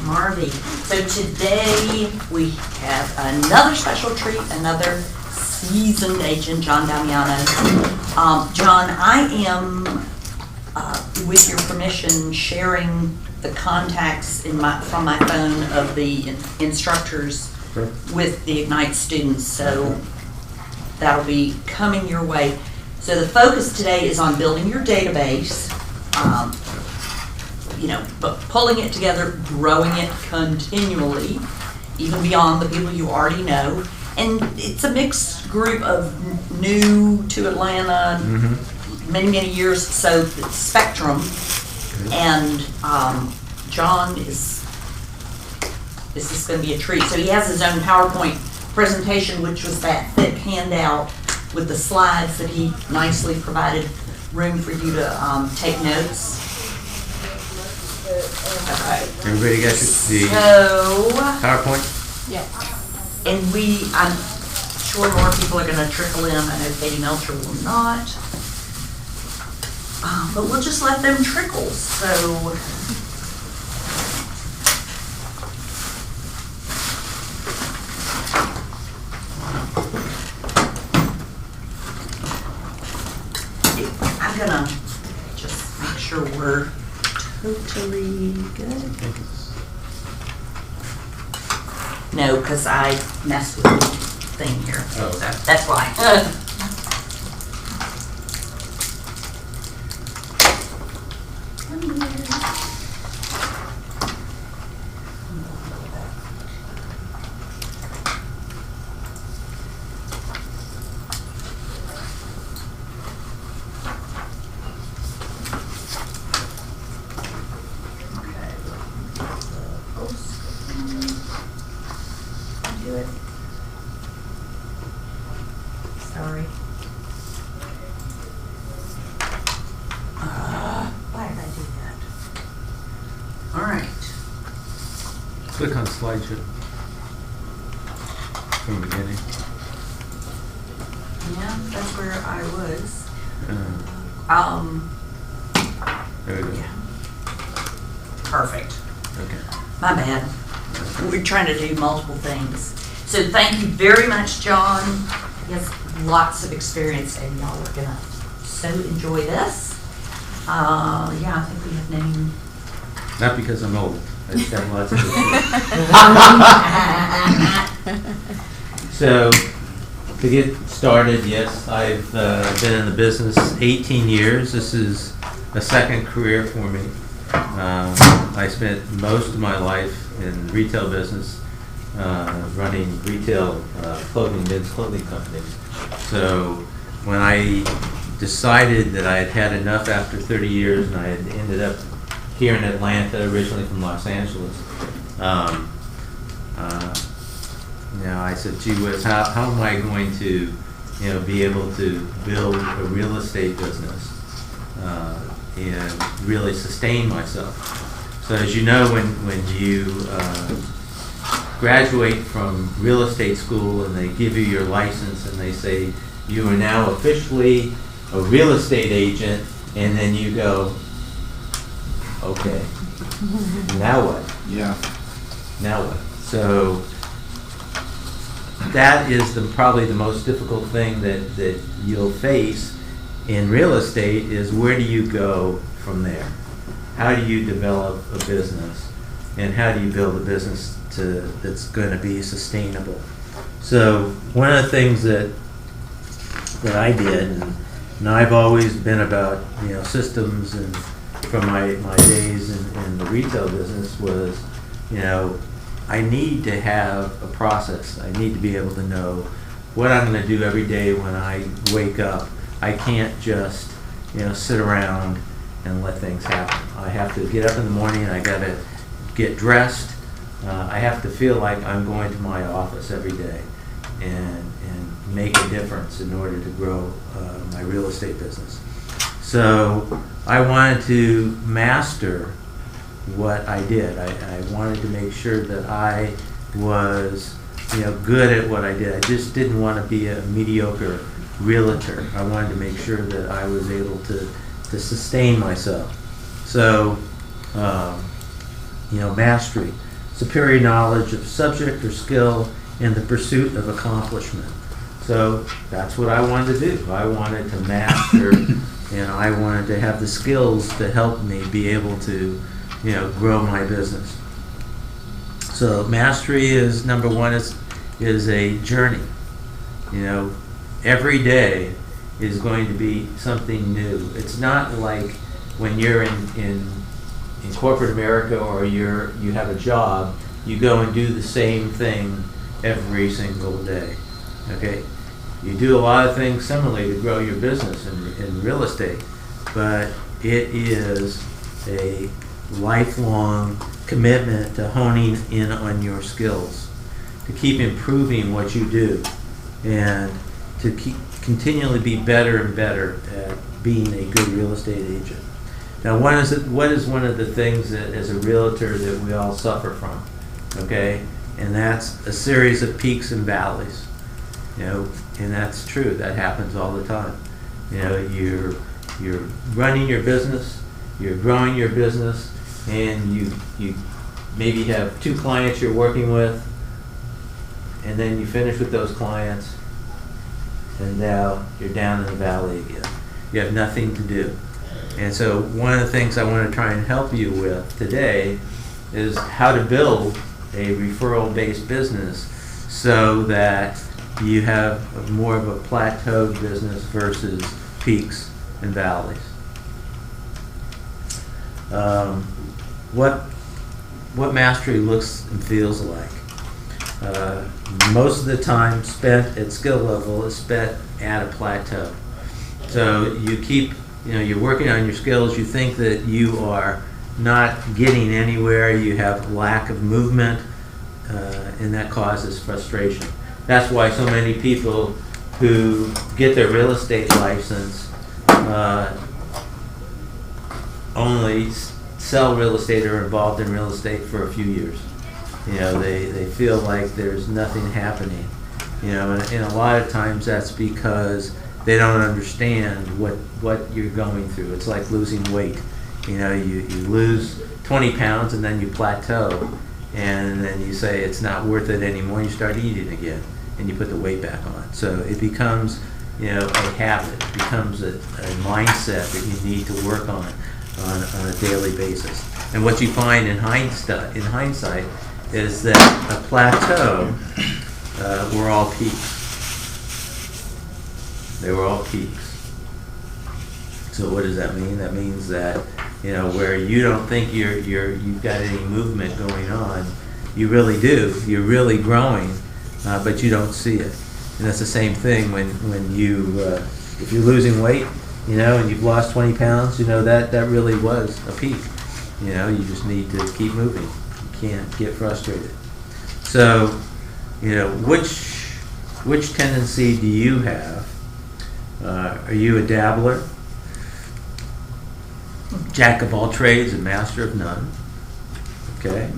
Marvy. So today we have another special treat, another seasoned agent, John Damiano. John, I am, with your permission, sharing the contacts from my phone of the instructors with the Ignite students. So that'll be coming your way. So the focus today is on building your database, but pulling it together, growing it continually, even beyond the people you already know. And it's a mixed group of new to Atlanta, many years, so it's spectrum. And John this is going to be a treat. So he has his own PowerPoint presentation, which was that thick handout with the slides that he nicely provided room for you to take notes. Okay. Everybody got the PowerPoint? Yeah. And I'm sure more people are going to trickle in. I know Katie Melcher will not. But we'll just let them trickle. So I'm going to just make sure we're totally good. No, because I messed with the thing here. Oh. So that's why. Do it. Sorry. Why did I do that? All right. Click on slideshow from the beginning. Yeah, that's where I was. There we go. Yeah. Perfect. Okay. My bad. We're trying to do multiple things. So thank you very much, John. He has lots of experience, and y'all are gonna so enjoy this. Yeah, I think we have named. Not because I'm old. I just have lots of So, to get started, yes, I've been in the business 18 years. This is a second career for me. I spent most of my life in retail business, running retail men's clothing companies. So when I decided that I had had enough after 30 years and I had ended up here in Atlanta, originally from Los Angeles, I said, gee whiz, how am I going to be able to build a real estate business and really sustain myself? So as you know, when you graduate from real estate school and they give you your license and they say you are now officially a real estate agent, and then you go, okay, now what? Yeah. Now what? So that is probably the most difficult thing that you'll face in real estate is where do you go from there? How do you develop a business, and how do you build a business that's going to be sustainable? So one of the things that I did, and I've always been about systems, and from my days in the retail business was, I need to have a process. I need to be able to know what I'm going to do every day when I wake up. I can't just sit around and let things happen. I have to get up in the morning, I got to get dressed. I have to feel like I'm going to my office every day and make a difference in order to grow my real estate business. So I wanted to master what I did. I wanted to make sure that I was good at what I did. I just didn't want to be a mediocre realtor. I wanted to make sure that I was able to sustain myself. So, mastery. superior knowledge of subject or skill in the pursuit of accomplishment. So that's what I wanted to do. I wanted to master, I wanted to have the skills to help me be able to, grow my business. So mastery is number one, is a journey. Every day is going to be something new. It's not like when you're in corporate America or you have a job, you go and do the same thing every single day. Okay? You do a lot of things similarly to grow your business in real estate, but it is a lifelong commitment to honing in on your skills, to keep improving what you do, and to keep continually be better and better at being a good real estate agent. Now, what is one of the things that as a realtor that we all suffer from? Okay, and that's a series of peaks and valleys. And that's true. That happens all the time. You're running your business, you're growing your business, and you maybe have 2 clients you're working with, and then you finish with those clients, and now you're down in the valley again. You have nothing to do. And so one of the things I want to try and help you with today is how to build a referral-based business so that you have more of a plateaued business versus peaks and valleys. What mastery looks and feels like. Most of the time spent at skill level is spent at a plateau. So you keep, you're working on your skills, you think that you are not getting anywhere, you have lack of movement, and that causes frustration. That's why so many people who get their real estate license only sell real estate or are involved in real estate for a few years. They feel like there's nothing happening. And a lot of times that's because they don't understand what you're going through. It's like losing weight. You lose 20 pounds and then you plateau, and then you say it's not worth it anymore. You start eating again, and you put the weight back on. So it becomes, a habit. It becomes a mindset that you need to work on a daily basis. And what you find in hindsight is that a plateau were all peaks. They were all peaks. So what does that mean? That means that where you don't think you've got any movement going on, you really do. You're really growing, but you don't see it. And that's the same thing when you if you're losing weight, and you've lost 20 pounds, that really was a peak. You just need to keep moving. You can't get frustrated. So, which tendency do you have? Are you a dabbler? Jack of all trades and master of none? Okay.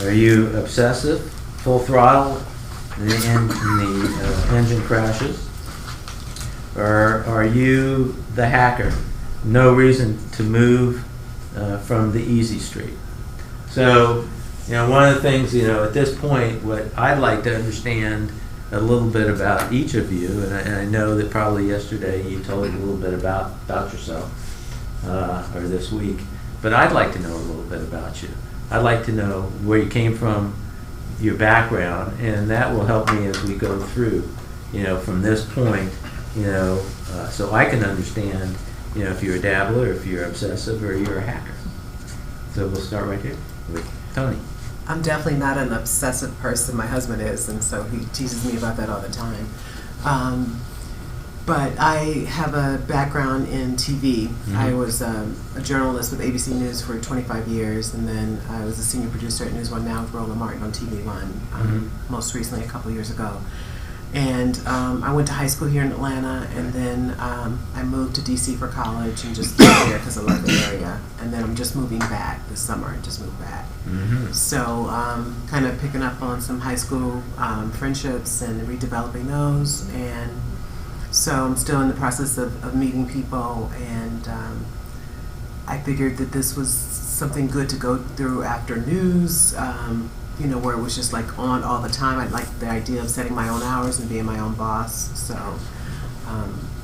Are you obsessive, full throttle, and the engine crashes? Or are you the hacker? No reason to move from the easy street. So, one of the things, at this point, what I'd like to understand a little bit about each of you, and I know that probably yesterday you told a little bit about yourself, or this week, but I'd like to know a little bit about you. I'd like to know where you came from, your background, and that will help me as we go through, from this point, so I can understand, if you're a dabbler, if you're obsessive, or you're a hacker. So we'll start right here with Tony. I'm definitely not an obsessive person. My husband is, and so he teases me about that all the time. But I have a background in TV. Mm-hmm. I was a journalist with ABC News for 25 years, and then I was a senior producer at News One Now with Roland Martin on TV One, most recently a couple years ago. And I went to high school here in Atlanta, and then I moved to DC for college and just stayed there because I love the area. And then I'm just moving back this summer. I just moved back. Mm-hmm. So kind of picking up on some high school friendships and redeveloping those. And so I'm still in the process of meeting people, and I figured that this was something good to go through after news, you know, where it was just like on all the time. I liked the idea of setting my own hours and being my own boss, so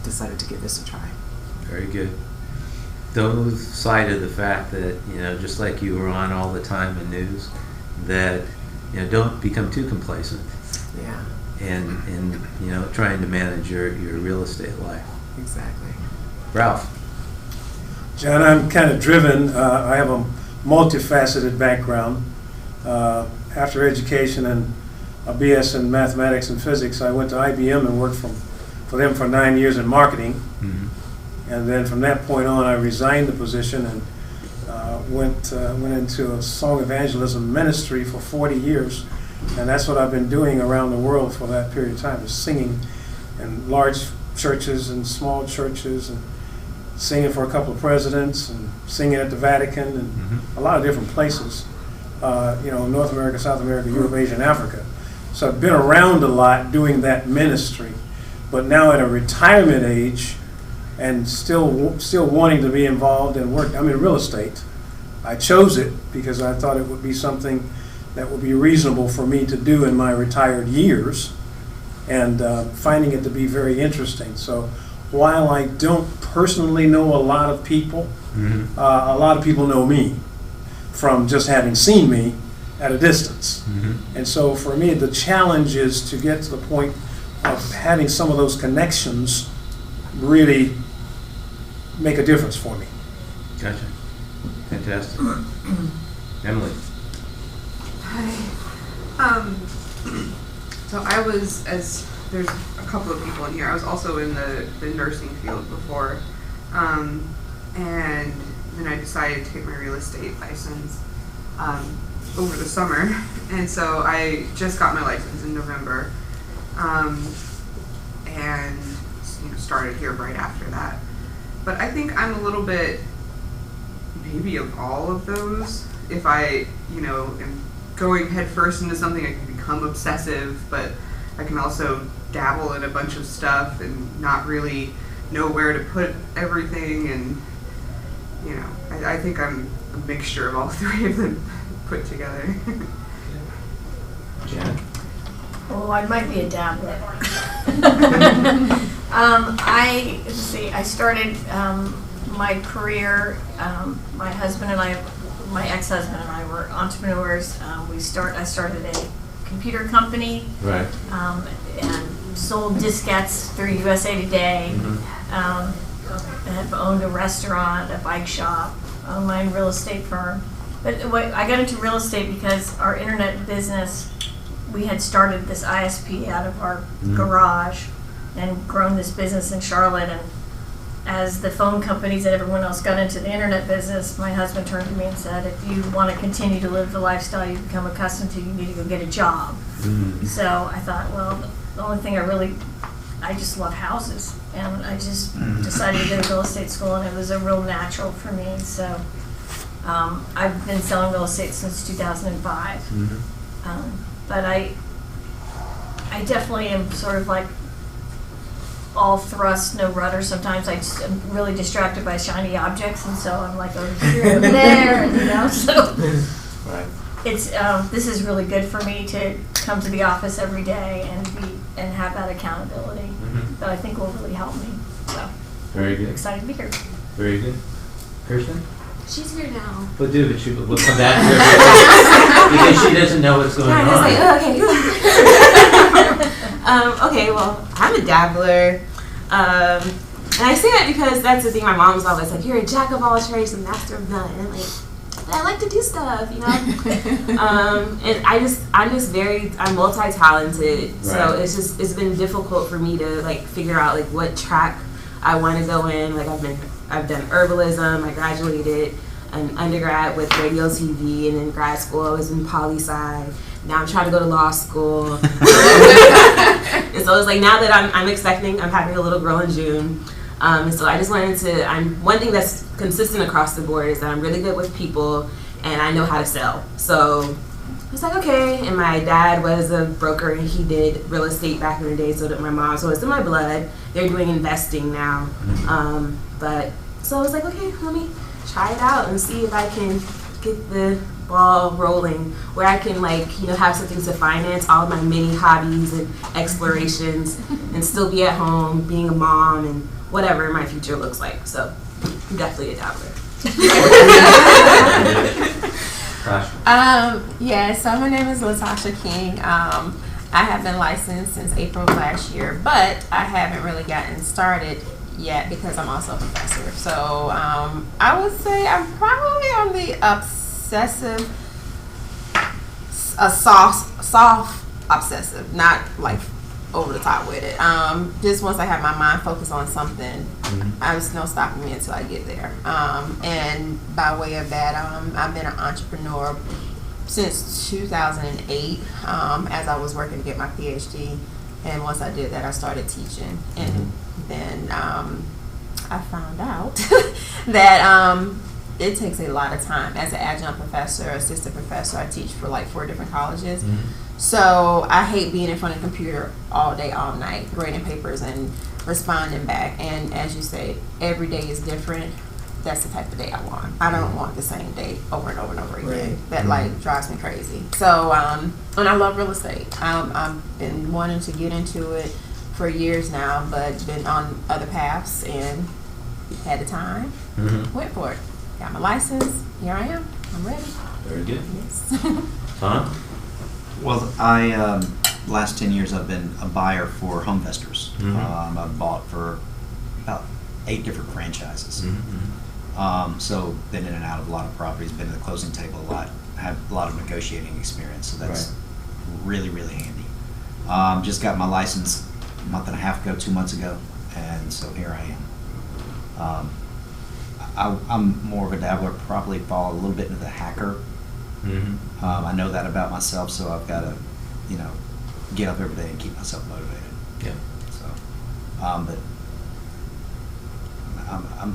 decided to give this a try. Very good. Don't lose sight of the fact that, you know, just like you were on all the time in news, that, you know, don't become too complacent Yeah, and you know, trying to manage your real estate life. exactly. Ralph. John, I'm kind of driven. I have a multifaceted background. After education and a BS in mathematics and physics, I went to IBM and worked for them for 9 years in marketing. Mm-hmm. And then from that point on, I resigned the position and went into a song evangelism ministry for 40 years. And that's what I've been doing around the world for that period of time, is singing in large churches and small churches, and singing for a couple of presidents, and singing at the Vatican, and a lot of different places. You know, North America, South America, Europe, Asia, and Africa. So I've been around a lot doing that ministry. But now at a retirement age, and still wanting to be involved in work. I'm in real estate. I chose it because I thought it would be something that would be reasonable for me to do in my retired years, and finding it to be very interesting. So while I don't personally know a lot of people, a lot of people know me from just having seen me at a distance. And so for me, the challenge is to get to the point of having some of those connections really make a difference for me. Gotcha. Fantastic. Emily. Hi. So I was, as there's a couple of people in here, I was also in the nursing field before. And then I decided to get my real estate license over the summer. And so I just got my license in November. And you know, started here right after that. But I think I'm a little bit maybe of all of those. If I, you know, am going headfirst into something, I can become obsessive, but I can also dabble in a bunch of stuff and not really know where to put everything. And, you know, I think I'm a mixture of all three of them put together. Janet. Oh, I might be a dabbler. I started my career, my husband and I, my ex-husband and I were entrepreneurs. I started a computer company. Right. And sold diskettes through USA Today. I have owned a restaurant, a bike shop, owned my own real estate firm. But I got into real estate because our internet business, we had started this ISP out of our garage and grown this business in Charlotte. And as the phone companies and everyone else got into the internet business, my husband turned to me and said, if you want to continue to live the lifestyle you've become accustomed to, you need to go get a job. So I thought, well, the only thing I just love houses. And I just decided to go to real estate school, and it was a real natural for me. So I've been selling real estate since 2005. But I definitely am sort of like all thrust, no rudder. Sometimes I'm really distracted by shiny objects, and so I'm like over here, over there, and, you know. So Right. it's this is really good for me to come to the office every day and have that accountability. That I think will really help me. So Very I'm good. excited to be here. Very good. Kirsten? She's here now. We'll do, but we'll come back to her because she doesn't know what's going on. Okay, well, I'm a dabbler. And I say that because that's the thing my mom's always like, you're a jack of all trades and master of none. And I'm like, but I like to do stuff, you know? And I'm multi-talented. So Right. it's been difficult for me to like figure out like what track I want to go in. Like I've done herbalism. I graduated an undergrad with radio, TV, and in grad school I was in poli-sci. Now I'm trying to go to law school. And so it's like now that I'm expecting, I'm having a little girl in June. And so I just wanted to, one thing that's consistent across the board is that I'm really good with people and I know how to sell. So I was like, okay. And my dad was a broker and he did real estate back in the day, so did my mom. So it's in my blood. They're doing investing now. But so I was like, okay, let me try it out and see if I can get the ball rolling where I can have something to finance all of my many hobbies and explorations and still be at home being a mom and whatever my future looks like. So I'm definitely a dabbler. Yeah, so my name is Latasha King. I have been licensed since April of last year, but I haven't really gotten started yet because I'm also a professor. So I would say I'm probably on the obsessive, soft obsessive, not like over the top with it. Just once I have my mind focused on something, there's no stopping me until I get there. And by way of that, I've been an entrepreneur since 2008 as I was working to get my PhD. And once I did that, I started teaching. And then I found out that it takes a lot of time. As an adjunct professor, assistant professor, I teach for like 4 different colleges. So I hate being in front of the computer all day, all night, grading papers and responding back. And as you say, every day is different. That's the type of day I want. I don't want the same day over and over and over again. That like drives me crazy. So, and I love real estate. I've been wanting to get into it for years now, but been on other paths and had the time. Went for it. Got my license. Here I am. I'm ready. Very good. Yes. Tom? Well, last 10 years I've been a buyer for HomeVestors. I've bought for about 8 different franchises. So been in and out of a lot of properties, been to the closing table a lot, have a lot of negotiating experience, so that's really, really handy. Just got my license a month and a half ago, 2 months ago, and so here I am. I'm more of a dabbler, probably fall a little bit into the hacker. I know that about myself, so I've got to, get up every day and keep myself motivated. Yeah. So, but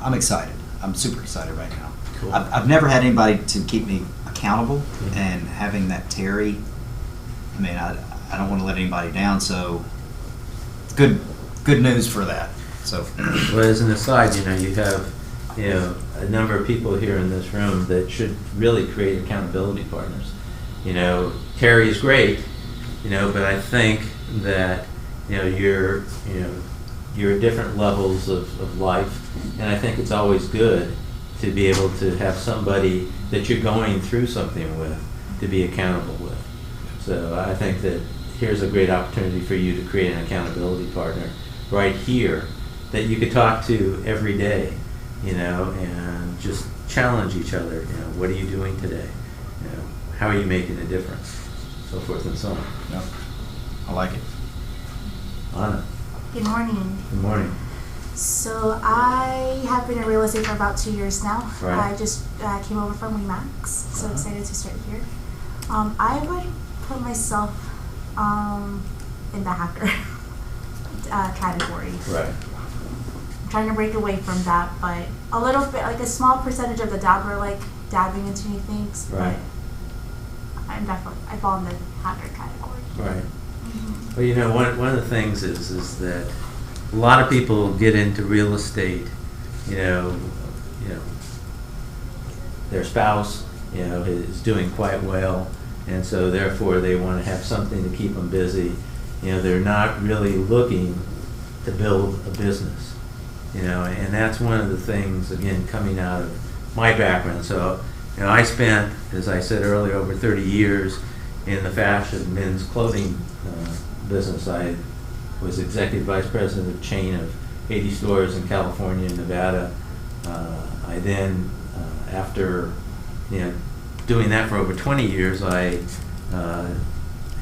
I'm excited. I'm super excited right now. Cool. I've never had anybody to keep me accountable, and having that Terry, I mean, I don't want to let anybody down, so it's good news for that. So, Well, as an aside, you have a number of people here in this room that should really create accountability partners. Terry is great, but I think that you're at different levels of life, and I think it's always good to be able to have somebody that you're going through something with to be accountable with. So I think that here's a great opportunity for you to create an accountability partner right here that you could talk to every day, and just challenge each other. What are you doing today? How are you making a difference? So forth and so on. yeah, I like it. Anna, Good morning. good morning. So I have been in real estate for about 2 years now. Right. I just came over from Remax, so excited to start here. I would put myself in the hacker category. Right. I'm trying to break away from that, but a little bit, like a small percentage of the dabbler, like dabbing into new things. Right. But I fall in the hacker category. Right. Well, one of the things is that a lot of people get into real estate, their spouse, is doing quite well, and so therefore they want to have something to keep them busy. They're not really looking to build a business, and that's one of the things, again, coming out of my background. So, I spent, as I said earlier, over 30 years in the fashion men's clothing business. I was executive vice president of a chain of 80 stores in California and Nevada. I then, after doing that for over 20 years, I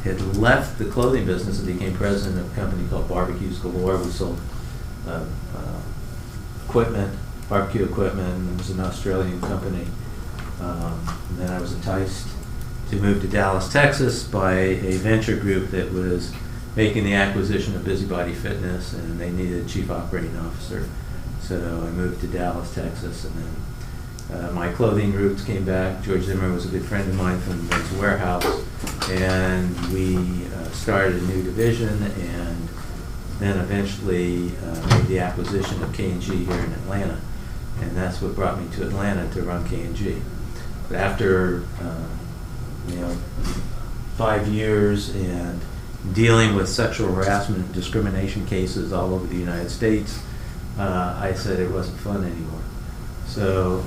had left the clothing business and became president of a company called Barbecues Galore. We sold equipment, barbecue equipment. It was an Australian company. And then I was enticed to move to Dallas, Texas by a venture group that was making the acquisition of Busybody Fitness, and they needed a chief operating officer. So I moved to Dallas, Texas, and then my clothing roots came back. George Zimmer was a good friend of mine from Men's Warehouse, and we started a new division, and then eventually made the acquisition of K&G here in Atlanta, and that's what brought me to Atlanta to run K&G. after 5 years and dealing with sexual harassment and discrimination cases all over the United States, I said it wasn't fun anymore. So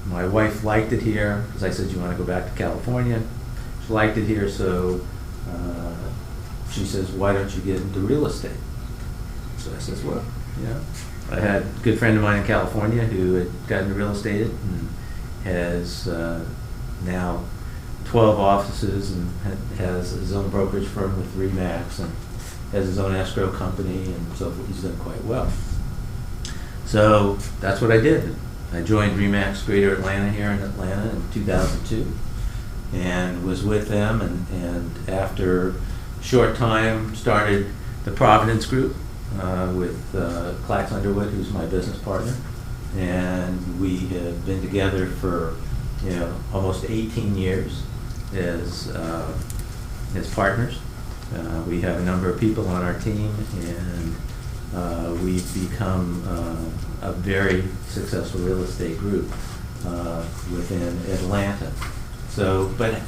my wife liked it here, because I said, you want to go back to California? She liked it here, so she says, why don't you get into real estate? So I says, well, I had a good friend of mine in California who had gotten into real estate and has now 12 offices and has his own brokerage firm with RE/MAX and has his own escrow company, and so he's done quite well. So that's what I did. I joined RE/MAX Greater Atlanta here in Atlanta in 2002 and was with them, and after a short time started the Providence Group with Clax Underwood, who's my business partner, and we have been together for almost 18 years as partners. We have a number of people on our team, and we've become a very successful real estate group within Atlanta. So, but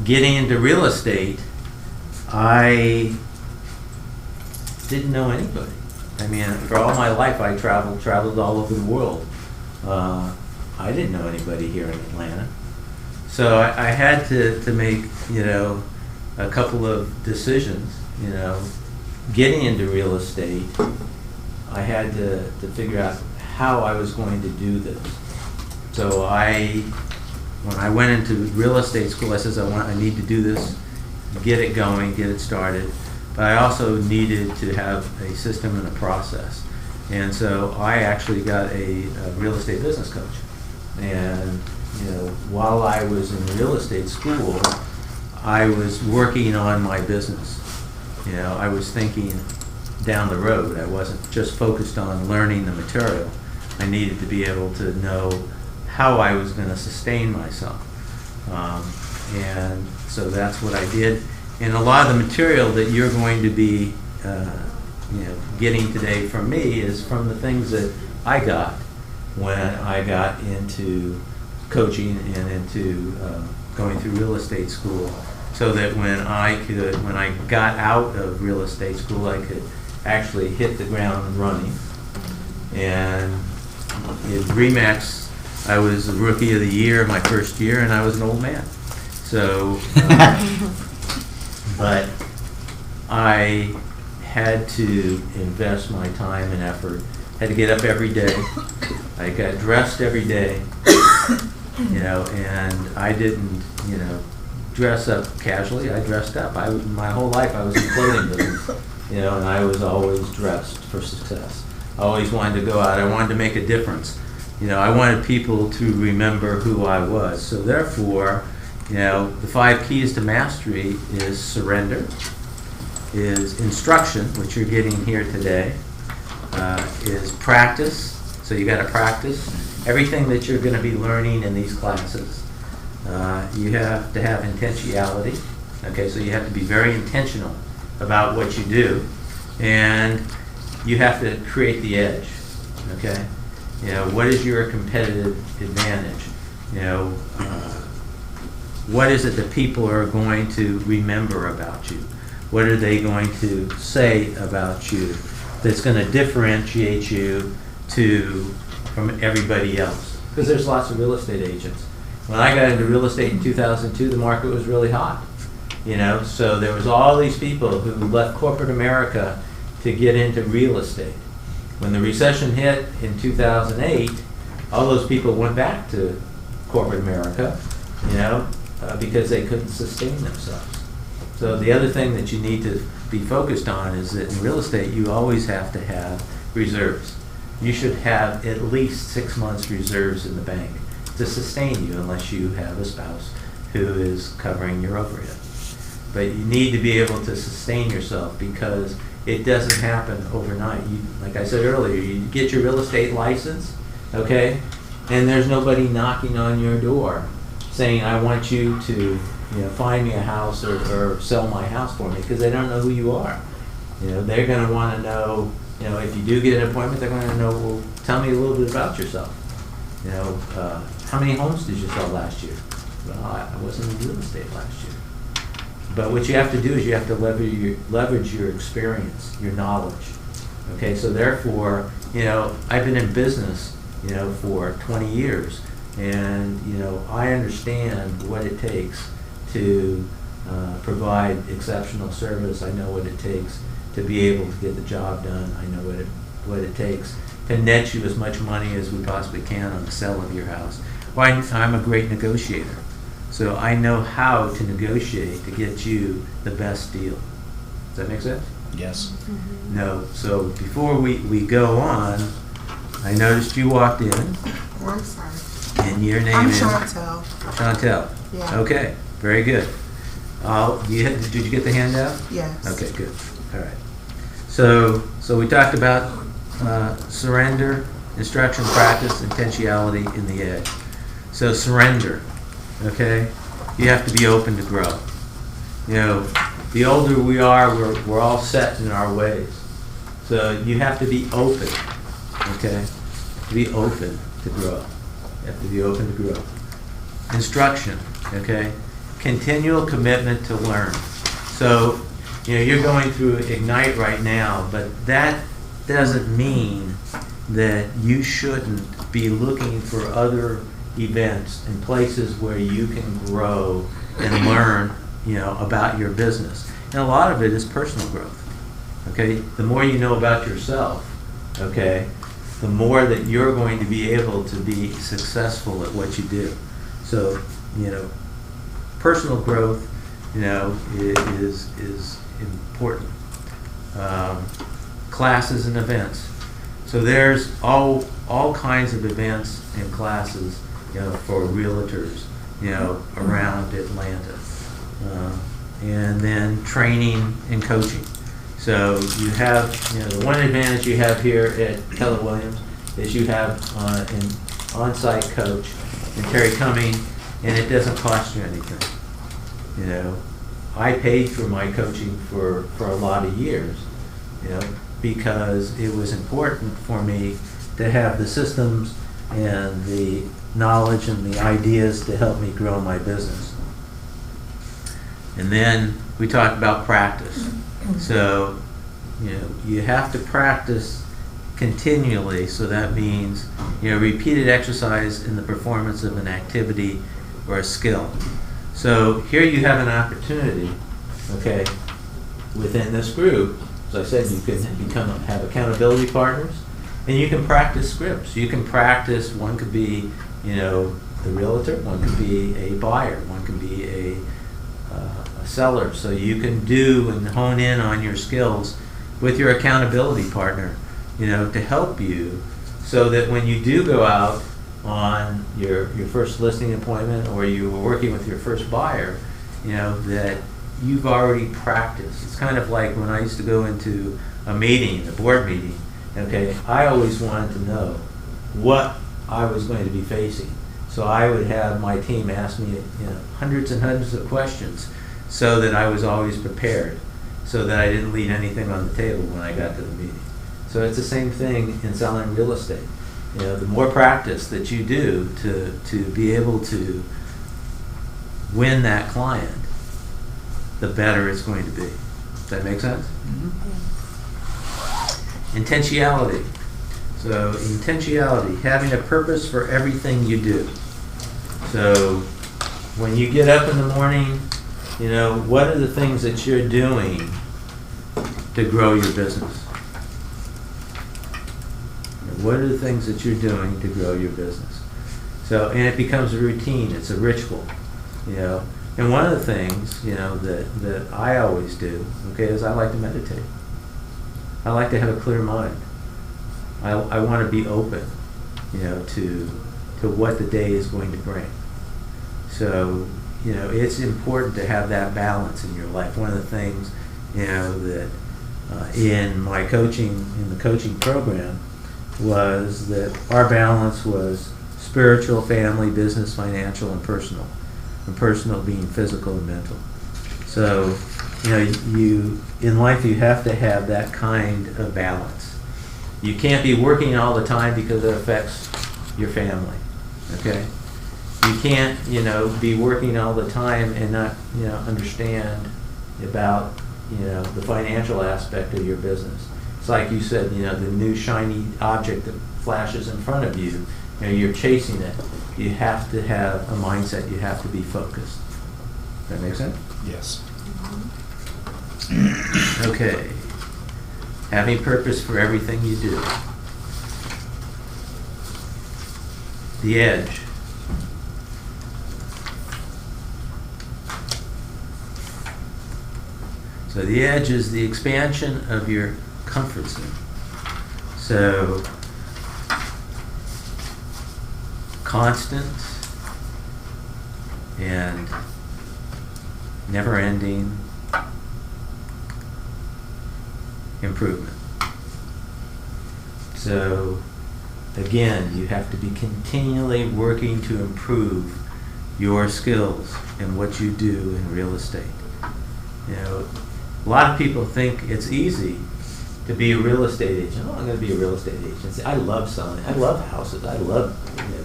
getting into real estate, I didn't know anybody. I mean, for all my life, I traveled all over the world. I didn't know anybody here in Atlanta. So I had to make, a couple of decisions. Getting into real estate, I had to figure out how I was going to do this. So when I went into real estate school, I said, I need to do this, get it going, get it started. But I also needed to have a system and a process. And so I actually got a real estate business coach. And while I was in real estate school, I was working on my business. I was thinking down the road. I wasn't just focused on learning the material. I needed to be able to know how I was going to sustain myself. And so that's what I did. And a lot of the material that you're going to be getting today from me is from the things that I got when I got into coaching and into going through real estate school, so that when I got out of real estate school, I could actually hit the ground running. And in RE/MAX, I was the rookie of the year my first year, and I was an old man. So, but I had to invest my time and effort. Had to get up every day. I got dressed every day, and I didn't, dress up casually. I dressed up. My whole life I was in clothing business, and I was always dressed for success. I always wanted to go out. I wanted to make a difference. I wanted people to remember who I was. So therefore, the 5 keys to mastery is surrender, is instruction, which you're getting here today, is practice. So you got to practice everything that you're going to be learning in these classes. You have to have intentionality. Okay, so you have to be very intentional about what you do, and you have to create the edge. Okay, what is your competitive advantage? What is it that people are going to remember about you? What are they going to say about you that's going to differentiate you from everybody else? Because there's lots of real estate agents. When I got into real estate in 2002, the market was really hot. So there was all these people who left corporate America to get into real estate. When the recession hit in 2008, all those people went back to corporate America, because they couldn't sustain themselves. So the other thing that you need to be focused on is that in real estate, you always have to have reserves. You should have at least 6 months reserves in the bank to sustain you, unless you have a spouse who is covering your overhead. But you need to be able to sustain yourself, because it doesn't happen overnight. Like I said earlier, you get your real estate license, okay, and there's nobody knocking on your door saying, I want you to find me a house or sell my house for me, because they don't know who you are. They're going to want to know, if you do get an appointment, they're going to know, well, tell me a little bit about yourself. You know, how many homes did you sell last year? Well, I wasn't in real estate last year. But what you have to do is you have to leverage your experience, your knowledge. Okay, so therefore, you know, I've been in business, you know, for 20 years, and, you know, I understand what it takes to provide exceptional service. I know what it takes to be able to get the job done. I know what it takes to net you as much money as we possibly can on the sale of your house. Well, I'm a great negotiator. So I know how to negotiate to get you the best deal. Does that make sense? Yes. No. So before we go on, I noticed you walked in, Oh, I'm sorry. and your name I'm is Chantel. Chantel. Yeah. Okay, very good. Did you get the handout? Yes. Okay, good. All right. So we talked about surrender, instruction, practice, intentionality in the edge. So surrender, okay? You have to be open to grow. You know, the older we are, we're all set in our ways. So you have to be open, okay? Be open to grow. You have to be open to grow. Instruction, okay? Continual commitment to learn. So, you know, you're going through Ignite right now, but that doesn't mean that you shouldn't be looking for other events and places where you can grow and learn, you know, about your business. And a lot of it is personal growth. Okay? The more you know about yourself, okay, the more that you're going to be able to be successful at what you do. So, you know, personal growth, you know, is important. Classes and events. So there's all kinds of events and classes, you know, for realtors, you know, around Atlanta. And then training and coaching. So you have, you know, the one advantage you have here at Keller Williams is you have an on-site coach and Terry Cumming, and it doesn't cost you anything. You know, I paid for my coaching for a lot of years, you know, because it was important for me to have the systems and the knowledge and the ideas to help me grow my business. And then we talked about practice. So, you know, you have to practice continually. So that means, you know, repeated exercise in the performance of an activity or a skill. So here you have an opportunity, okay, within this group. As I said, you can have accountability partners, and you can practice scripts. You can practice, one could be, you know, the realtor, one could be a buyer, one could be a seller. So you can do and hone in on your skills with your accountability partner, you know, to help you so that when you do go out on your first listing appointment or you were working with your first buyer, you know, that you've already practiced. It's kind of like when I used to go into a meeting, a board meeting, okay, I always wanted to know what I was going to be facing. So I would have my team ask me, you know, hundreds and hundreds of questions so that I was always prepared, so that I didn't leave anything on the table when I got to the meeting. So it's the same thing in selling real estate. You know, the more practice that you do to be able to win that client, the better it's going to be. Does that make sense? Mm-hmm. Intentionality. So intentionality, having a purpose for everything you do. So when you get up in the morning, you know, what are the things that you're doing to grow your business? What are the things that you're doing to grow your business? So, and it becomes a routine, it's a ritual, you know. And one of the things, you know, that I always do, okay, is I like to meditate. I like to have a clear mind. I want to be open, you know, to what the day is going to bring. So, you know, it's important to have that balance in your life. One of the things, you know, that in my coaching, in the coaching program, was that our balance was spiritual, family, business, financial, and personal. And personal being physical and mental. So, you know, you in life you have to have that kind of balance. You can't be working all the time because it affects your family. Okay? You can't, be working all the time and not, understand about, the financial aspect of your business. It's like you said, the new shiny object that flashes in front of you, you're chasing it. You have to have a mindset. You have to be focused. Does that make sense? Yes. Okay. Having purpose for everything you do. The edge. So the edge is the expansion of your comfort zone. So constant and never-ending improvement. So again, you have to be continually working to improve your skills and what you do in real estate. A lot of people think it's easy to be a real estate agent. Oh, I'm going to be a real estate agent. I love selling. I love houses. I love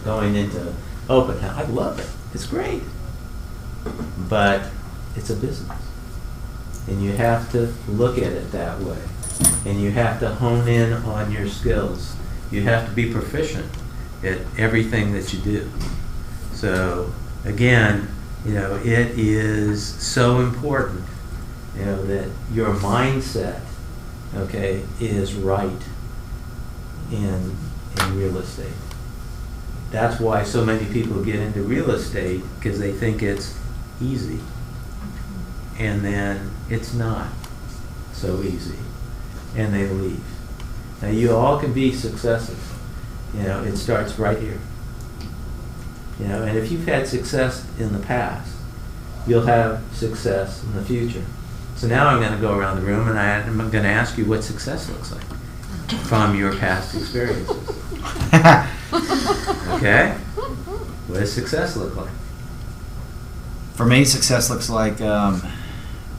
going into open house. I love it. It's great. But it's a business. And you have to look at it that way. And you have to hone in on your skills. You have to be proficient at everything that you do. So again, it is so important, that your mindset, okay, is right in real estate. That's why so many people get into real estate, because they think it's easy. And then it's not so easy. And they leave. Now you all can be successes. It starts right here. And if you've had success in the past, you'll have success in the future. So now I'm going to go around the room and I'm going to ask you what success looks like from your past experiences. Okay? What does success look like? For me, success looks like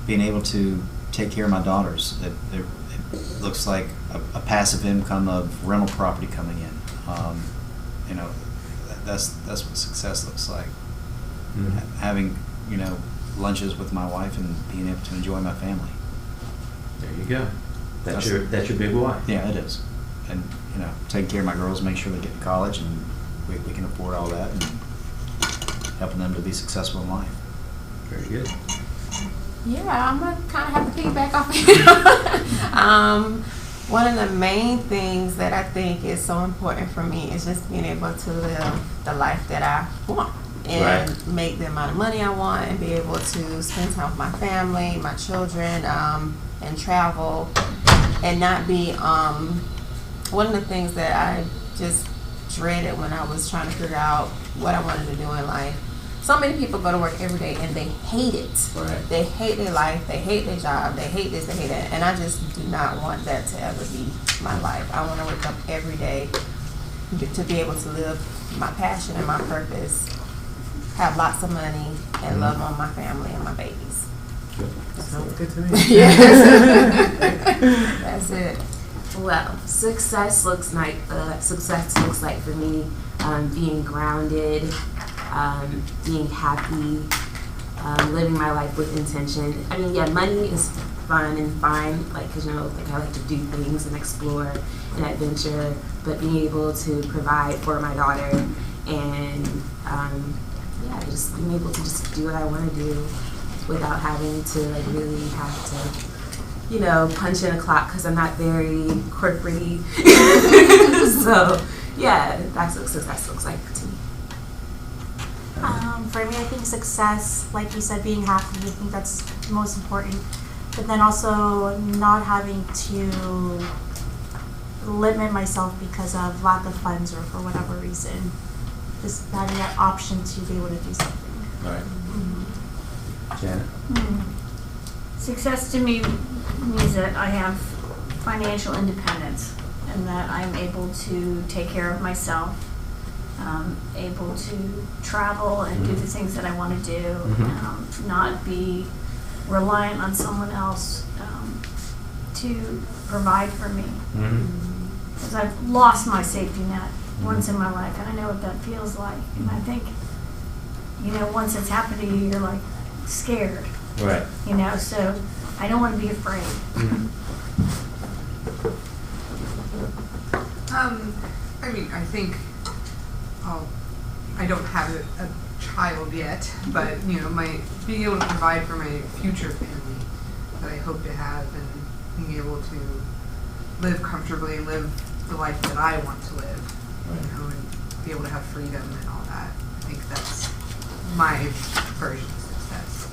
being able to take care of my daughters. It looks like a passive income of rental property coming in. That's what success looks like. Mm-hmm. Having, lunches with my wife and being able to enjoy my family. There you go. That's your big why. Yeah, it is. And, taking care of my girls, make sure they get to college, and we can afford all that, and helping them to be successful in life. Very good. Yeah, I'm gonna kind of have to piggyback off of you. One of the main things that I think is so important for me is just being able to live the life that I want and make the amount of money I want and be able to spend time with my family, my children, and travel, and not be one of the things that I just dreaded when I was trying to figure out what I wanted to do in life. So many people go to work every day and they hate it. Right. They hate their life, they hate their job, they hate this, they hate that. And I just do not want that to ever be my life. I want to wake up every day to be able to live my passion and my purpose, have lots of money, and love on my family and my babies. Sounds good to me. Yes. That's it. Well, success looks like for me being grounded, being happy, living my life with intention. I mean, yeah, money is fun and fine, because I like to do things and explore and adventure, but being able to provide for my daughter and just being able to just do what I want to do without having to really have to punch in a clock, because I'm not very corporate-y. So yeah, that's what success looks like to me. For me, I think success, like you said, being happy, I think that's most important. But then also not having to limit myself because of lack of funds or for whatever reason. Just having that option to be able to do something. Right. Mm-hmm. Janet? Success to me means that I have financial independence and that I'm able to take care of myself, able to travel and do the things that I want to do, not be reliant on someone else to provide for me. Because I've lost my safety net once in my life, and I know what that feels like. And I think, once it's happened to you, you're like scared, Right. so I don't want to be afraid. I think I don't have a child yet, but being able to provide for my future family that I hope to have, and being able to live comfortably, live the life that I want to live, and be able to have freedom and all that. I think that's my version of success.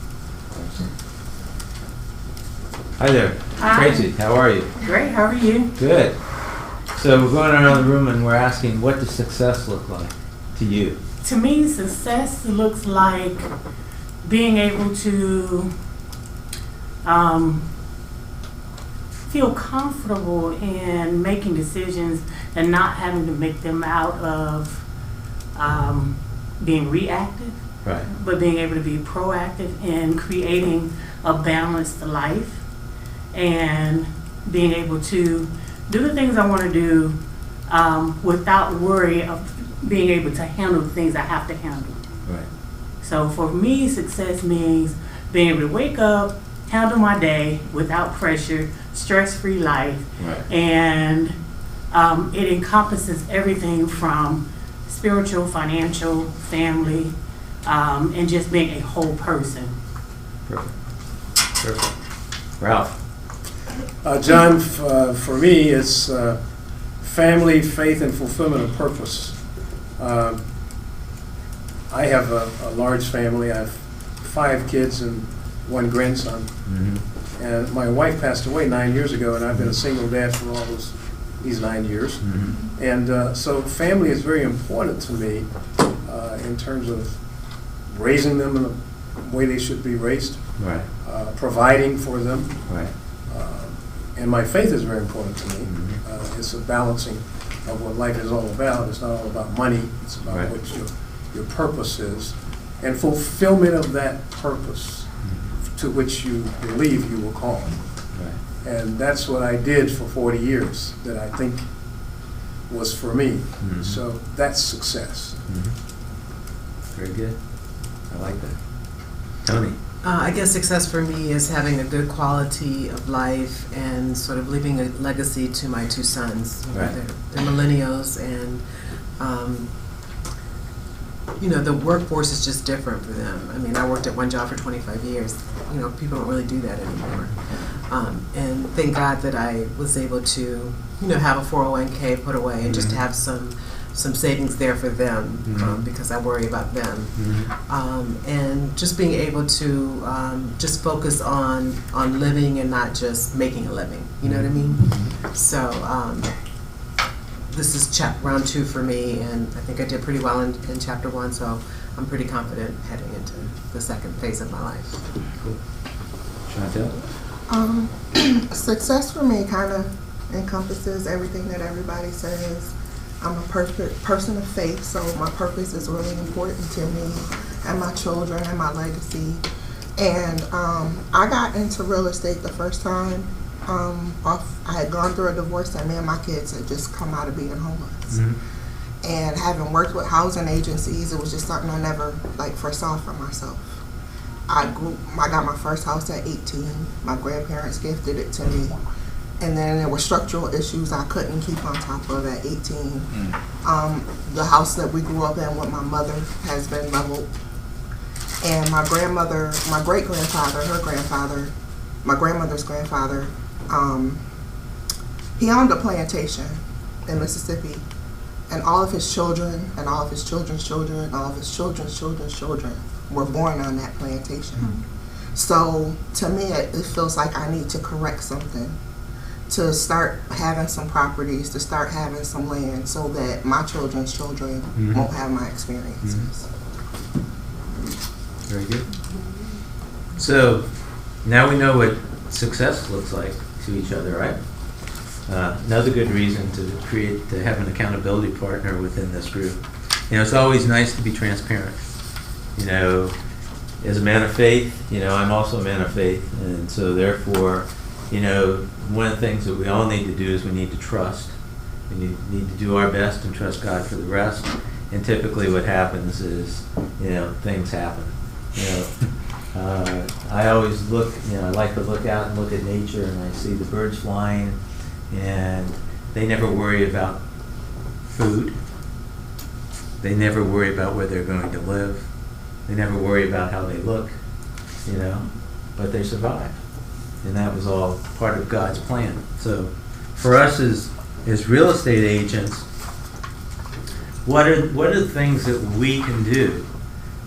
Hi there. Hi. Tracy, how are you? Great, how are you? Good. So we're going around the room and we're asking, what does success look like to you? To me, success looks like being able to feel comfortable in making decisions and not having to make them out of being reactive, Right. but being able to be proactive in creating a balanced life and being able to do the things I want to do without worry of being able to handle the things I have to handle. Right. So for me, success means being able to wake up, handle my day without pressure, stress-free life, Right. and it encompasses everything from spiritual, financial, family, and just being a whole person. Perfect. Perfect. Ralph. John, for me, it's family, faith, and fulfillment of purpose. I have a large family. I have 5 kids and 1 grandson. Mm-hmm. And my wife passed away 9 years ago, and I've been a single dad for all these 9 years. Mm-hmm. And so family is very important to me in terms of raising them in the way they should be raised, Right. providing for them. Right. And my faith is very important to me. Mhm. It's a balancing of what life is all about. It's not all about money. It's about Right. what your purpose is, and fulfillment of that purpose to which you believe you were called. Right. And that's what I did for 40 years that I think was for me. Mhm. So that's success. Mhm. Very good. I like that. Tony. I guess success for me is having a good quality of life and sort of leaving a legacy to my 2 sons. Right. They're millennials, and the workforce is just different for them. I mean, I worked at one job for 25 years. People don't really do that anymore. And thank God that I was able to, have a 401k put away and just have some savings there for them, Mhm. because I worry about them. Mm-hmm. And just being able to just focus on living and not just making a living. You know what I mean? So this is round 2 for me, and I think I did pretty well in chapter 1. So I'm pretty confident heading into the second phase of my life. Cool. Chantel? Success for me kind of encompasses everything that everybody says. I'm a perfect person of faith, so my purpose is really important to me and my children and my legacy. And I got into real estate the first time. I had gone through a divorce, and me and my kids had just come out of being homeless. Mm-hmm. And having worked with housing agencies, it was just something I never foresaw for myself. I got my first house at 18. My grandparents gifted it to me. And then there were structural issues I couldn't keep on top of at 18. The house that we grew up in with my mother has been leveled. And my grandmother, my great-grandfather, my grandmother's grandfather, he owned a plantation in Mississippi. And all of his children and all of his children's children and all of his children's children's children were born on that plantation. So to me, it feels like I need to correct something, to start having some properties, to start having some land, so that my children's children won't have my experiences. Very good. So now we know what success looks like to each other, right? Another good reason to have an accountability partner within this group. It's always nice to be transparent. As a man of faith, I'm also a man of faith, and so therefore, one of the things that we all need to do is we need to trust We need to do our best and trust God for the rest. And typically what happens is, things happen. I always look, I like to look out and look at nature, and I see the birds flying, and they never worry about food. They never worry about where they're going to live. They never worry about how they look, but they survive. And that was all part of God's plan. So for us as real estate agents, what are the things that we can do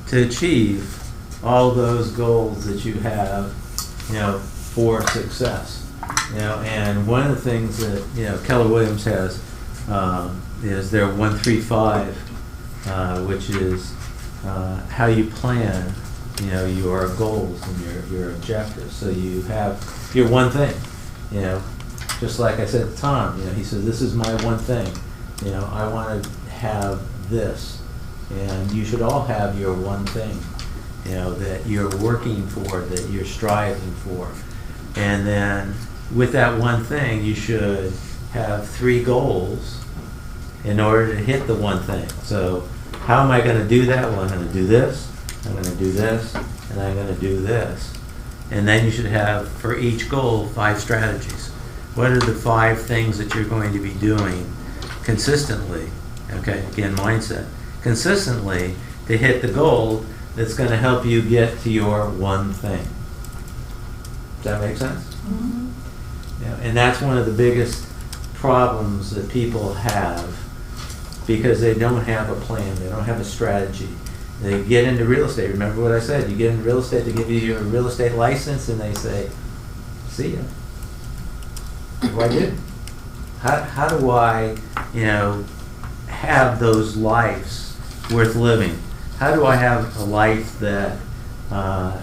to achieve all those goals that you have, for success? And one of the things that, Keller Williams has is their 135, which is how you plan, your goals and your objectives. So you have your one thing, just like I said to Tom, he said, this is my one thing. I want to have this. And you should all have your one thing, that you're working for, that you're striving for. And then with that one thing, you should have 3 goals in order to hit the one thing. So how am I going to do that? Well, I'm going to do this, I'm going to do this, and I'm going to do this. And then you should have, for each goal, 5 strategies. What are the 5 things that you're going to be doing consistently? Okay, again, mindset. Consistently to hit the goal that's going to help you get to your one thing. Does that make sense? Mm-hmm. Yeah, and that's one of the biggest problems that people have, because they don't have a plan, they don't have a strategy. They get into real estate. Remember what I said, you get into real estate, they give you your real estate license and they say, see ya. What do I do? How do I, have those lives worth living? How do I have a life that, I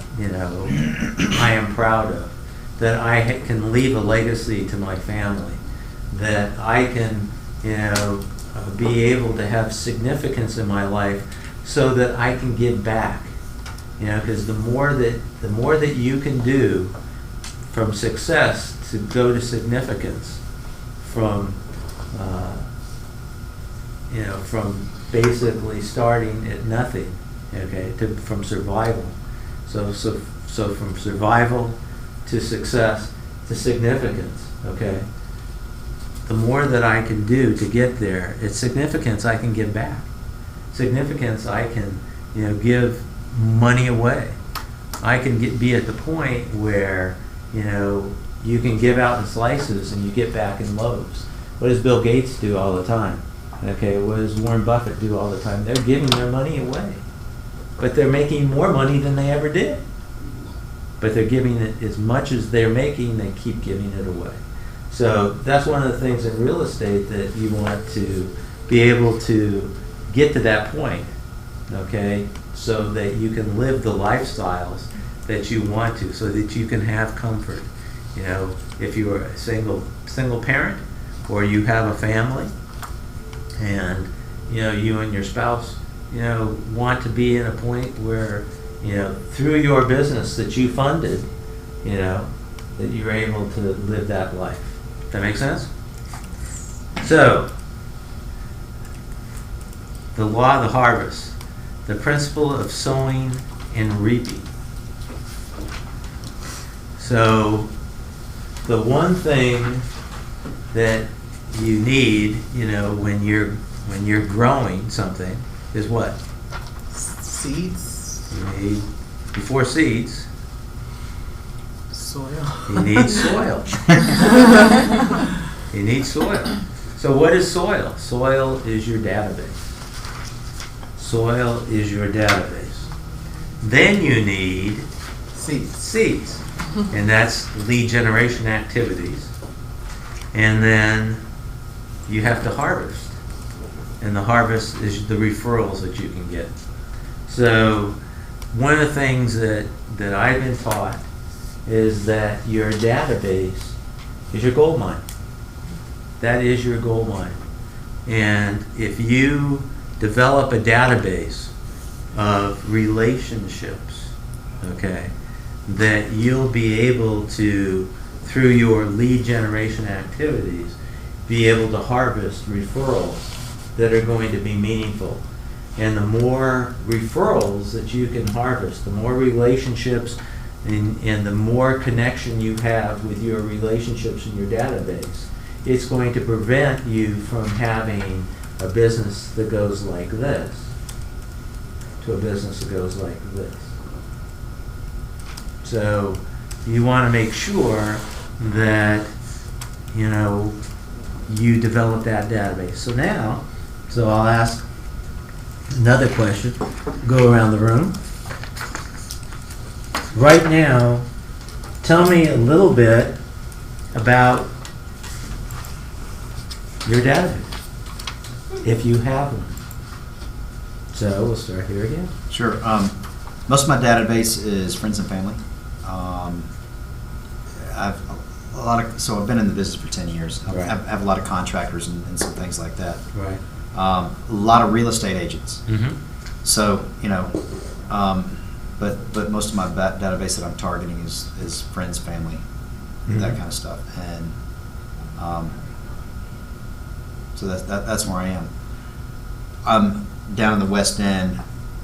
am proud of? That I can leave a legacy to my family? That I can, be able to have significance in my life so that I can give back? Because the more that you can do from success to go to significance, from from basically starting at nothing, okay, from survival. So from survival to success to significance, okay. The more that I can do to get there, it's significance I can give back. Significance I can, give money away. I can be at the point where, you can give out in slices and you get back in loaves. What does Bill Gates do all the time? Okay, what does Warren Buffett do all the time? They're giving their money away. But they're making more money than they ever did. But they're giving it as much as they're making, they keep giving it away. So that's one of the things in real estate that you want to be able to get to that point, okay, so that you can live the lifestyles that you want to, so that you can have comfort. If you are a single parent, or you have a family, and you and your spouse want to be in a point where through your business that you funded, that you're able to live that life. Does that make sense? So the law of the harvest, the principle of sowing and reaping. So the one thing that you need, when you're growing something, is what? Seeds. You need, before seeds, Soil. you need soil. You need soil. So what is soil? Soil is your database. Soil is your database. Then you need seeds. And that's lead generation activities. And then you have to harvest. And the harvest is the referrals that you can get. So one of the things that I've been taught is that your database is your gold mine. That is your gold mine. And if you develop a database of relationships, okay, that you'll be able to, through your lead generation activities, be able to harvest referrals that are going to be meaningful. And the more referrals that you can harvest, the more relationships and the more connection you have with your relationships in your database, it's going to prevent you from having a business that goes like this to a business that goes like this. So you want to make sure that, you know, you develop that database. So I'll ask another question, go around the room. Right now, tell me a little bit about your database, if you have one. So we'll start here again. Sure. Most of my database is friends and family. I've been in the business for 10 years. Right. I have a lot of contractors and some things like that. Right. A lot of real estate agents. Mm-hmm. So, you know, but most of my database that I'm targeting is friends, family, that kind of stuff. And so that's where I am. I'm down in the West End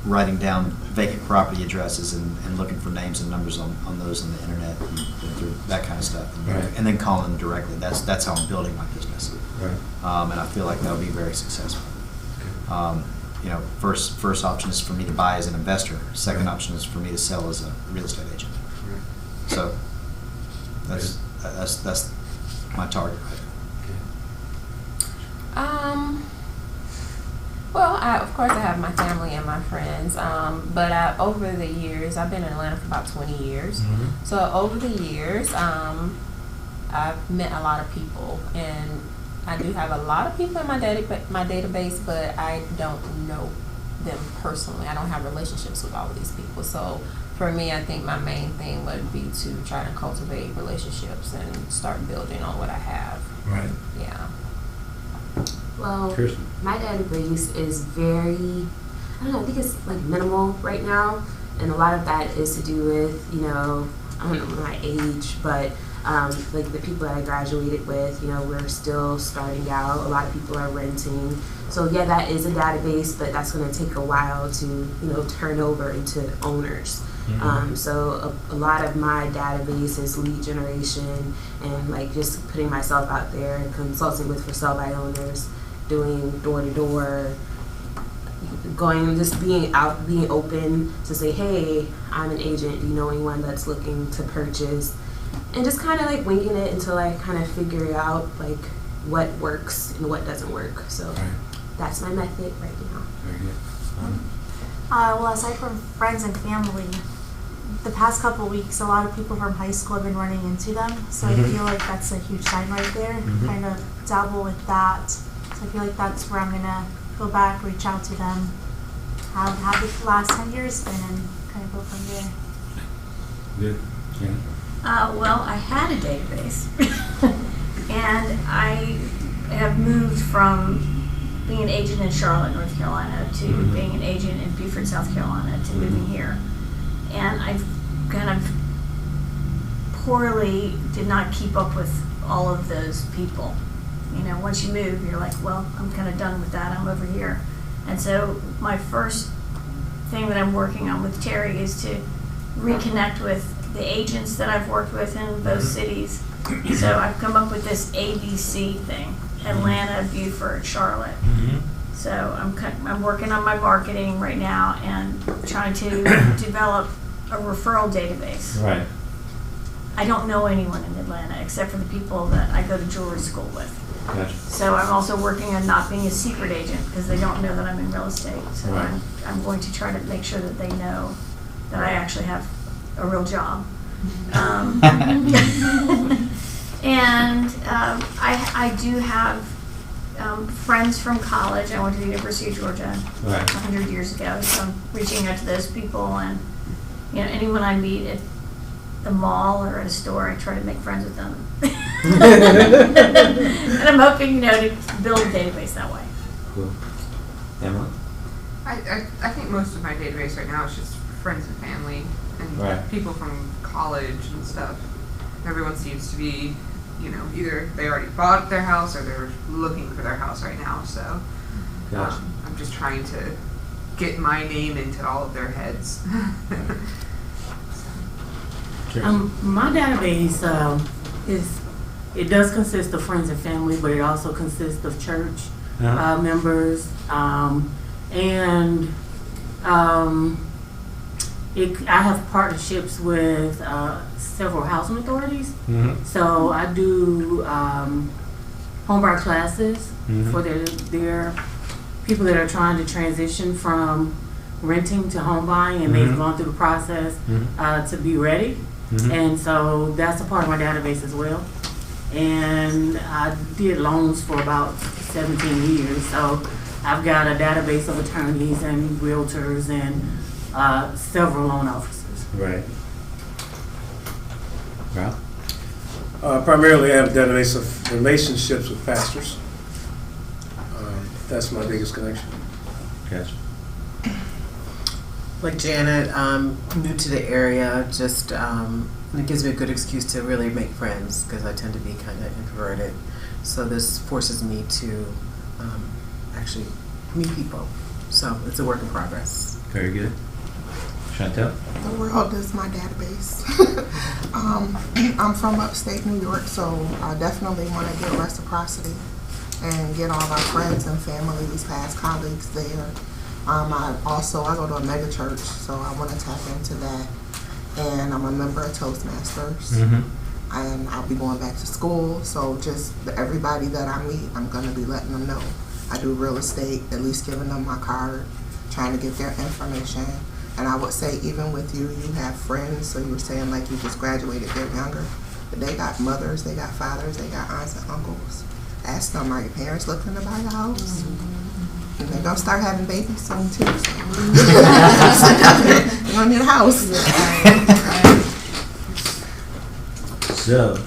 writing down vacant property addresses and looking for names and numbers on those on the internet and through that kind of stuff. And then calling them directly. That's how I'm building my business. Right. And I feel like that'll be very successful. You know, first option is for me to buy as an investor. Second option is for me to sell as a real estate agent. Right. So that's my target right there. Well, of course I have my family and my friends, but over the years, I've been in Atlanta for about 20 years. Mm-hmm. So over the years, I've met a lot of people, and I do have a lot of people in my database, but I don't know them personally. I don't have relationships with all of these people. So for me, I think my main thing would be to try to cultivate relationships and start building on what I have. Right. Yeah. Well, Kirsten. my database is very, I don't know, I think it's like minimal right now. And a lot of that is to do with, you know, I don't know my age, but like the people that I graduated with, you know, we're still starting out. A lot of people are renting. So yeah, that is a database, but that's going to take a while to, you know, turn over into owners. Mm-hmm. So a lot of my database is lead generation and like just putting myself out there and consulting with for sale by owners, doing door to door, going, just being open to say, hey, I'm an agent. Do you know anyone that's looking to purchase? And just kind of like winging it until I kind of figure out like what works and what doesn't work. So that's my method right now. Very good. Well, aside from friends and family, the past couple weeks, a lot of people from high school have been running into them. So I feel like that's a huge sign right there. Kind of dabble with that. So I feel like that's where I'm gonna go back, reach out to them, have the last 10 years, and then kind of go from there. Good. Yeah. Well, I had a database, and I have moved from being an agent in Charlotte, North Carolina, to being an agent in Beaufort, South Carolina, to moving here. And I've kind of poorly did not keep up with all of those people. You know, once you move, you're like, well, I'm kind of done with that. I'm over here. And so my first thing that I'm working on with Terry is to reconnect with the agents that I've worked with in those cities. So I've come up with this ABC thing: Atlanta, Beaufort, Charlotte. So I'm working on my marketing right now and trying to develop a referral database. Right. I don't know anyone in Atlanta except for the people that I go to jewelry school with. Gotcha. So I'm also working on not being a secret agent because they don't know that I'm in real estate. So Right. I'm going to try to make sure that they know that I actually have a real job. And I do have friends from college. I went to the University of Georgia 100 years ago, so I'm reaching out to those people, and you know, anyone I meet at the mall or at a store, I try to make friends with them. And I'm hoping, you know, to build a database that way. Cool. Emma? I think most of my database right now is just friends and family and people from college and stuff. Everyone seems to be either they already bought their house or they're looking for their house right now. So Gotcha. I'm just trying to get my name into all of their heads. My database it does consist of friends and family, but it also consists of church members, and I have partnerships with several housing authorities. Mm-hmm. So I do homebuyer classes for their people that are trying to transition from renting to home buying, and they've gone through the process to be ready. And so that's a part of my database as well. And I did loans for about 17 years. So I've got a database of attorneys and realtors and several loan officers. Right. Ralph? Primarily, I have a database of relationships with pastors. That's my biggest connection. Gotcha. Like Janet, new to the area, just it gives me a good excuse to really make friends because I tend to be kind of introverted. So this forces me to actually meet people. So it's a work in progress. Very good. Chantel? The world is my database. I'm from upstate New York, so I definitely want to get reciprocity and get all my friends and families, past colleagues there. I go to a mega church, so I want to tap into that. And I'm a member of Toastmasters. And I'll be going back to school, so just everybody that I meet, I'm going to be letting them know. I do real estate, at least giving them my card, trying to get their information. And I would say, even with you, you have friends, so you were saying like you just graduated, they're younger. But they got mothers, they got fathers, they got aunts and uncles. Ask them, are your parents looking to buy a house? And they're going to start having babies soon, too. So. You're going to need a house. So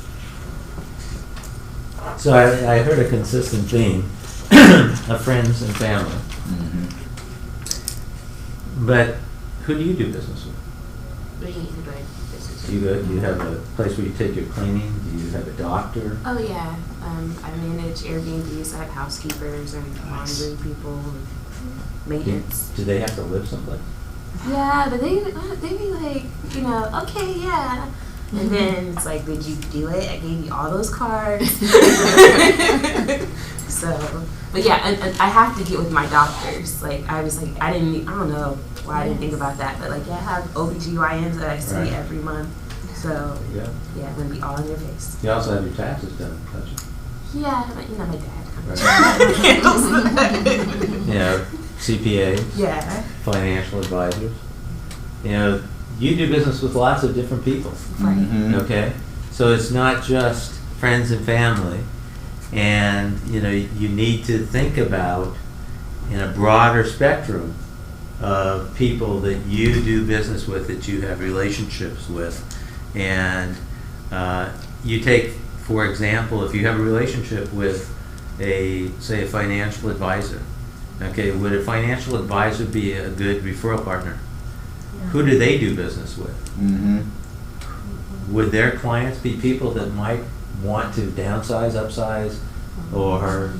I heard a consistent theme of friends and family. But who do you do business with? What do you mean, like business? Do you have a place where you take your cleaning? Do you have a doctor? Oh yeah, I manage Airbnbs. I have housekeepers and laundry people, maintenance. Do they have to live someplace? Yeah, but they be like, okay, yeah. And then it's like, did you do it? I gave you all those cards. So, but yeah, and I have to get with my doctors. Like, I was like, I don't know why I didn't think about that, but like, I have OBGYNs that I see every month. So, yeah, I'm going to be all in your face. You also have your taxes done, don't you? Yeah, but my dad handles that. CPAs. Yeah. Financial advisors. You do business with lots of different people. Right. Okay? So it's not just friends and family. And, you need to think about in a broader spectrum of people that you do business with, that you have relationships with. And you take, for example, if you have a relationship with say a financial advisor, okay, would a financial advisor be a good referral partner? Who do they do business with? Would their clients be people that might want to downsize, upsize, or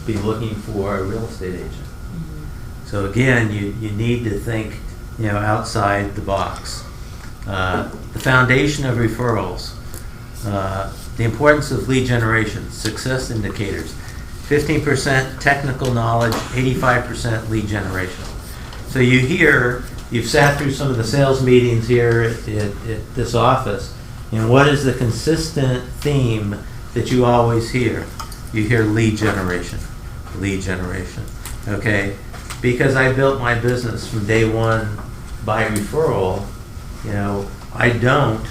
be looking for a real estate agent? So again, you need to think outside the box. The foundation of referrals, the importance of lead generation, success indicators, 15% technical knowledge, 85% lead generation. So you've sat through some of the sales meetings here at this office, and what is the consistent theme that you always hear? You hear lead generation, okay? Because I built my business from day one by referral, I don't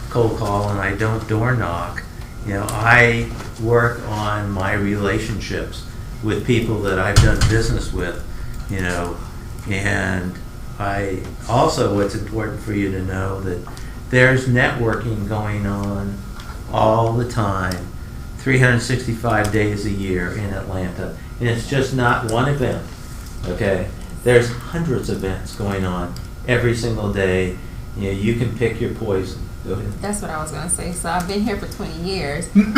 cold call and I don't door knock. I work on my relationships with people that I've done business with, and I also, what's important for you to know, that there's networking going on all the time, 365 days a year in Atlanta. And it's just not one event, okay? There's hundreds of events going on every single day. You can pick your poison, Go ahead. That's what I was gonna say. So I've been here for 20 years, but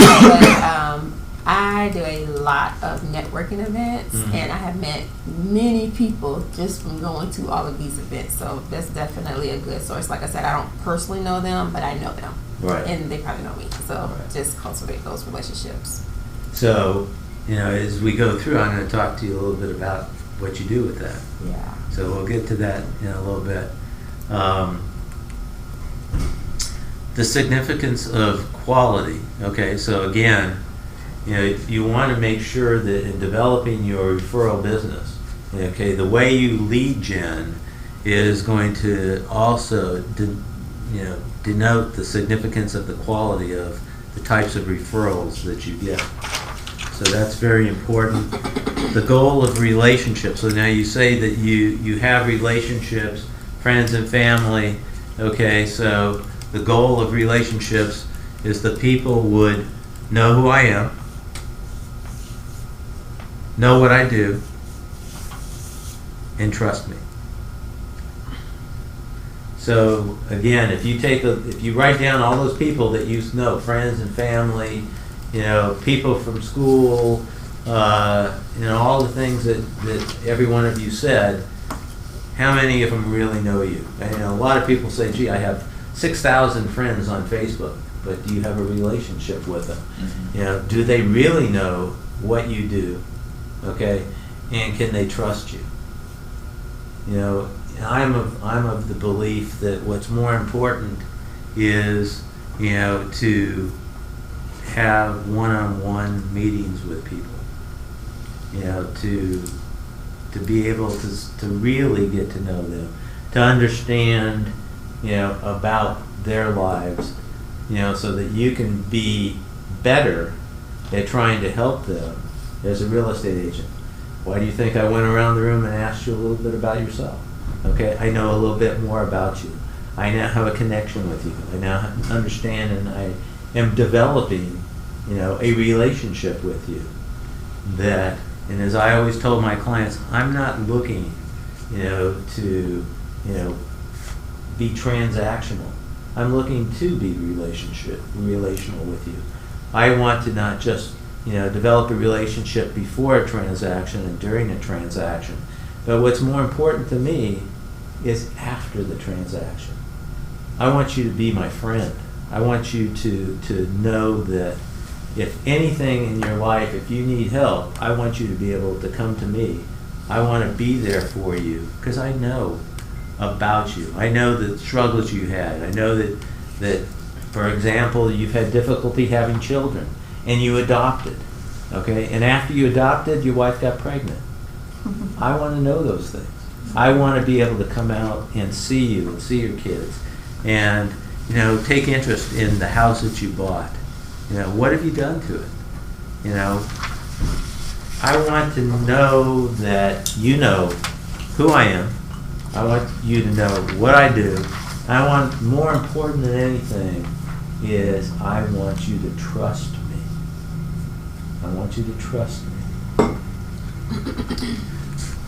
I do a lot of networking events, and I have met many people just from going to all of these events. So that's definitely a good source. Like I said, I don't personally know them, but I know them, Right. and they probably know me. So Right. just cultivate those relationships. So, as we go through, I'm going to talk to you a little bit about what you do with that. Yeah. So we'll get to that in a little bit. The significance of quality. Okay, so again, you want to make sure that in developing your referral business, okay, the way you lead gen is going to also denote the significance of the quality of the types of referrals that you get. So that's very important. The goal of relationships. So now you say that you have relationships, friends and family. Okay, so the goal of relationships is the people would know who I am, know what I do, and trust me. So again, if you write down all those people that you know, friends and family, people from school, all the things that every one of you said, how many of them really know you? And, a lot of people say, gee, I have 6,000 friends on Facebook, but do you have a relationship with them? Mm-hmm. Do they really know what you do? Okay, and can they trust you? I'm of the belief that what's more important is, to have one-on-one meetings with people. To be able to really get to know them, to understand, about their lives, so that you can be better at trying to help them as a real estate agent. Why do you think I went around the room and asked you a little bit about yourself? Okay, I know a little bit more about you. I now have a connection with you. I now understand, and I am developing, a relationship with you. And as I always told my clients, I'm not looking, to, be transactional. I'm looking to be relational with you. I want to not just, develop a relationship before a transaction and during a transaction, but what's more important to me is after the transaction. I want you to be my friend. I want you to know that if anything in your life, if you need help, I want you to be able to come to me. I want to be there for you because I know about you. I know the struggles you had. I know that, for example, you've had difficulty having children and you adopted, okay? And after you adopted, your wife got pregnant. I want to know those things. I want to be able to come out and see you and see your kids and, take interest in the house that you bought. What have you done to it? I want to know that you know who I am. I want you to know what I do. I want, more important than anything, is I want you to trust me. I want you to trust me.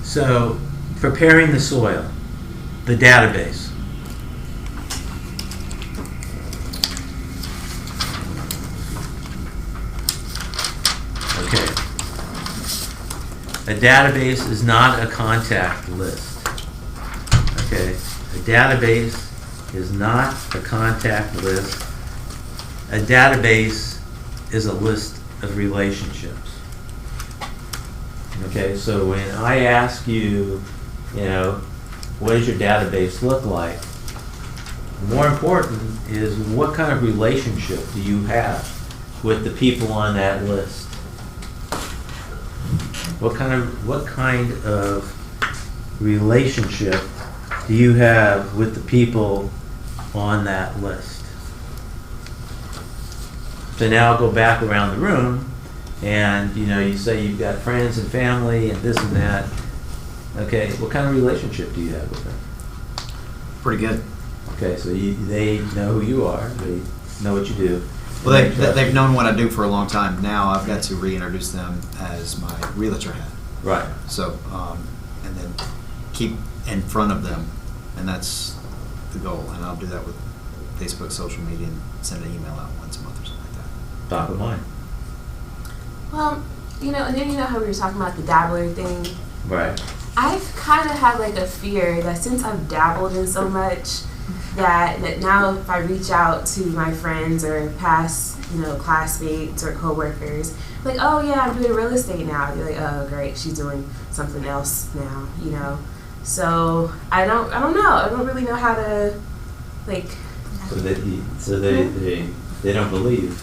So, preparing the soil, the database. Okay. A database is not a contact list. Okay. A database is not a contact list. A database is a list of relationships. Okay, so when I ask you, what does your database look like? More important is what kind of relationship do you have with the people on that list? What kind of relationship do you have with the people on that list? So now I'll go back around the room, and you say you've got friends and family and this and that. Okay, what kind of relationship do you have with them? Pretty good. Okay, so they know who you are, they know what you do. Well, they've known what I do for a long time. Now I've got to reintroduce them as my realtor hat. Right. So, and then keep in front of them, and that's the goal. And I'll do that with Facebook, social media, and send an email out once a month or something like that. Top of mind. Well, and then how we were talking about the dabbler thing. Right. I've kind of had like a fear that since I've dabbled in so much, that now if I reach out to my friends or past, classmates or coworkers, like, oh yeah, I'm doing real estate now. They're like, oh great, she's doing something else now, So I don't know. I don't really know how to, like. So they don't believe.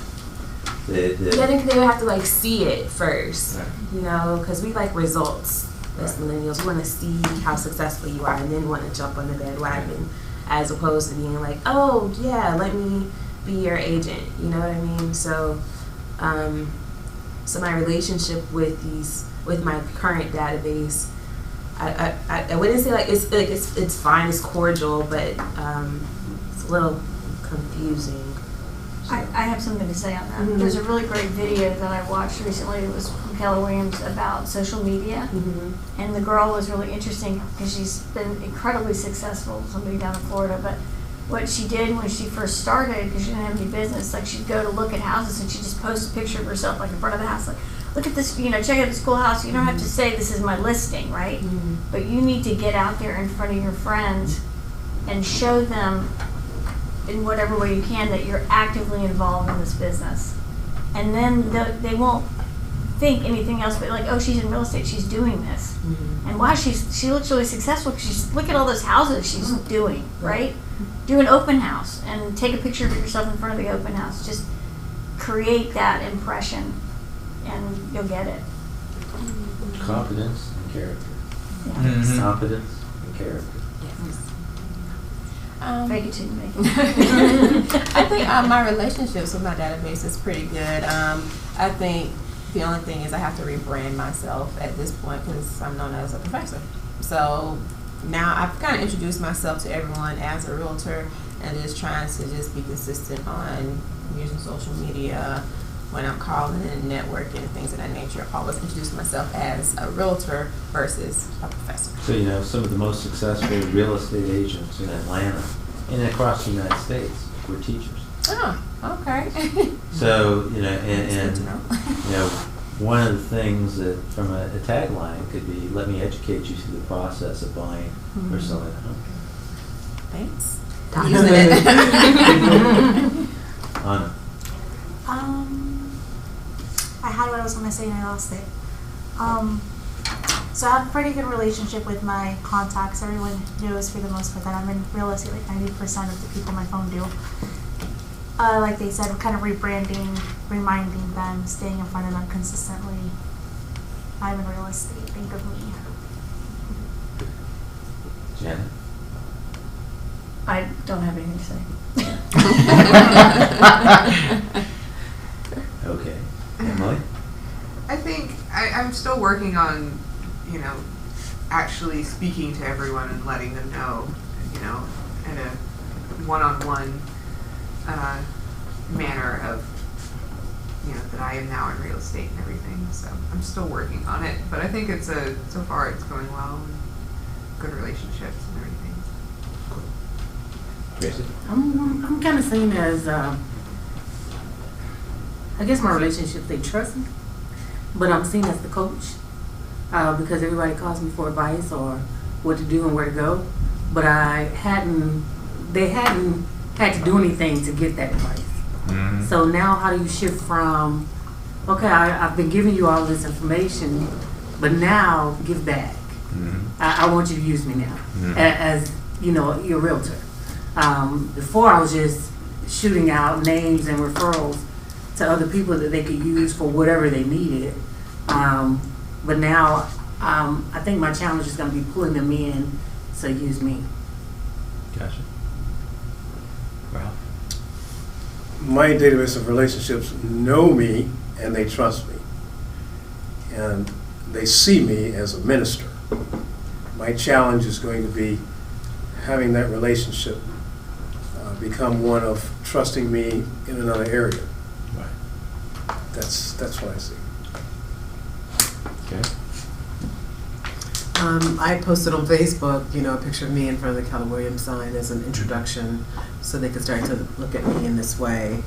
I think they would have to like see it first, Right. because we like results as millennials. We want to see how successful you are and then want to jump on the bandwagon, as opposed to being like, oh yeah, let me be your agent. You know what I mean? So, so my relationship with my current database, I wouldn't say it's fine, it's cordial, but it's a little confusing. I have something to say on that. Mm-hmm. There's a really great video that I watched recently. It was from Keller Williams about social media. Mm-hmm. And the girl was really interesting because she's been incredibly successful, somebody down in Florida. But what she did when she first started, because she didn't have any business, like she'd go to look at houses and she'd just post a picture of herself like in front of the house. Like, look at this, check out this cool house. You don't have to say this is my listing, right? Mm-hmm. But you need to get out there in front of your friends and show them in whatever way you can that you're actively involved in this business. And then they won't think anything else but like, oh, she's in real estate, she's doing this. Mm-hmm. And wow, she looks really successful because look at all those houses she's doing, right? Do an open house and take a picture of yourself in front of the open house. Just create that impression and you'll get it. Confidence and character. Yeah. Mm-hmm. Confidence and character. Fake it till you make it. I think my relationships with my database is pretty good. I think the only thing is I have to rebrand myself at this point because I'm known as a professor. So now I've kind of introduced myself to everyone as a realtor and just trying to just be consistent on using social media when I'm calling and networking and things of that nature. I always introduce myself as a realtor versus a professor. So, some of the most successful real estate agents in Atlanta and across the United States were teachers. Oh, okay. So, That's good to know. one of the things that from a tagline could be, let me educate you through the process of buying or selling a home. Thanks. Using it. Anna. I had what I was going to say and I lost it. So I have a pretty good relationship with my contacts. Everyone knows for the most part that I'm in real estate. Like 90% of the people on my phone do. Like they said, kind of rebranding, reminding them, staying in front of them consistently. I'm in real estate. Think of me. Janet. I don't have anything to say. Okay. Emily? I think I'm still working on, actually speaking to everyone and letting them know, in a one-on-one manner of, that I am now in real estate and everything. So I'm still working on it, but I think so far it's going well and good relationships and everything. Tracy? I'm kind of seen as, I guess my relationships, they trust me, but I'm seen as the coach because everybody calls me for advice or what to do and where to go, but they hadn't had to do anything to get that advice. Mm-hmm. So now how do you shift from, okay, I've been giving you all this information, but now give back. Mm-hmm. I want you to use me now Mm-hmm. as, your realtor. Before I was just shooting out names and referrals to other people that they could use for whatever they needed. But now I think my challenge is going to be pulling them in, so use me. Gotcha. Ralph? My database of relationships know me and they trust me. And they see me as a minister. My challenge is going to be having that relationship become one of trusting me in another area. Right. That's what I see. Okay. I posted on Facebook, a picture of me in front of the Keller Williams sign as an introduction, so they could start to look at me in this way.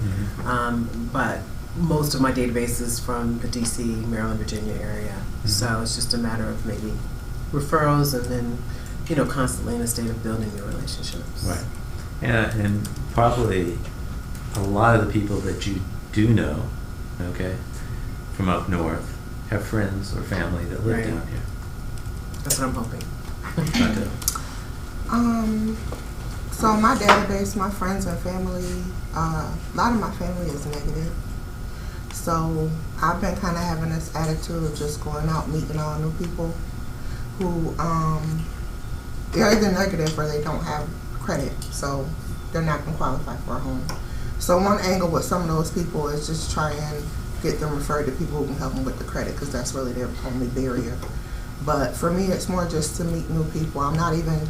But most of my database is from the DC, Maryland, Virginia area. So it's just a matter of maybe referrals and then, constantly in a state of building new relationships. Right. And probably a lot of the people that you do know, okay, from up north, have friends or family that live Right. down here. That's what I'm hoping. So my database, my friends and family, a lot of my family is negative. So I've been kind of having this attitude of just going out, meeting all new people who, they're either negative or they don't have credit, so they're not going to qualify for a home. So one angle with some of those people is just try and get them referred to people who can help them with the credit, because that's really their only barrier. But for me, it's more just to meet new people. I'm not even,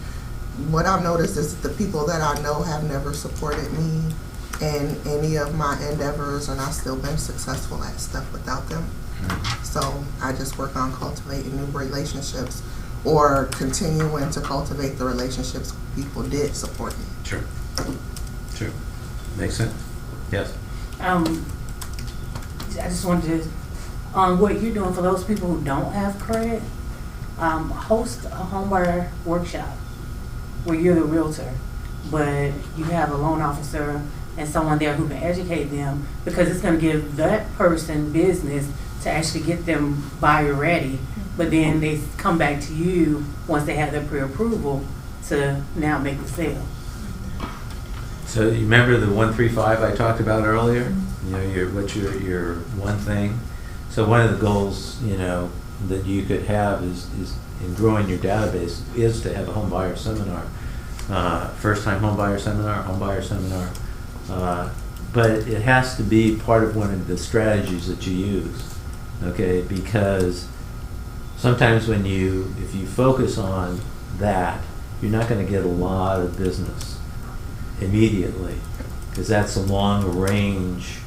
what I've noticed is that the people that I know have never supported me in any of my endeavors, and I've still been successful at stuff without them. So I just work on cultivating new relationships, or continuing to cultivate the relationships people did support me. Sure. Makes sense. Yes. I just wanted to, on what you're doing for those people who don't have credit, host a homebuyer workshop where you're the realtor, but you have a loan officer and someone there who can educate them, because it's going to give that person business to actually get them buyer ready, but then they come back to you once they have their pre-approval to now make the sale. So you remember the 135 I talked about earlier? What's your one thing? So one of the goals, that you could have is in growing your database is to have a home buyer seminar, first time home buyer seminar. But it has to be part of one of the strategies that you use, okay? Because sometimes if you focus on that, you're not going to get a lot of business immediately, because that's a long range,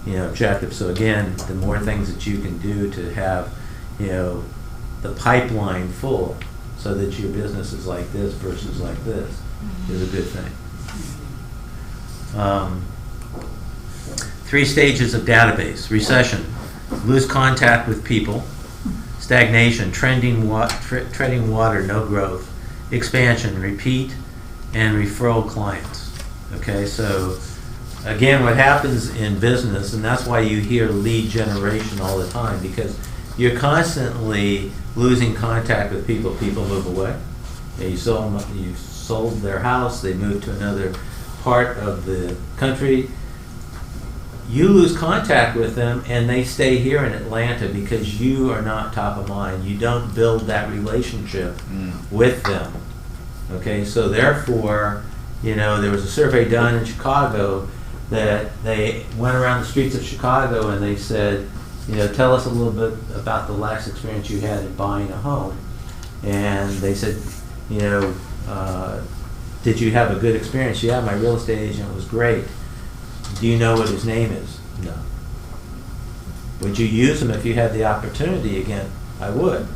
objective. So again, the more things that you can do to have, the pipeline full, so that your business is like this versus like this, is a good thing. 3 stages of database: recession, lose contact with people; stagnation, treading water, no growth; expansion, repeat and referral clients. Okay, so again, what happens in business, and that's why you hear lead generation all the time, because you're constantly losing contact with people. People move away. You sold their house, they moved to another part of the country. You lose contact with them, and they stay here in Atlanta because you are not top of mind. You don't build that relationship with them. Okay, so therefore, there was a survey done in Chicago that they went around the streets of Chicago and they said, tell us a little bit about the last experience you had in buying a home. And they said, did you have a good experience? Yeah, my real estate agent was great. Do you know what his name is? No. Would you use him if you had the opportunity again? I would.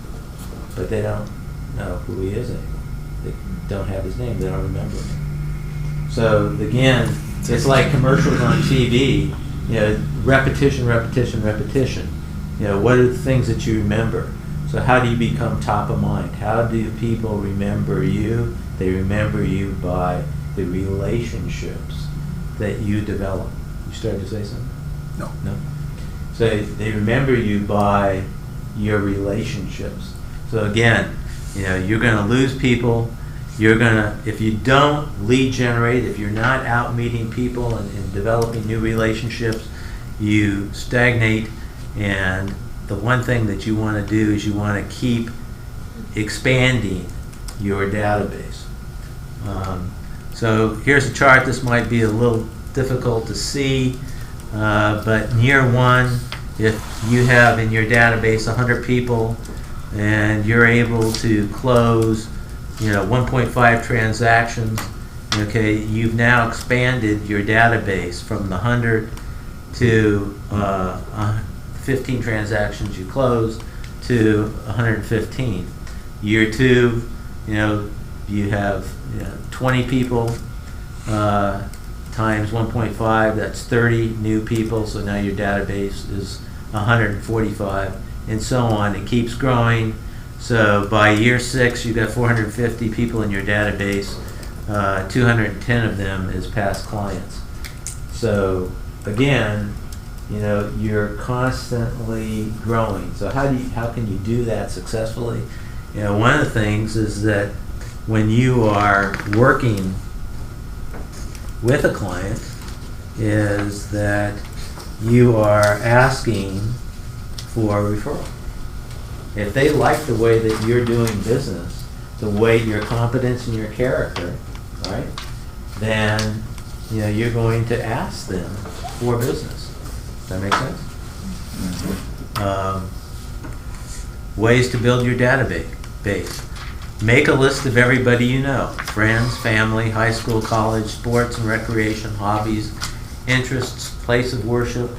But they don't know who he is anymore. They don't have his name. They don't remember him. So again, it's like commercials on TV. Repetition. What are the things that you remember? So how do you become top of mind? How do people remember you? They remember you by the relationships that you develop. You started to say something? No. So they remember you by your relationships. So again, you're going to lose people. If you don't lead generate, if you're not out meeting people and developing new relationships, you stagnate. And the one thing that you want to do is you want to keep expanding your database. So here's a chart. This might be a little difficult to see, but in year 1, if you have in your database 100 people and you're able to close 1.5 transactions, okay, you've now expanded your database from the 100 to 15 transactions you closed to 115. Year 2, you have 20 people times 1.5, that's 30 new people, so now your database is 145, and so on. It keeps growing. So by year 6, you've got 450 people in your database. 210 of them is past clients. So again, you're constantly growing. So how can you do that successfully? One of the things is that when you are working with a client is that you are asking for a referral. If they like the way that you're doing business, the way your competence and your character, right, then you're going to ask them for business. Does that make sense? Ways to build your database. Make a list of everybody you know. Friends, family, high school, college, sports and recreation, hobbies, interests, place of worship,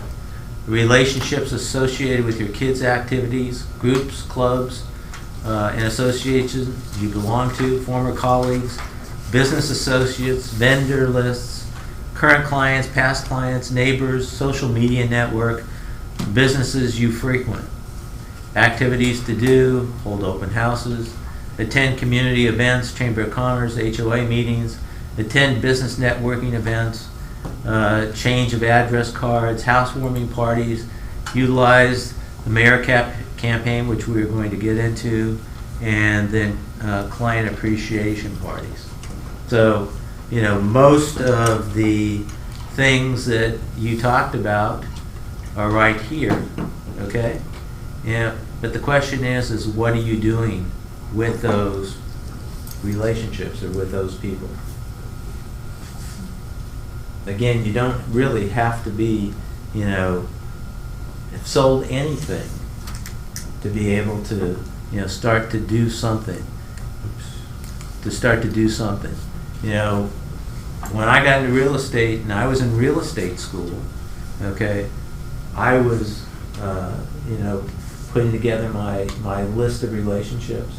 relationships associated with your kids' activities, groups, clubs, and associations you belong to, former colleagues, business associates, vendor lists, current clients, past clients, neighbors, social media network, businesses you frequent, activities to do, hold open houses, attend community events, Chamber of Commerce, HOA meetings, attend business networking events, change of address cards, housewarming parties, utilize the mayor campaign, which we're going to get into, and then client appreciation parties. So, most of the things that you talked about are right here, okay? Yeah, but the question is what are you doing with those relationships or with those people? Again, you don't really have to be, sold anything to be able to, start to do something. When I got into real estate, and I was in real estate school, okay, I was, putting together my list of relationships.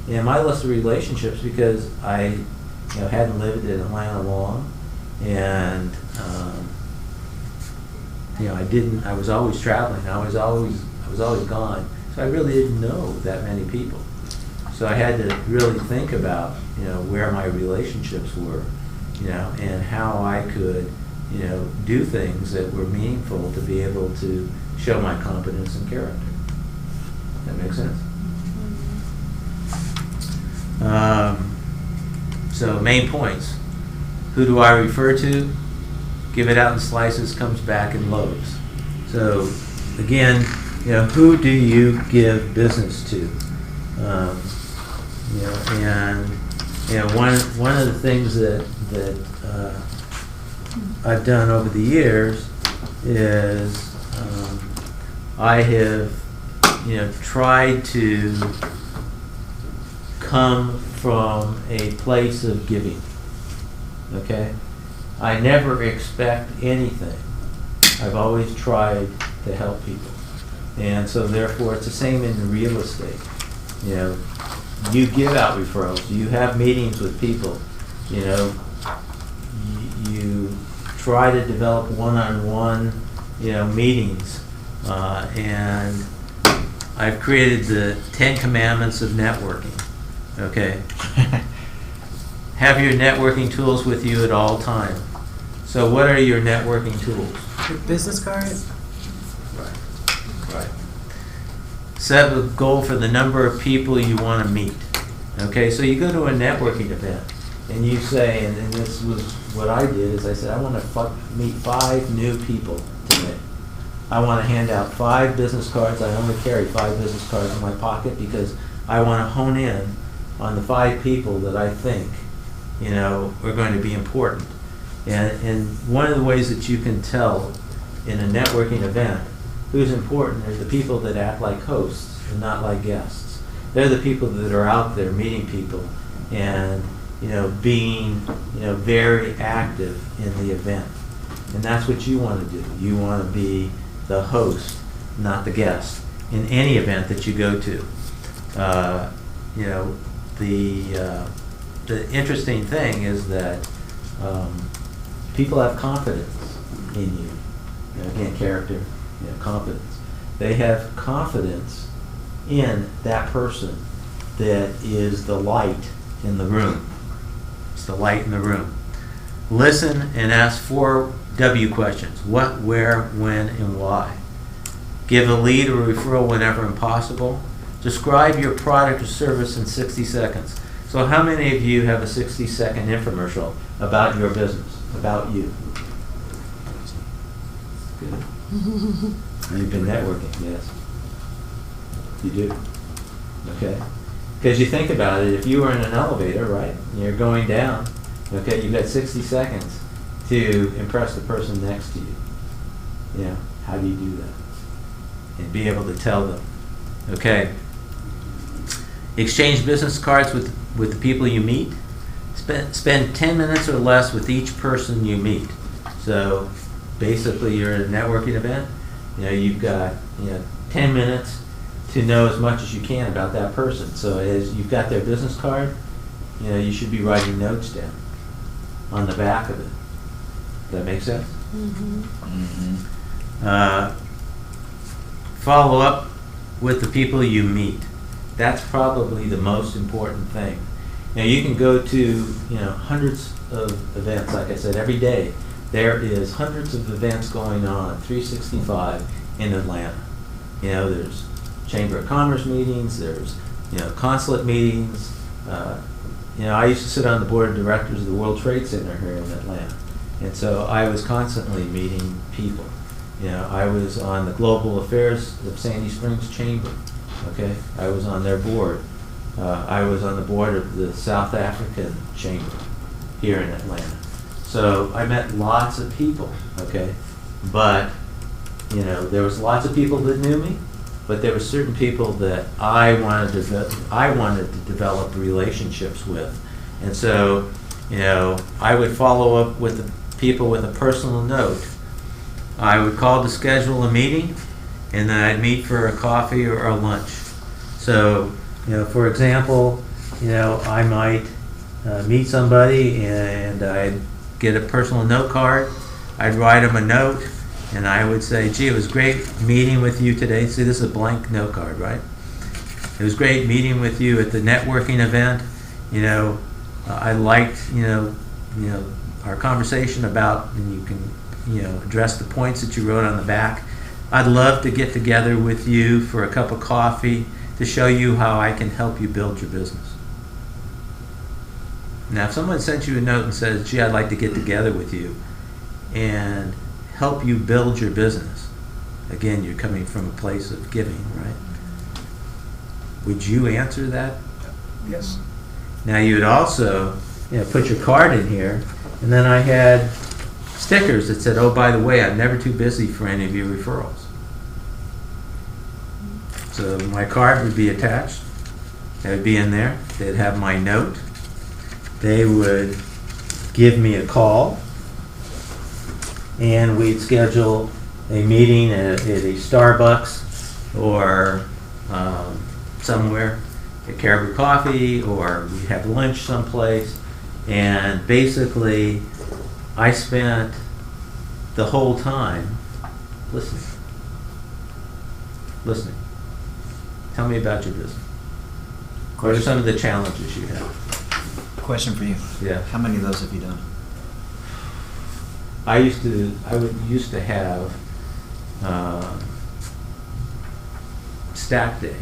And my list of relationships, because I, hadn't lived in Atlanta long, and I was always traveling. I was always gone. So I really didn't know that many people. So I had to really think about, where my relationships were, and how I could, do things that were meaningful to be able to show my competence and character. That makes sense? So main points. Who do I refer to? Give it out in slices, comes back in loaves. So again, who do you give business to? One of the things that I've done over the years is I have tried to come from a place of giving. Okay? I never expect anything. I've always tried to help people. And so therefore it's the same in real estate. You give out referrals. You have meetings with people. You try to develop one-on-one, meetings. And I've created the 10 Commandments of networking. Okay? Have your networking tools with you at all times. So what are your networking tools? Your business card? Right. Set a goal for the number of people you want to meet. Okay, so you go to a networking event and you say, and this was what I did, is I said, I want to meet 5 new people today. I want to hand out 5 business cards. I only carry 5 business cards in my pocket because I want to hone in on the 5 people that I think, are going to be important. And one of the ways that you can tell in a networking event who's important are the people that act like hosts and not like guests. They're the people that are out there meeting people and being very active in the event. And that's what you want to do. You want to be the host, not the guest, in any event that you go to. you know, the interesting thing is that people have confidence in you. You know, again, character, you know, confidence. They have confidence in that person that is the light in the room. It's the light in the room. Listen and ask 4 W questions. What, where, when, and why. Give a lead or referral whenever impossible. Describe your product or service in 60 seconds. So how many of you have a 60-second infomercial about your business, about you? Good. You've been networking, yes. You do? Okay. Because you think about it, if you were in an elevator, right, and you're going down, okay, you've got 60 seconds to impress the person next to you. You know, how do you do that? And be able to tell them. Okay. Exchange business cards with the people you meet. Spend 10 minutes or less with each person you meet. So basically you're at a networking event, you know, you've got 10 minutes to know as much as you can about that person. So as you've got their business card, you know, you should be writing notes down on the back of it. Does that make sense? Follow up with the people you meet. That's probably the most important thing. Now you can go to hundreds of events, like I said, every day. There is hundreds of events going on, 365 in Atlanta. You know, there's Chamber of Commerce meetings, there's consulate meetings. I used to sit on the board of directors of the World Trade Center here in Atlanta, and so I was constantly meeting people. I was on the Global Affairs of Sandy Springs Chamber. Okay, I was on their board. I was on the board of the South African Chamber here in Atlanta. So I met lots of people. Okay, but there was lots of people that knew me, but there were certain people that I wanted to develop relationships with, and so I would follow up with the people with a personal note. I would call to schedule a meeting, and then I'd meet for a coffee or a lunch. So, for example, I might meet somebody and I'd get a personal note card. I'd write them a note, and I would say, gee, it was great meeting with you today. See, this is a blank note card, right? It was great meeting with you at the networking event. I liked, our conversation about, and you can, address the points that you wrote on the back. I'd love to get together with you for a cup of coffee to show you how I can help you build your business. Now, if someone sent you a note and says, gee, I'd like to get together with you and help you build your business, again, you're coming from a place of giving, right? Would you answer that? Yes. Now, you would also put your card in here, and then I had stickers that said, oh, by the way, I'm never too busy for any of your referrals. So my card would be attached. It would be in there. They'd have my note. They would give me a call, and we'd schedule a meeting at a Starbucks or somewhere, at Caribou Coffee, or we'd have lunch someplace. And basically, I spent the whole time listening. Tell me about your business. What are some of the challenges you have? Question for you. Yeah. How many of those have you done? I used to have staff days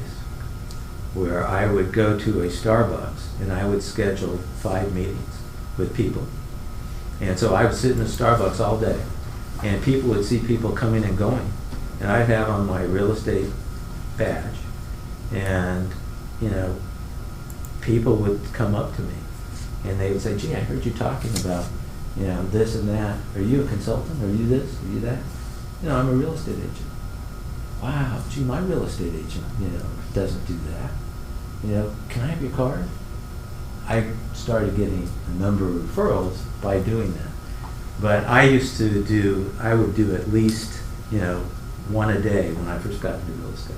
where I would go to a Starbucks and I would schedule 5 meetings with people. And so I would sit in the Starbucks all day, and people would see people coming and going. And I'd have on my real estate badge, and people would come up to me and they would say, gee, I heard you talking about this and that. Are you a consultant? Are you this? Are you that? I'm a real estate agent. Wow, gee, my real estate agent doesn't do that. Can I have your card? I started getting a number of referrals by doing that. But I would do at least, one a day when I first got into real estate.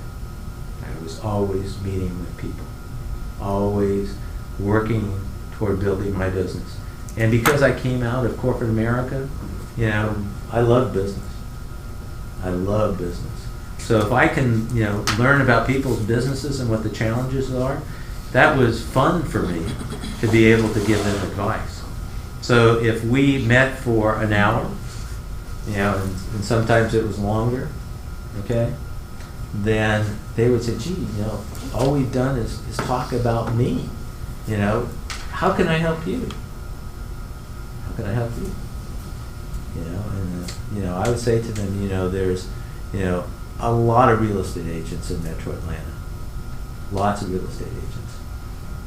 I was always meeting with people, always working toward building my business. And because I came out of corporate America, you know, I love business. I love business. So if I can, you know, learn about people's businesses and what the challenges are, that was fun for me to be able to give them advice. So if we met for an hour, you know, and sometimes it was longer, okay, then they would say, gee, you know, all we've done is talk about me. You know, how can I help you? How can I help you? You know, and you know, I would say to them, you know, there's, you know, a lot of real estate agents in Metro Atlanta. Lots of real estate agents.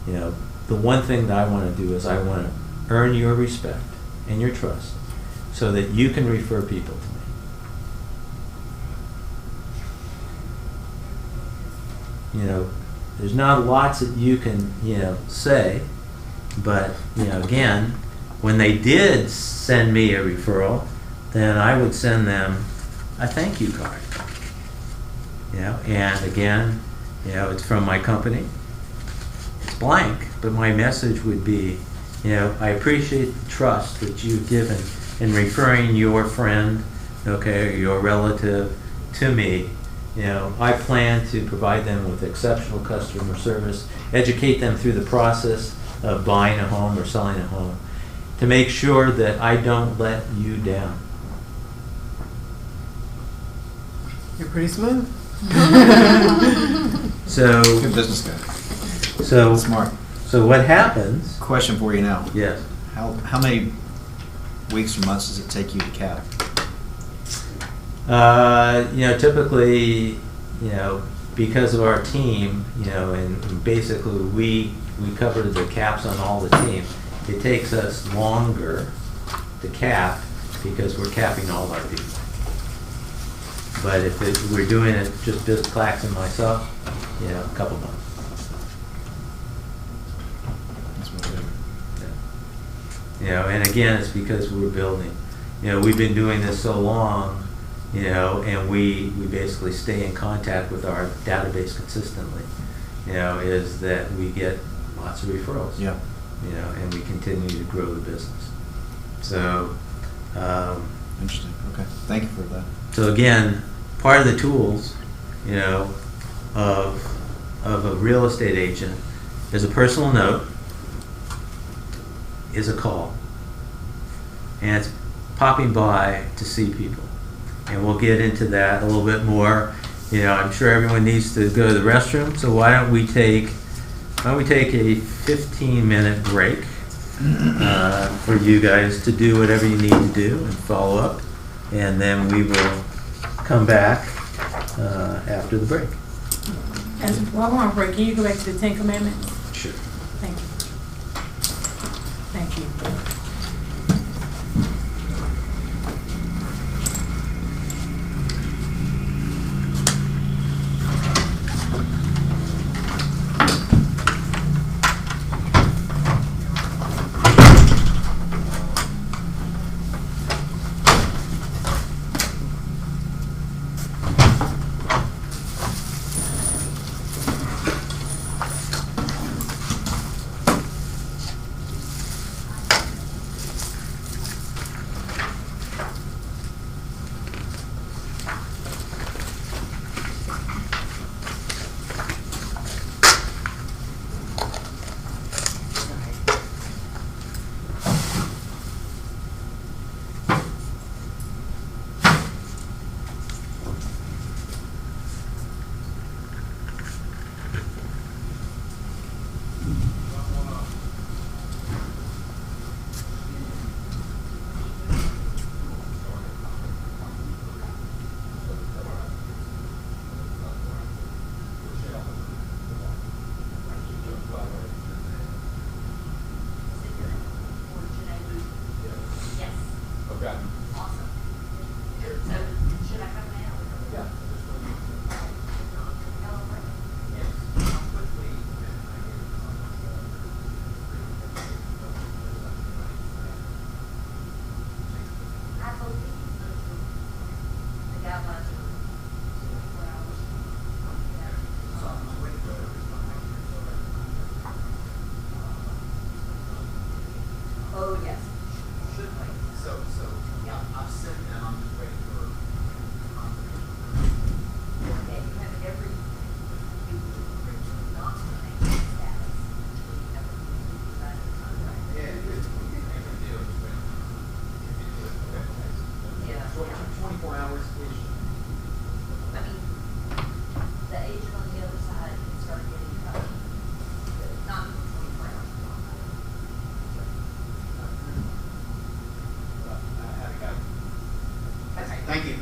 You know, the one thing that I want to do is I want to earn your respect and your trust so that you can refer people to me. You know, there's not lots that you can, you know, say, but, you know, again, when they did send me a referral, then I would send them a thank you card. You know, and again, you know, it's from my company. It's blank, but my message would be, you know, I appreciate the trust that you've given in referring your friend, okay, or your relative to me. You know, I plan to provide them with exceptional customer service, educate them through the process of buying a home or selling a home, to make sure that I don't let you down. You're pretty smooth. So, Good business guy. so, Smart. so what happens? Question for you now. Yes. How many weeks or months does it take you to cap? You know, typically, you know, because of our team, you know, and basically we cover the caps on all the team, it takes us longer to cap because we're capping all our people. But if we're doing it just Biz Clax and myself, you know, a couple months. That's what I do. You know, and again, it's because we're building. You know, we've been doing this so long, you know, and we basically stay in contact with our database consistently. You know, is that we get lots of referrals. Yeah. You know, and we continue to grow the business. So, Interesting. Okay. Thank you for that. so again, part of the tools, you know, of a real estate agent is a personal note, is a call, and it's popping by to see people. And we'll get into that a little bit more. You know, I'm sure everyone needs to go to the restroom, so why don't we take a 15-minute break for you guys to do whatever you need to do and follow up, and then we will come back after the break. And while we're on break, can you go back to the 10 Commandments? Sure. Thank you. Thank you. 24 hours ish. I mean, the agent on the other side can start getting cut, but not 24 hours. Thank you.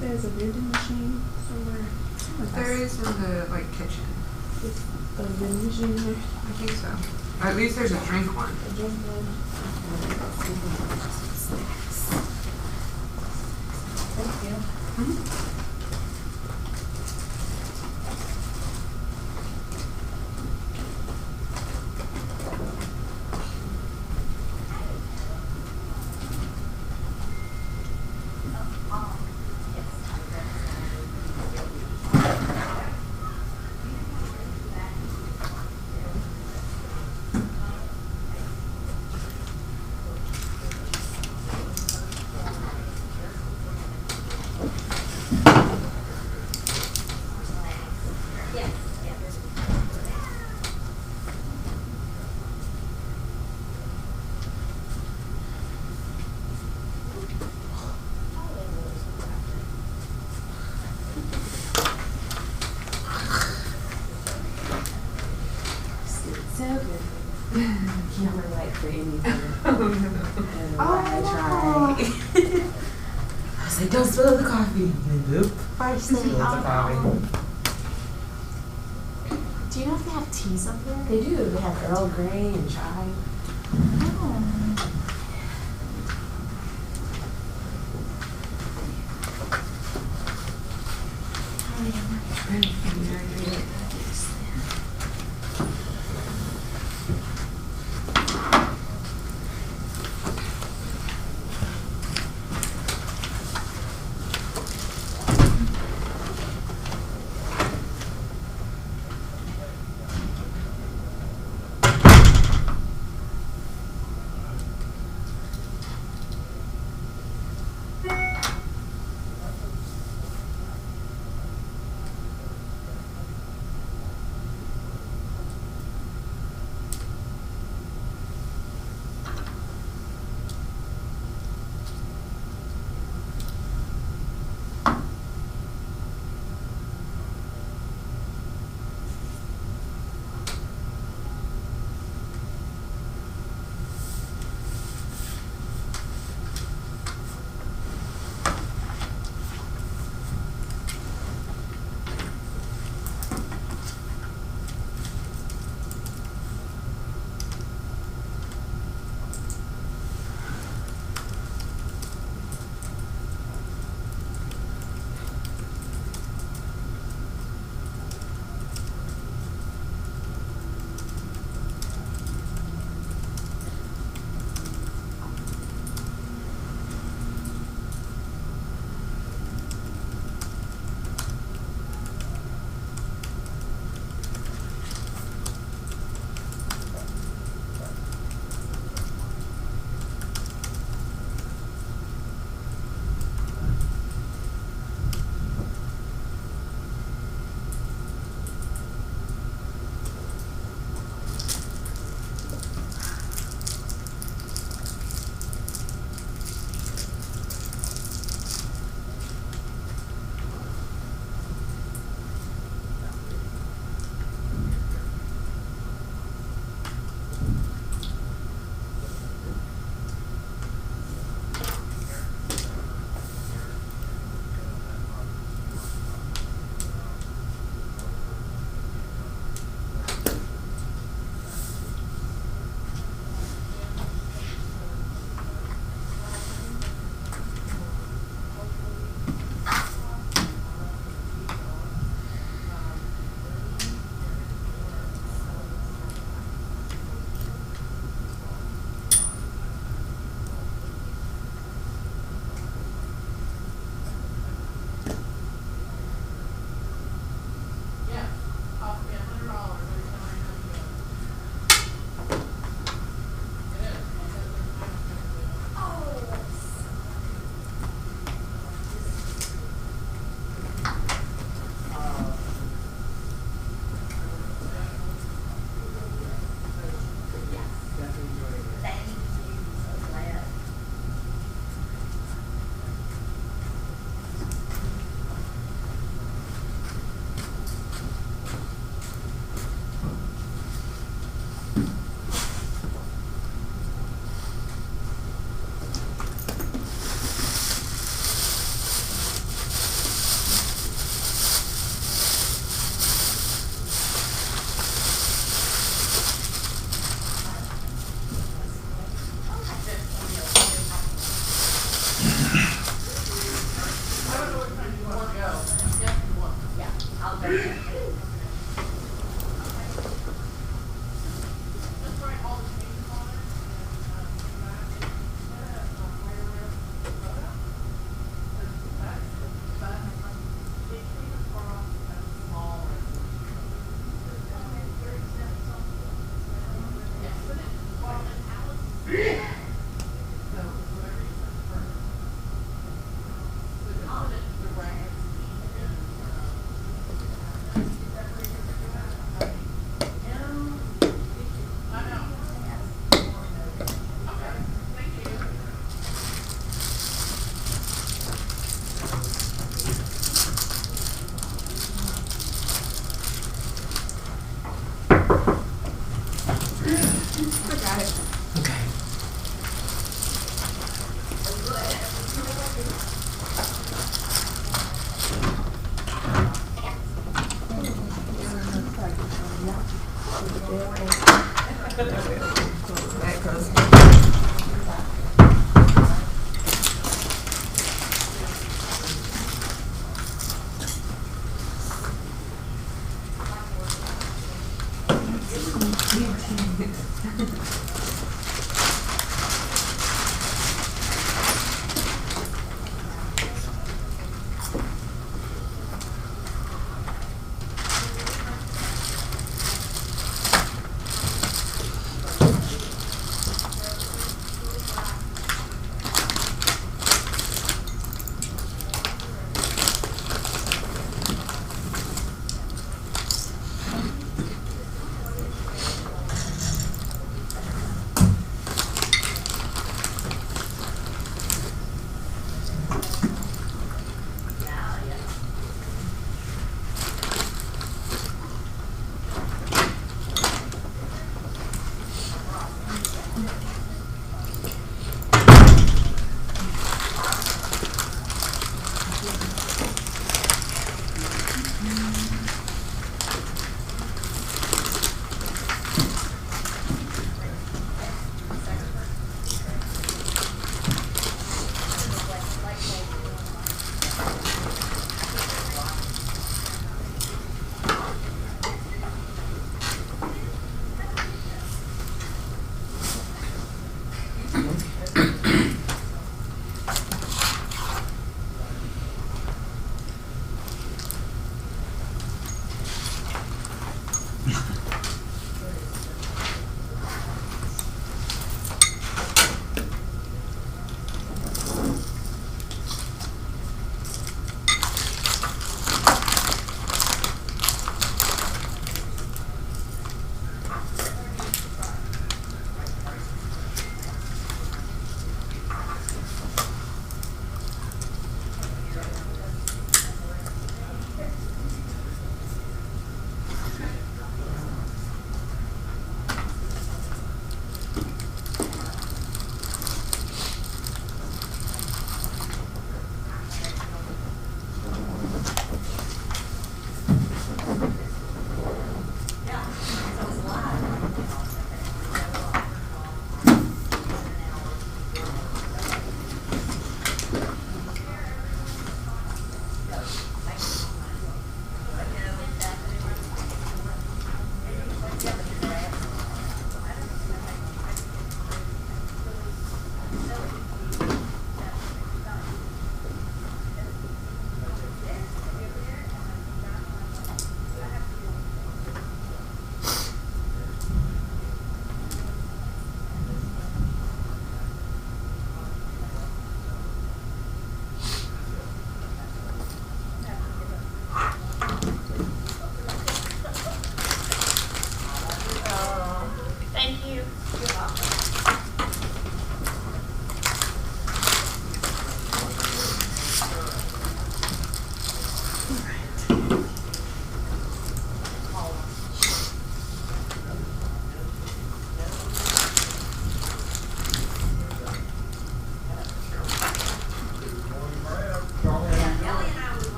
There's a vending machine somewhere. There is in the kitchen. A vending machine there? I think so. Or at least there's a drink one. A drink one? Thank you. So good. Can't relate for anything. And I tried. I was like, don't spill the coffee. Nope. First Spill thing, the coffee. do you know if they have teas up there? They do. They have Earl Grey and chai.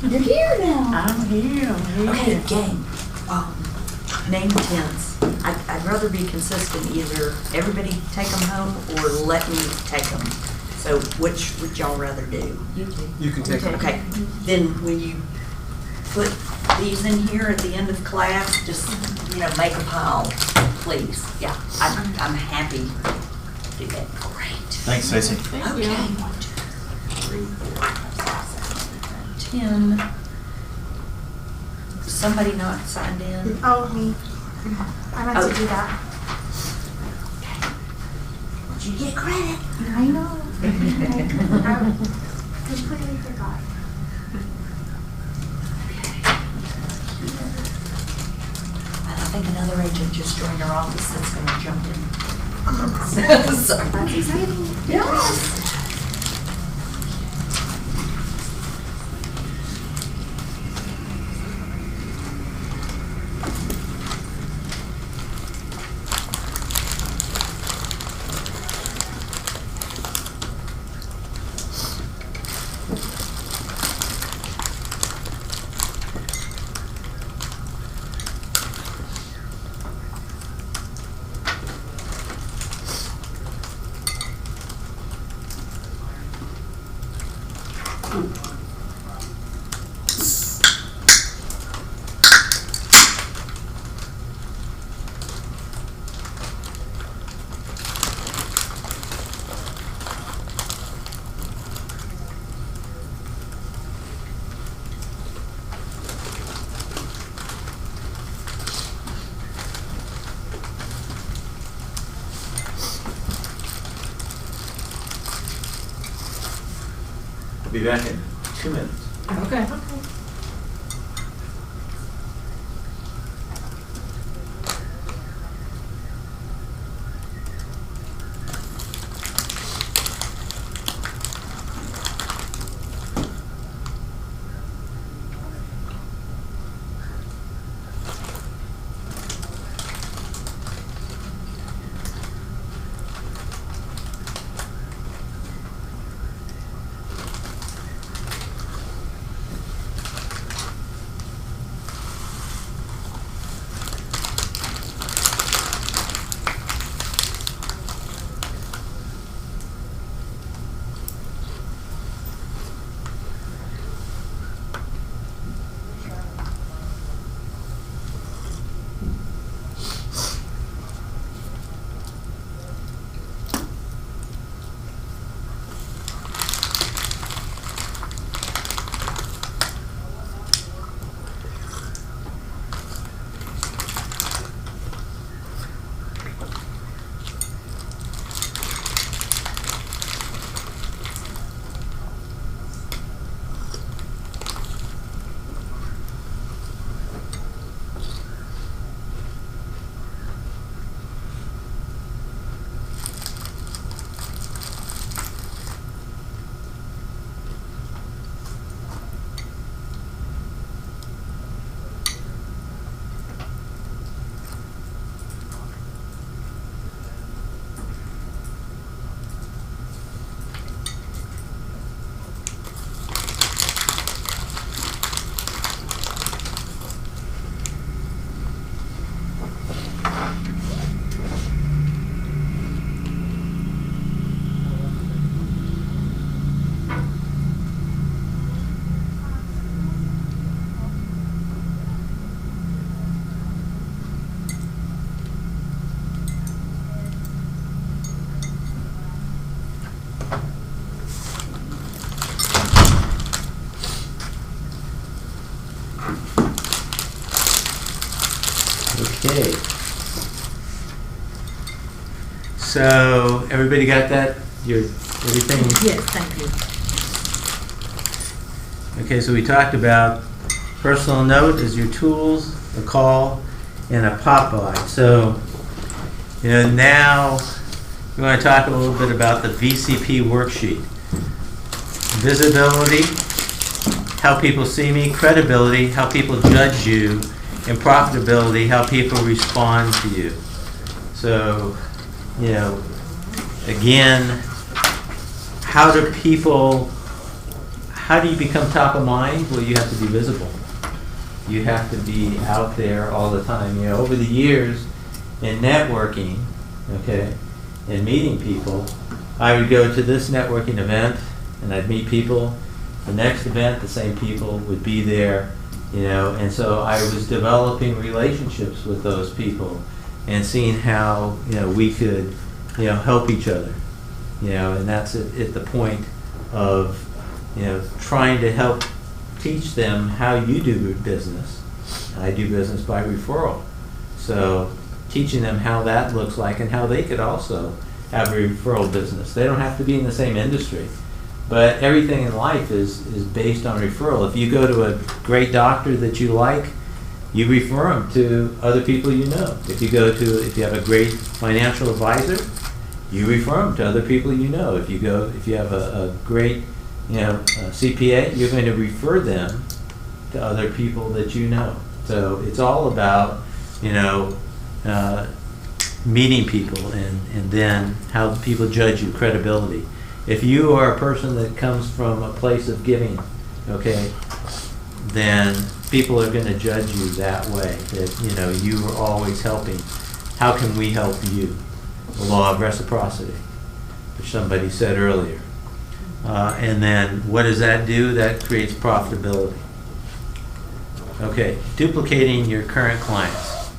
You're here now. I'm here. Okay, gang. Name tents. I'd rather be consistent. Either everybody take them home or let me take them. So which would y'all rather do? You can take it. Okay. Then when you put these in here at the end of class, just make a pile, please. Yeah, I'm happy to do that. Great. Thanks, Stacy. Okay. 1, 2, 3, 4, 5, 6, 7, 8, 9, 10. Somebody not signed in? Oh, me. I meant to do that. Did you get credit? I know. I completely forgot. I think another agent just joined our office that's going to jump in. Sorry. That's exciting. Yes. I'll be back in 2 minutes. Okay. Okay. So, everybody got that? Everything? Yes, thank you. Okay, so we talked about personal note as your tools, a call, and a pop-by. So, now we want to talk a little bit about the VCP worksheet. Visibility, how people see me; credibility, how people judge you; and profitability, how people respond to you. So, again, how do you become top of mind? Well, you have to be visible. You have to be out there all the time. You know, over the years in networking, okay, and meeting people, I would go to this networking event and I'd meet people. The next event, the same people would be there, you know, and so I was developing relationships with those people and seeing how, you know, we could, you know, help each other, you know, and that's at the point of, you know, trying to help teach them how you do business. I do business by referral. So teaching them how that looks like and how they could also have a referral business. They don't have to be in the same industry, but everything in life is based on referral. If you go to a great doctor that you like, you refer them to other people you know. If you have a great financial advisor, you refer them to other people you know. If you have a great, you know, CPA, you're going to refer them to other people that you know. So it's all about, you know, meeting people and then how people judge you, credibility. If you are a person that comes from a place of giving, okay, then people are going to judge you that way, that, you know, you are always helping. How can we help you? The law of reciprocity, which somebody said earlier. And then what does that do? That creates profitability. Okay, duplicating your current clients.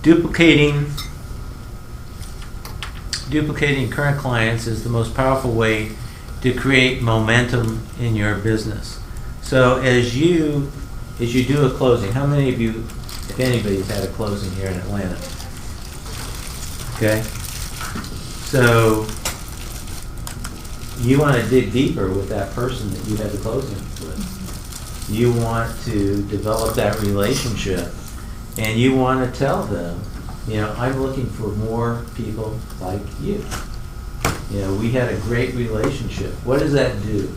Duplicating current clients is the most powerful way to create momentum in your business. So as you do a closing, how many of you, if anybody's had a closing here in Atlanta? Okay, so you want to dig deeper with that person that you had the closing with. You want to develop that relationship, and you want to tell them, you know, I'm looking for more people like you. You know, we had a great relationship. What does that do?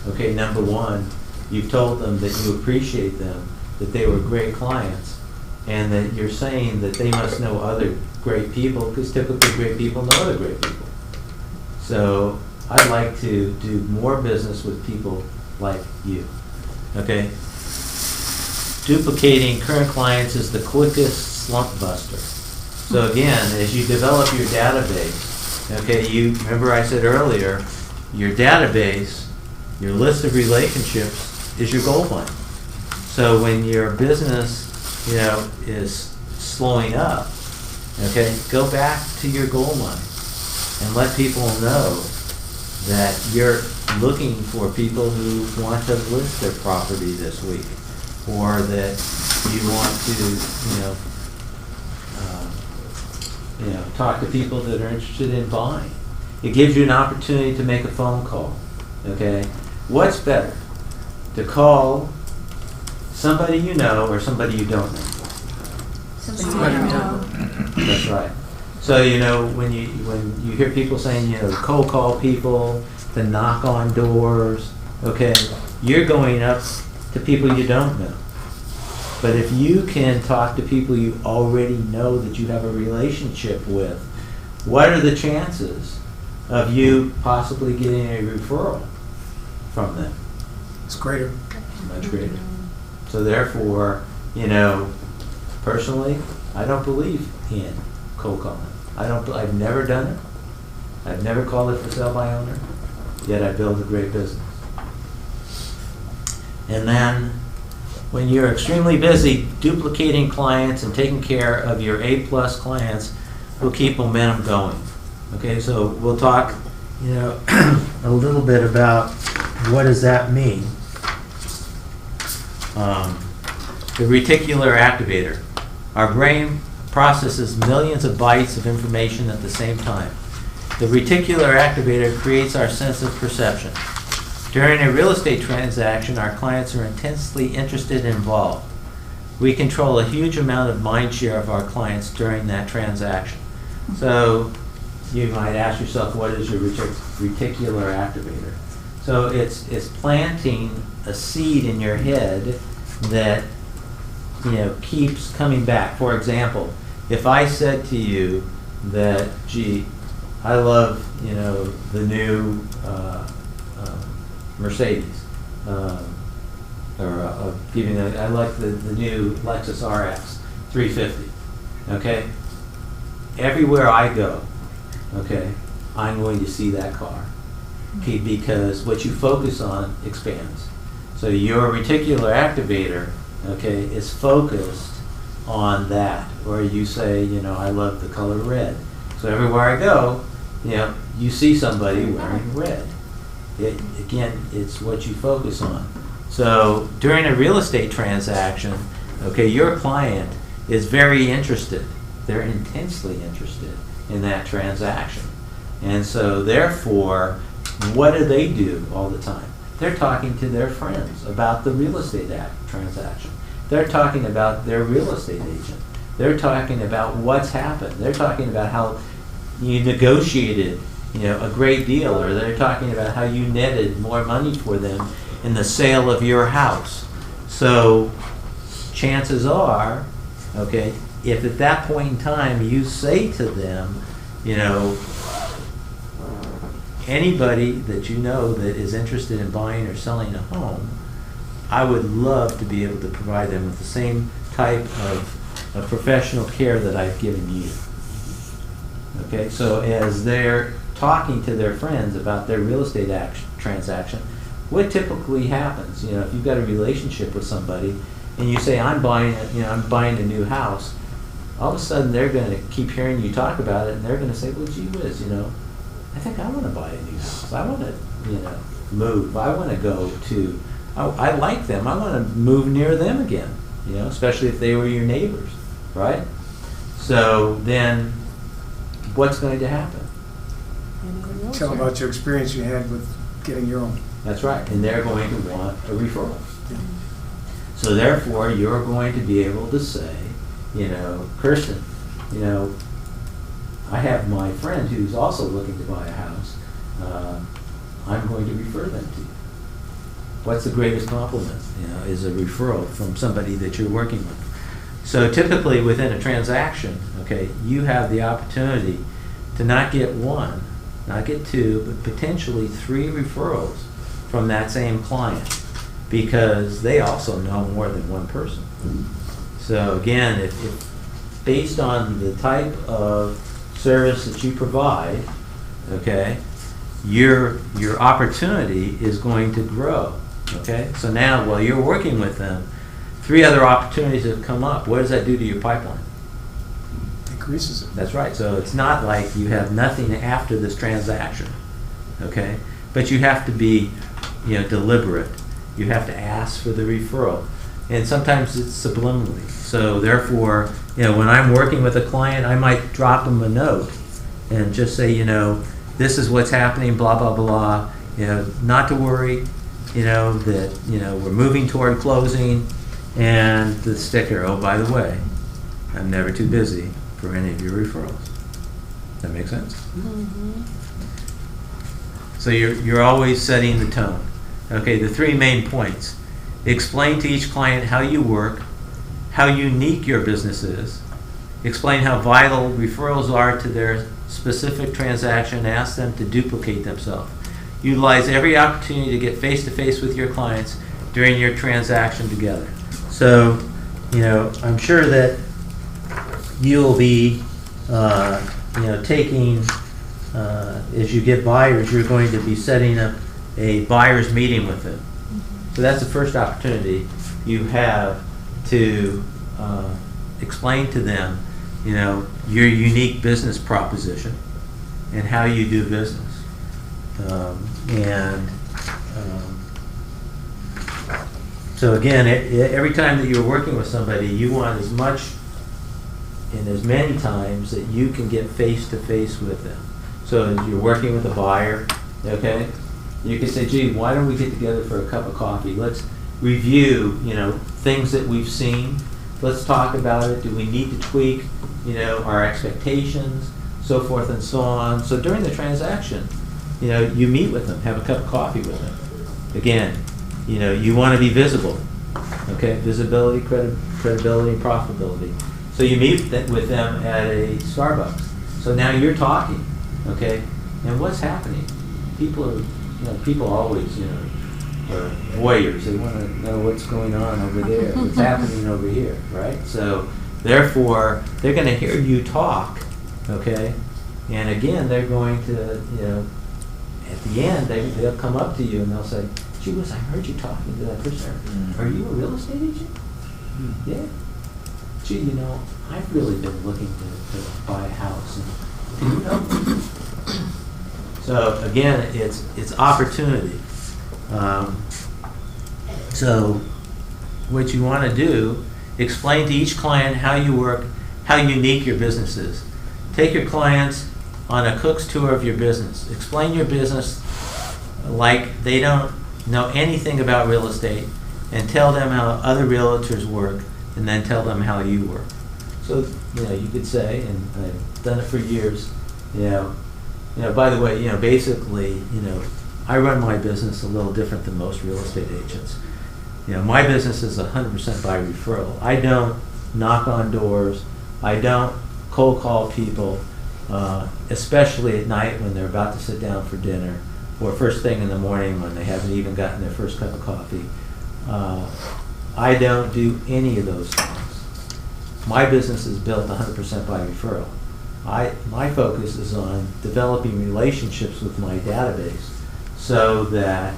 Okay, number one, you've told them that you appreciate them, that they were great clients, and that you're saying that they must know other great people, because typically great people know other great people. So I'd like to do more business with people like you. Okay? Duplicating current clients is the quickest slump buster. So again, as you develop your database, okay, you remember I said earlier, your database, your list of relationships is your gold mine. So when your business, you know, is slowing up, okay, go back to your gold mine and let people know that you're looking for people who want to list their property this week, or that you want to, talk to people that are interested in buying. It gives you an opportunity to make a phone call. Okay, what's better, to call somebody you know or somebody you don't know? Somebody you know. That's right. So, you know, when you hear people saying, you know, cold call people, to knock on doors, okay, you're going up to people you don't know. But if you can talk to people you already know that you have a relationship with, what are the chances of you possibly getting a referral from them? It's greater. Much greater. So therefore, you know, personally, I don't believe in cold calling. I've never done it. I've never called it for sale by owner, yet I build a great business. And then when you're extremely busy duplicating clients and taking care of your A-plus clients, will keep momentum going. Okay, so we'll talk, you know, a little bit about what does that mean. The reticular activator. Our brain processes millions of bytes of information at the same time. The reticular activator creates our sense of perception. During a real estate transaction, our clients are intensely interested and involved. We control a huge amount of mind share of our clients during that transaction. So you might ask yourself, what is your reticular activator? So it's planting a seed in your head that, you know, keeps coming back. For example, if I said to you that, gee, I love, you know, the new Mercedes, I like the new Lexus RX 350. Okay, everywhere I go, okay, I'm going to see that car. Okay, because what you focus on expands. So your reticular activator, okay, is focused on that. Or you say, you know, I love the color red. So everywhere I go, you know, you see somebody wearing red. Again, it's what you focus on. So during a real estate transaction, okay, your client is very interested. They're intensely interested in that transaction. And so therefore, what do they do all the time? They're talking to their friends about the real estate transaction. They're talking about their real estate agent. They're talking about what's happened. They're talking about how you negotiated, you know, a great deal, or they're talking about how you netted more money for them in the sale of your house. So chances are, okay, if at that point in time you say to them, you know, anybody that you know that is interested in buying or selling a home, I would love to be able to provide them with the same type of professional care that I've given you. Okay, so as they're talking to their friends about their real estate transaction, what typically happens? You know, if you've got a relationship with somebody and you say, I'm buying a new house, all of a sudden they're going to keep hearing you talk about it, and they're going to say, well, gee whiz, you know, I think I want to buy a new house. I want to, you know, move. I want to go to, I like them. I want to move near them again, you know, especially if they were your neighbors, right? So then what's going to happen? Tell them about your experience you had with getting your own. That's right. And they're going to want a referral. So therefore, you're going to be able to say, you know, Kirsten, you know, I have my friend who's also looking to buy a house. I'm going to refer them to you. What's the greatest compliment? You know, is a referral from somebody that you're working with. So typically within a transaction, okay, you have the opportunity to not get one, not get two, but potentially 3 referrals from that same client, because they also know more than one person. So again, if based on the type of service that you provide, okay, your opportunity is going to grow. Okay, so now while you're working with them, 3 other opportunities have come up. What does that do to your pipeline? Increases it. That's right. So it's not like you have nothing after this transaction. Okay, but you have to be, you know, deliberate. You have to ask for the referral, and sometimes it's subliminally. So therefore, you know, when I'm working with a client, I might drop them a note and just say, you know, this is what's happening, blah blah blah. You know, not to worry. You know that, you know, we're moving toward closing, and the sticker. Oh, by the way, I'm never too busy for any of your referrals. That makes sense? Mm-hmm. So you're always setting the tone. Okay, the 3 main points. Explain to each client how you work, how unique your business is, explain how vital referrals are to their specific transaction, ask them to duplicate themselves. Utilize every opportunity to get face-to-face with your clients during your transaction together. So, you know, I'm sure that you'll be, you know, taking, as you get buyers, you're going to be setting up a buyer's meeting with them. So that's the first opportunity you have to explain to them, you know, your unique business proposition and how you do business. So again, every time that you're working with somebody, you want as much and as many times that you can get face to face with them. So as you're working with a buyer, okay, you can say, gee, why don't we get together for a cup of coffee? Let's review, you know, things that we've seen. Let's talk about it. Do we need to tweak, you know, our expectations, so forth and so on. So during the transaction, you know, you meet with them, have a cup of coffee with them. Again, you know, you want to be visible, okay? Visibility, credibility, and profitability. So you meet with them at a Starbucks. So now you're talking, okay? And what's happening? People are, you know, people always, you know, or voyeurs. They want to know what's going on over there, what's happening over here, right? So therefore, they're going to hear you talk, okay? And again, they're going to, at the end, they'll come up to you and they'll say, gee whiz, I heard you talking to that person. Are you a real estate agent? Yeah. Gee, I've really been looking to buy a house. And can you help me? So again, it's opportunity. So what you want to do, explain to each client how you work, how unique your business is. Take your clients on a cook's tour of your business. Explain your business like they don't know anything about real estate, and tell them how other realtors work, and then tell them how you work. So, you could say, and I've done it for years, by the way, basically, I run my business a little different than most real estate agents. My business is 100% by referral. I don't knock on doors. I don't cold call people, especially at night when they're about to sit down for dinner, or first thing in the morning when they haven't even gotten their first cup of coffee. I don't do any of those things. My business is built 100% by referral. My focus is on developing relationships with my database, so that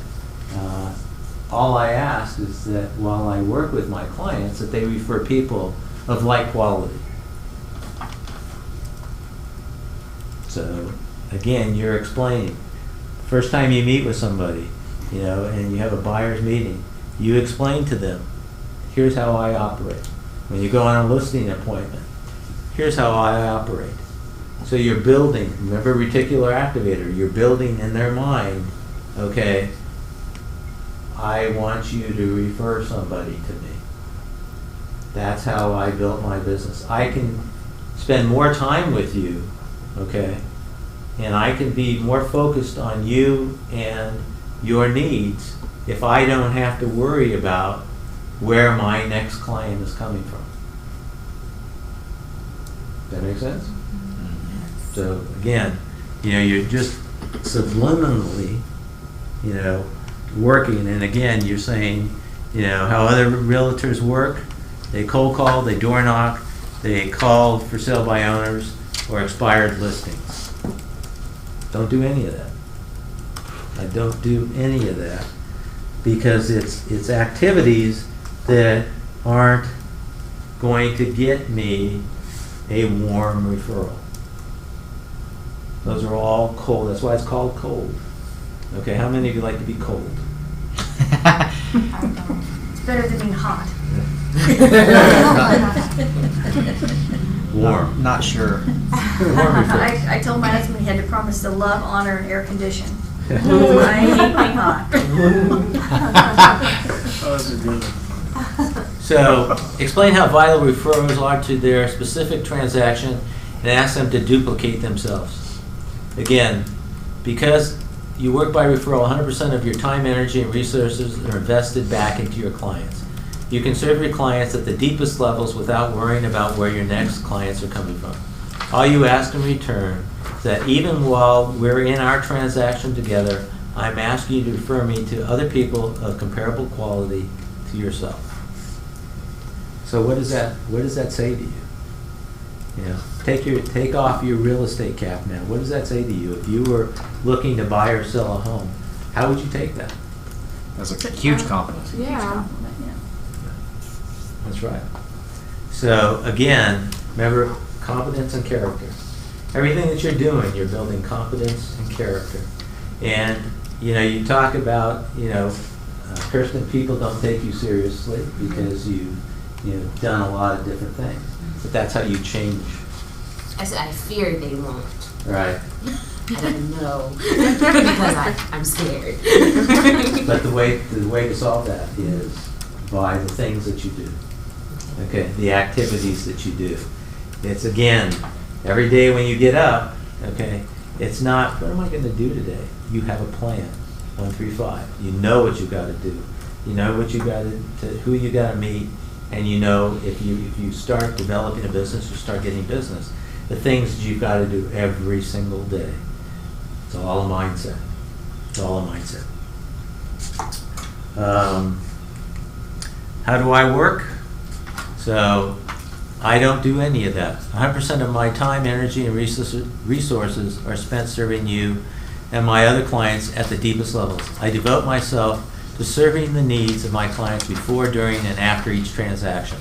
all I ask is that while I work with my clients, that they refer people of like quality. So again, you're explaining. First time you meet with somebody, and you have a buyer's meeting, you explain to them, here's how I operate. When you go on a listing appointment, here's how I operate. So you're building, remember reticular activator, you're building in their mind, okay, I want you to refer somebody to me. That's how I built my business. I can spend more time with you, okay, and I can be more focused on you and your needs if I don't have to worry about where my next client is coming from. Does that make sense? So again, you're just subliminally, working, and again, you're saying, how other realtors work. They cold call, they door knock, they call for sale by owners or expired listings. Don't do any of that. I don't do any of that because it's activities that aren't going to get me a warm referral. Those are all cold. That's why it's called cold. Okay, how many of you like to be cold? It's better than being hot. Warm. Not sure. Warm referrals. I told my husband he had to promise to love, honor, and air condition. I hate being hot. Oh, that's a good one. So, explain how vital referrals are to their specific transaction and ask them to duplicate themselves. Again, because you work by referral, 100% of your time, energy, and resources are invested back into your clients. You can serve your clients at the deepest levels without worrying about where your next clients are coming from. All you ask in return is that even while we're in our transaction together, I'm asking you to refer me to other people of comparable quality to yourself. So what does that say to you? Take off your real estate cap now. What does that say to you? If you were looking to buy or sell a home, how would you take that? That's a huge compliment. Yeah. That's right. So again, remember competence and character. Everything that you're doing, you're building competence and character. And you talk about Kirsten, people don't take you seriously because you've done a lot of different things. But that's how you change. I said I fear they won't. Right. I don't know because I'm scared. But the way to solve that is by the things that you do. Okay, the activities that you do. It's again, every day when you get up, okay, it's not, what am I going to do today? You have a plan, 1, 3, 5. You know what you got to do. You know what you got to who you got to meet, and if you start developing a business, you start getting business. The things that you've got to do every single day. It's all a mindset. It's all a mindset. How do I work? So I don't do any of that. 100% of my time, energy, and resources are spent serving you and my other clients at the deepest levels. I devote myself to serving the needs of my clients before, during, and after each transaction.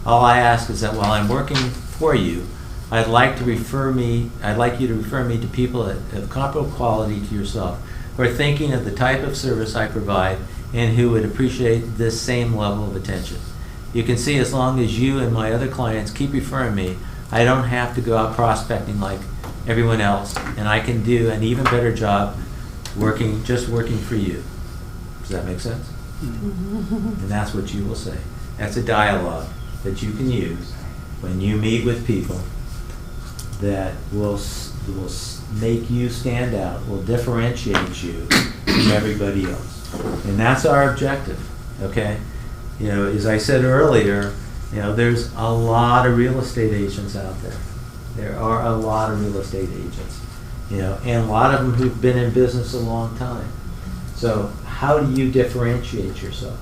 All I ask is that while I'm working for you, I'd like you to refer me to people of comparable quality to yourself, who are thinking of the type of service I provide and who would appreciate this same level of attention. You can see, as long as you and my other clients keep referring me, I don't have to go out prospecting like everyone else, and I can do an even better job working for you. Does that make sense? And that's what you will say. That's a dialogue that you can use when you meet with people that will make you stand out, will differentiate you from everybody else. And that's our objective, okay? You know, as I said earlier, you know, there's a lot of real estate agents out there. There are a lot of real estate agents, you know, and a lot of them who've been in business a long time. So how do you differentiate yourself?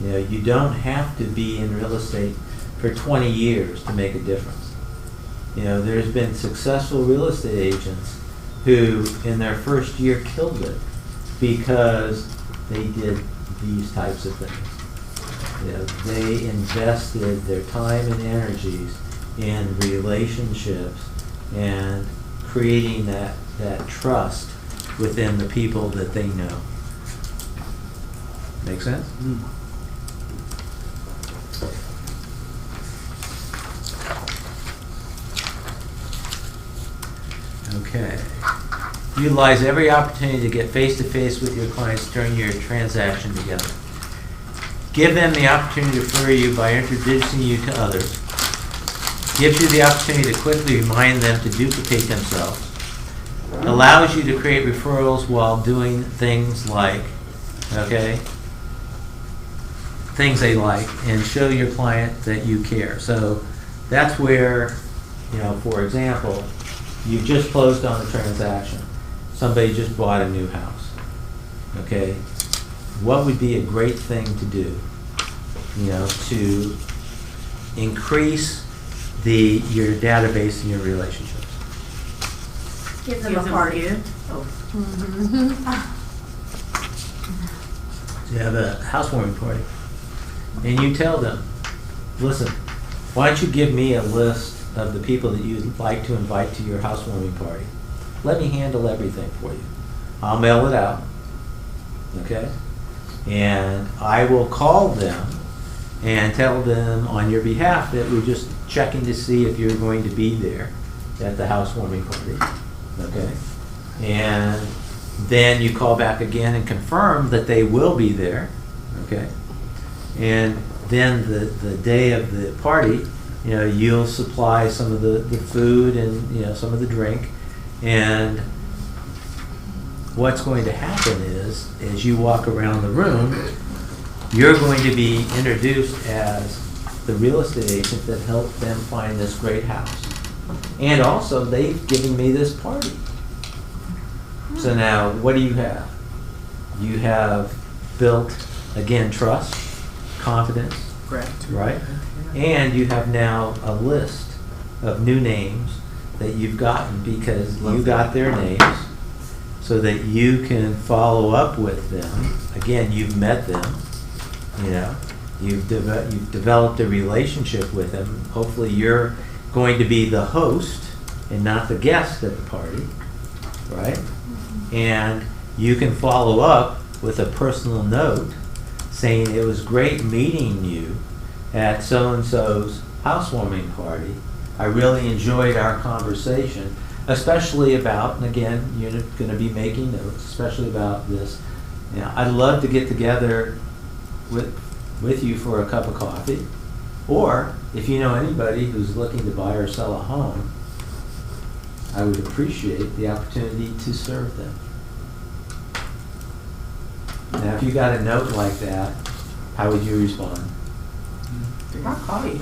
You know, you don't have to be in real estate for 20 years to make a difference. You know, there's been successful real estate agents who in their first year killed it because they did these types of things. You know, they invested their time and energies in relationships and creating that trust within the people that they know. Make sense? Okay. Utilize every opportunity to get face-to-face with your clients during your transaction together. Give them the opportunity to refer you by introducing you to others. Gives you the opportunity to quickly remind them to duplicate themselves. Allows you to create referrals while doing things like, okay, things they like, and show your client that you care. So that's where, you know, for example, you've just closed on a transaction. Somebody just bought a new house. Okay? What would be a great thing to do, you know, to increase your database and your relationships? Give them a party. You have a housewarming party, and you tell them, listen, why don't you give me a list of the people that you'd like to invite to your housewarming party? Let me handle everything for you. I'll mail it out, okay? And I will call them and tell them on your behalf that we're just checking to see if you're going to be there at the housewarming party, okay? And then you call back again and confirm that they will be there, okay? And then the day of the party, you know, you'll supply some of the food and, you know, some of the drink. And what's going to happen is, as you walk around the room, you're going to be introduced as the real estate agent that helped them find this great house. And also, they've given me this party. So now, what do you have? You have built, again, trust, confidence, Gratitude. right? And you have now a list of new names that you've gotten because you got their names so that you can follow up with them. Again, you've met them, you know, you've developed a relationship with them. Hopefully you're going to be the host and not the guest at the party, right? And you can follow up with a personal note saying it was great meeting you at so-and-so's housewarming party. I really enjoyed our conversation, especially about, and again, you're going to be making notes, especially about this. You know, I'd love to get together with you for a cup of coffee, or if you know anybody who's looking to buy or sell a home, I would appreciate the opportunity to serve them. Now, if you got a note like that, how would you respond? I'll call you.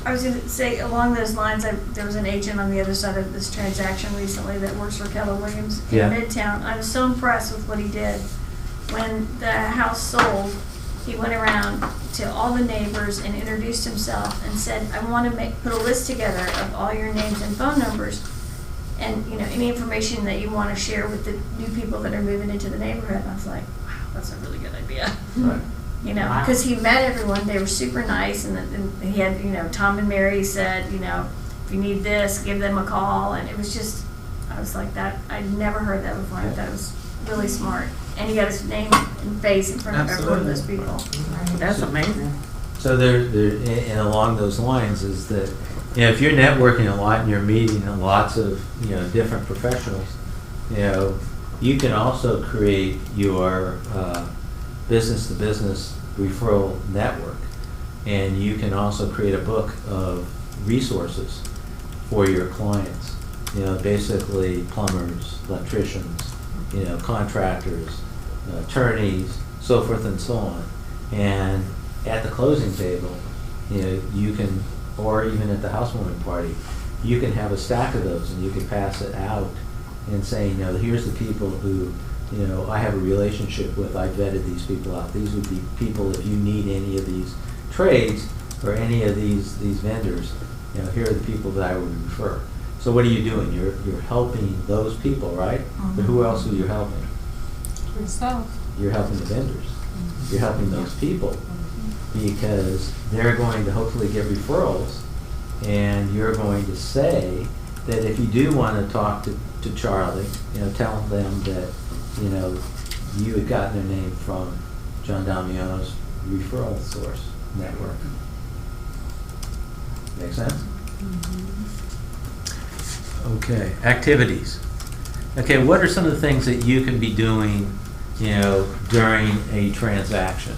I was going to say, along those lines, there was an agent on the other side of this transaction recently that works for Keller Williams in Yeah. Midtown. I was so impressed with what he did. when the house sold, he went around to all the neighbors and introduced himself and said, I want to put a list together of all your names and phone numbers and, you know, any information that you want to share with the new people that are moving into the neighborhood. And I was like, wow, that's a really good idea. Right. You know, Wow. because he met everyone, they were super nice, and he had, you know, Tom and Mary said, you know, if you need this, give them a call, and it was just, I was like that, I'd never heard that before, I thought it was really smart. And he got his name and face in front of every one of those people. That's amazing. So and along those lines is that, you know, if you're networking a lot and you're meeting lots of, you know, different professionals, you know, you can also create your business-to-business referral network. And you can also create a book of resources for your clients. You know, basically plumbers, electricians, you know, contractors, attorneys, so forth and so on. And at the closing table, you know, you can, or even at the housewarming party, you can have a stack of those and you can pass it out and say, you know, here's the people who, you know, I have a relationship with, I vetted these people out. These would be people, if you need any of these trades or any of these vendors, you know, here are the people that I would refer. So what are you doing? You're helping those people, right? But who else are you helping? Yourself. You're helping the vendors. You're helping those people because they're going to hopefully get referrals, and you're going to say that if you do want to talk to Charlie, you know, tell them that, you know, you had gotten their name from John Damiano's referral source network. Make sense? Okay, activities. Okay, what are some of the things that you can be doing, you know, during a transaction?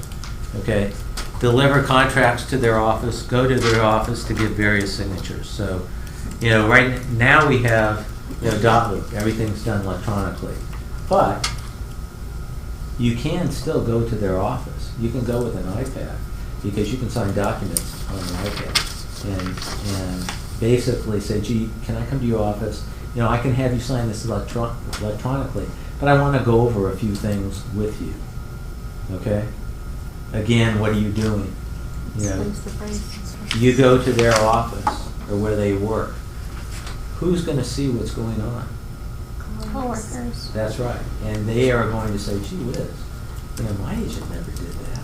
Okay, deliver contracts to their office, go to their office to get various signatures. So, you know, right now we have, you know, Dotloop, everything's done electronically. But you can still go to their office. You can go with an iPad because you can sign documents on an iPad and basically say, gee, can I come to your office? You know, I can have you sign this electronically, but I want to go over a few things with you. Okay? Again, what are you doing? You know, you go to their office or where they work. Who's going to see what's going on? Coworkers. That's right. And they are going to say, gee whiz, you know, my agent never did that.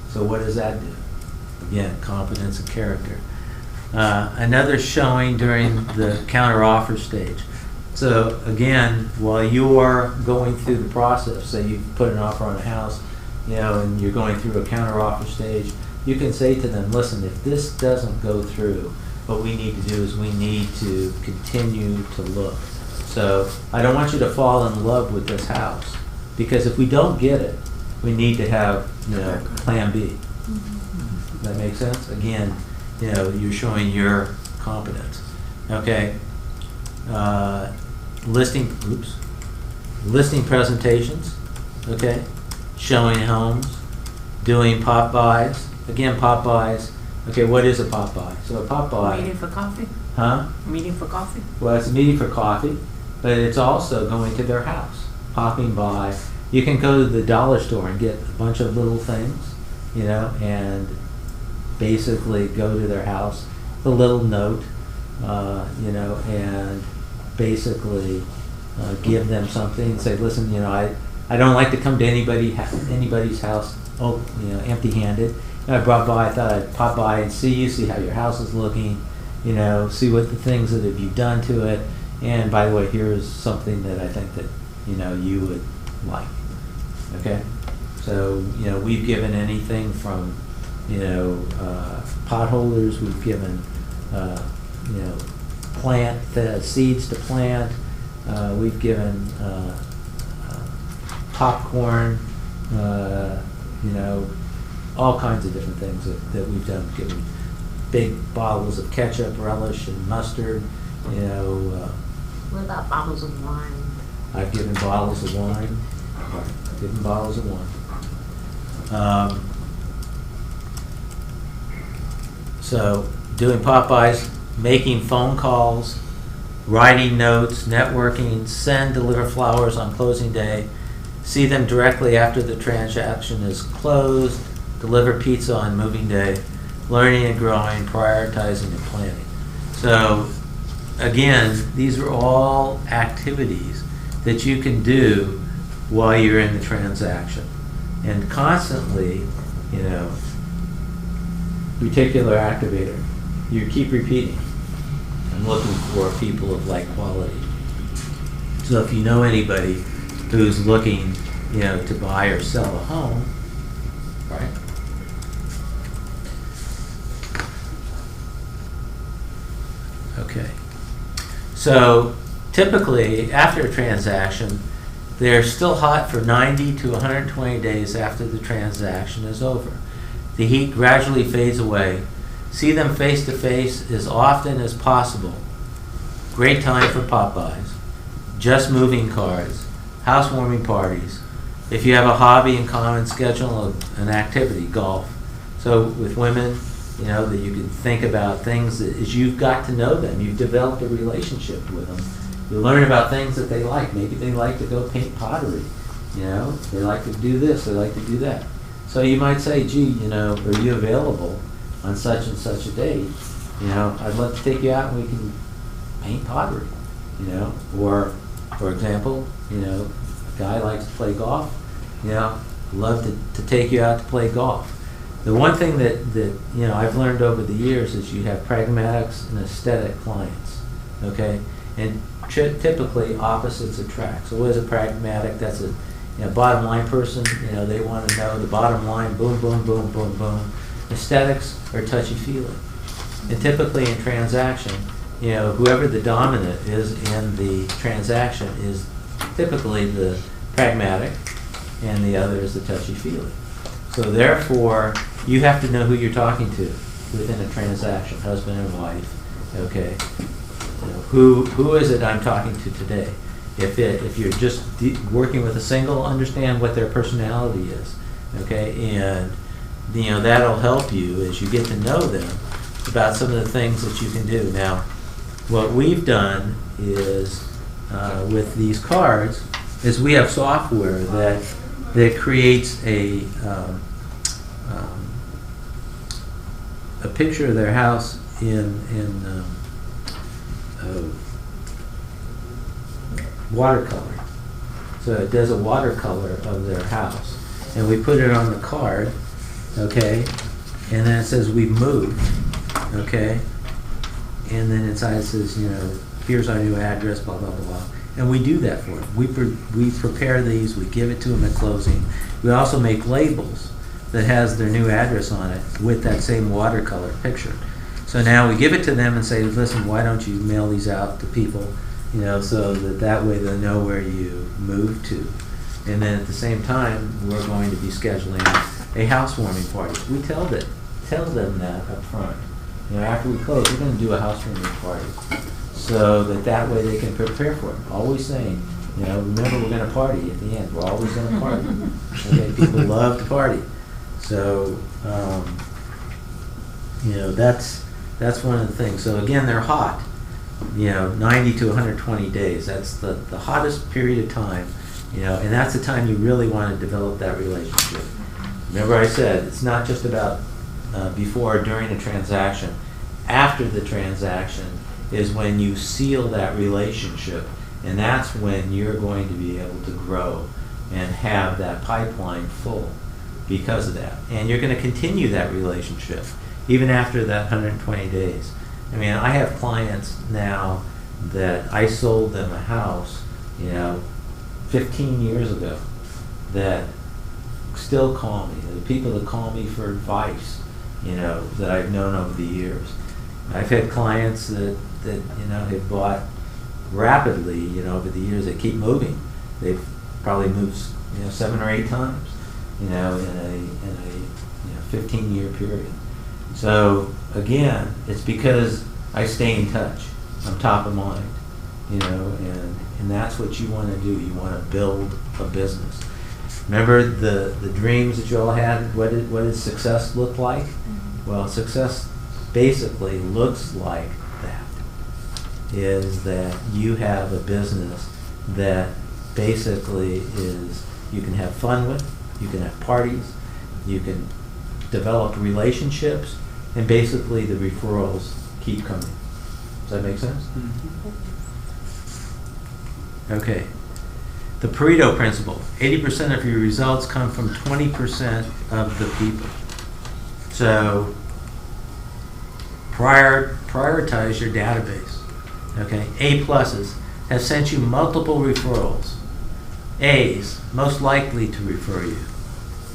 So what does that do? Again, competence and character. Another showing during the counter-offer stage. So again, while you're going through the process, say you put an offer on a house, you know, and you're going through a counter-offer stage, you can say to them, listen, if this doesn't go through, what we need to do is we need to continue to look. So I don't want you to fall in love with this house, because if we don't get it, we need to have, you know, plan B. That makes sense? Again, you know, you're showing your competence. Okay. Listing presentations. Okay. Showing homes. Doing pop buys. Again, pop buys. Okay, what is a pop buy? So a pop buy. Meeting for coffee? Huh? Meeting for coffee? Well, it's a meeting for coffee, but it's also going to their house, popping by. You can go to the dollar store and get a bunch of little things, you know, and basically go to their house, a little note, you know, and basically give them something and say, listen, you know, I don't like to come to anybody's house, you know, empty-handed. I brought by, I thought I'd pop by and see you, see how your house is looking, you know, see what the things that have you done to it. And by the way, here's something that I think that, you know, you would like. Okay? So, you know, we've given anything from, you know, potholders, we've given, you know, seeds to plant, we've given popcorn, you know, all kinds of different things that we've done, given big bottles of ketchup, relish, and mustard, you know. What about bottles of wine? I've given bottles of wine. I've given bottles of wine. So doing pop-bys, making phone calls, writing notes, networking, send, deliver flowers on closing day, see them directly after the transaction is closed, deliver pizza on moving day, learning and growing, prioritizing and planning. So again, these are all activities that you can do while you're in the transaction. And constantly, you know, reticular activator, you keep repeating. I'm looking for people of like quality. So if you know anybody who's looking, you know, to buy or sell a home, right? Okay. So typically, after a transaction, they're still hot for 90 to 120 days after the transaction is over. The heat gradually fades away. See them face to face as often as possible. Great time for pop-bys, just moving cards, housewarming parties. If you have a hobby in common, schedule an activity, golf. So with women, you know, that you can think about things that as you've got to know them, you've developed a relationship with them. You learn about things that they like. Maybe they like to go paint pottery. You know, they like to do this, they like to do that. So you might say, gee, you know, are you available on such and such a date? You know, I'd love to take you out and we can paint pottery. You know, or for example, you know, a guy likes to play golf. You know, I'd love to take you out to play golf. The one thing that you know I've learned over the years is you have pragmatics and aesthetic clients, okay? And typically opposites attract. So what is a pragmatic? That's a bottom line person. You know, they want to know the bottom line. Boom, boom, boom, boom, boom. Aesthetics are touchy feely, and typically in transaction, you know, whoever the dominant is in the transaction is typically the pragmatic, and the other is the touchy feely. So therefore, you have to know who you're talking to within a transaction, husband and wife. Okay, you know, who is it I'm talking to today? If you're just working with a single, understand what their personality is. Okay, and you know that'll help you as you get to know them about some of the things that you can do. Now, what we've done is with these cards is we have software that creates a picture of their house in watercolor. So it does a watercolor of their house, and we put it on the card, okay, and then it says we've moved, okay, and then inside it says, you know, here's our new address, blah blah blah. And we do that for them. We prepare these, we give it to them at closing. We also make labels that has their new address on it with that same watercolor picture. So now we give it to them and say, listen, why don't you mail these out to people, you know, so that way they know where you moved to. And then at the same time, we're going to be scheduling a housewarming party. We tell them that up front. You know, after we close, we're going to do a housewarming party, so that way they can prepare for it. Always saying, you know, remember we're going to party at the end. We're always going to party. Okay, people love to party. So, you know, that's one of the things. So again, they're hot. You know, 90 to 120 days. That's the hottest period of time. You know, and that's the time you really want to develop that relationship. Remember I said, it's not just about before or during a transaction. After the transaction is when you seal that relationship, and that's when you're going to be able to grow and have that pipeline full because of that. And you're going to continue that relationship even after that 120 days. I mean, I have clients now that I sold them a house, you know, 15 years ago that still call me. The people that call me for advice, you know, that I've known over the years. I've had clients that you know have bought rapidly, you know, over the years. They keep moving. They've probably moved, you know, 7 or 8 times, you know, in a 15-year period. So again, it's because I stay in touch. I'm top of mind, you know, and that's what you want to do. You want to build a business. Remember the dreams that you all had? What did success look like? Mm-hmm. Well, success basically looks like that. Is that you have a business that basically is you can have fun with, you can have parties, you can develop relationships, and basically the referrals keep coming. Does that make sense? Okay. The Pareto principle. 80% of your results come from 20% of the people. So prioritize your database. Okay. A+ have sent you multiple referrals. A's, most likely to refer you.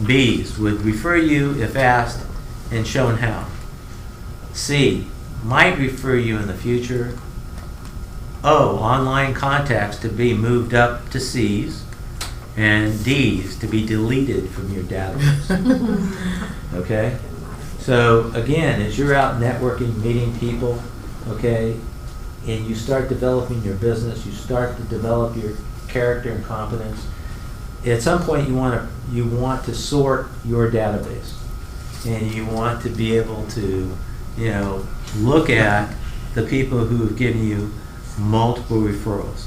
B's, would refer you if asked and shown how. C, might refer you in the future. O, online contacts to be moved up to C's. And D's, to be deleted from your database. Okay? So again, as you're out networking, meeting people, okay, and you start developing your business, you start to develop your character and competence, at some point you want to sort your database, and you want to be able to, you know, look at the people who have given you multiple referrals.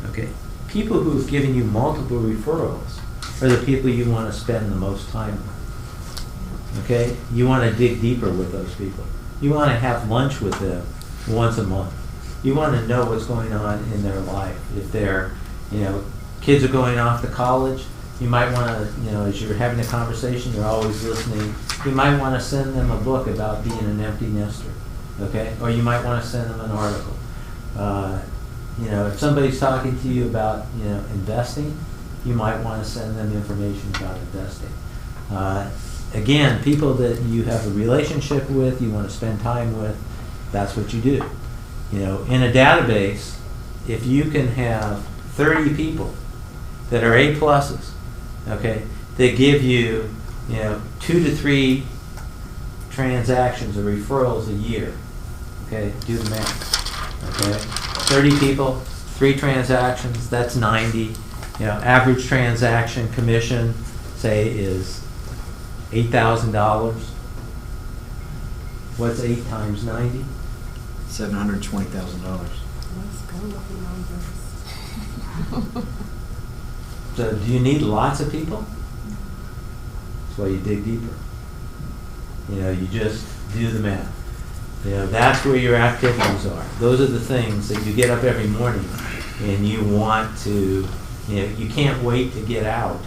Okay, people who have given you multiple referrals are the people you want to spend the most time with. Okay, you want to dig deeper with those people. You want to have lunch with them once a month. You want to know what's going on in their life. If they're, you know, kids are going off to college, you might want to, you know, as you're having a conversation, you're always listening. You might want to send them a book about being an empty nester, okay? Or you might want to send them an article. You know, if somebody's talking to you about, you know, investing, you might want to send them information about investing. Again, people that you have a relationship with, you want to spend time with, that's what you do. You know, in a database, if you can have 30 people that are A+, okay, they give you, you know, 2 to 3 transactions or referrals a year. Okay, do the math. Okay, 30 people, 3 transactions, that's 90. You know, average transaction commission, say, is $8,000. What's 8 times 90? $720,000. So do you need lots of people? That's why you dig deeper. You know, you just do the math. You know, that's where your activities are. Those are the things that you get up every morning and you want to, you know, you can't wait to get out.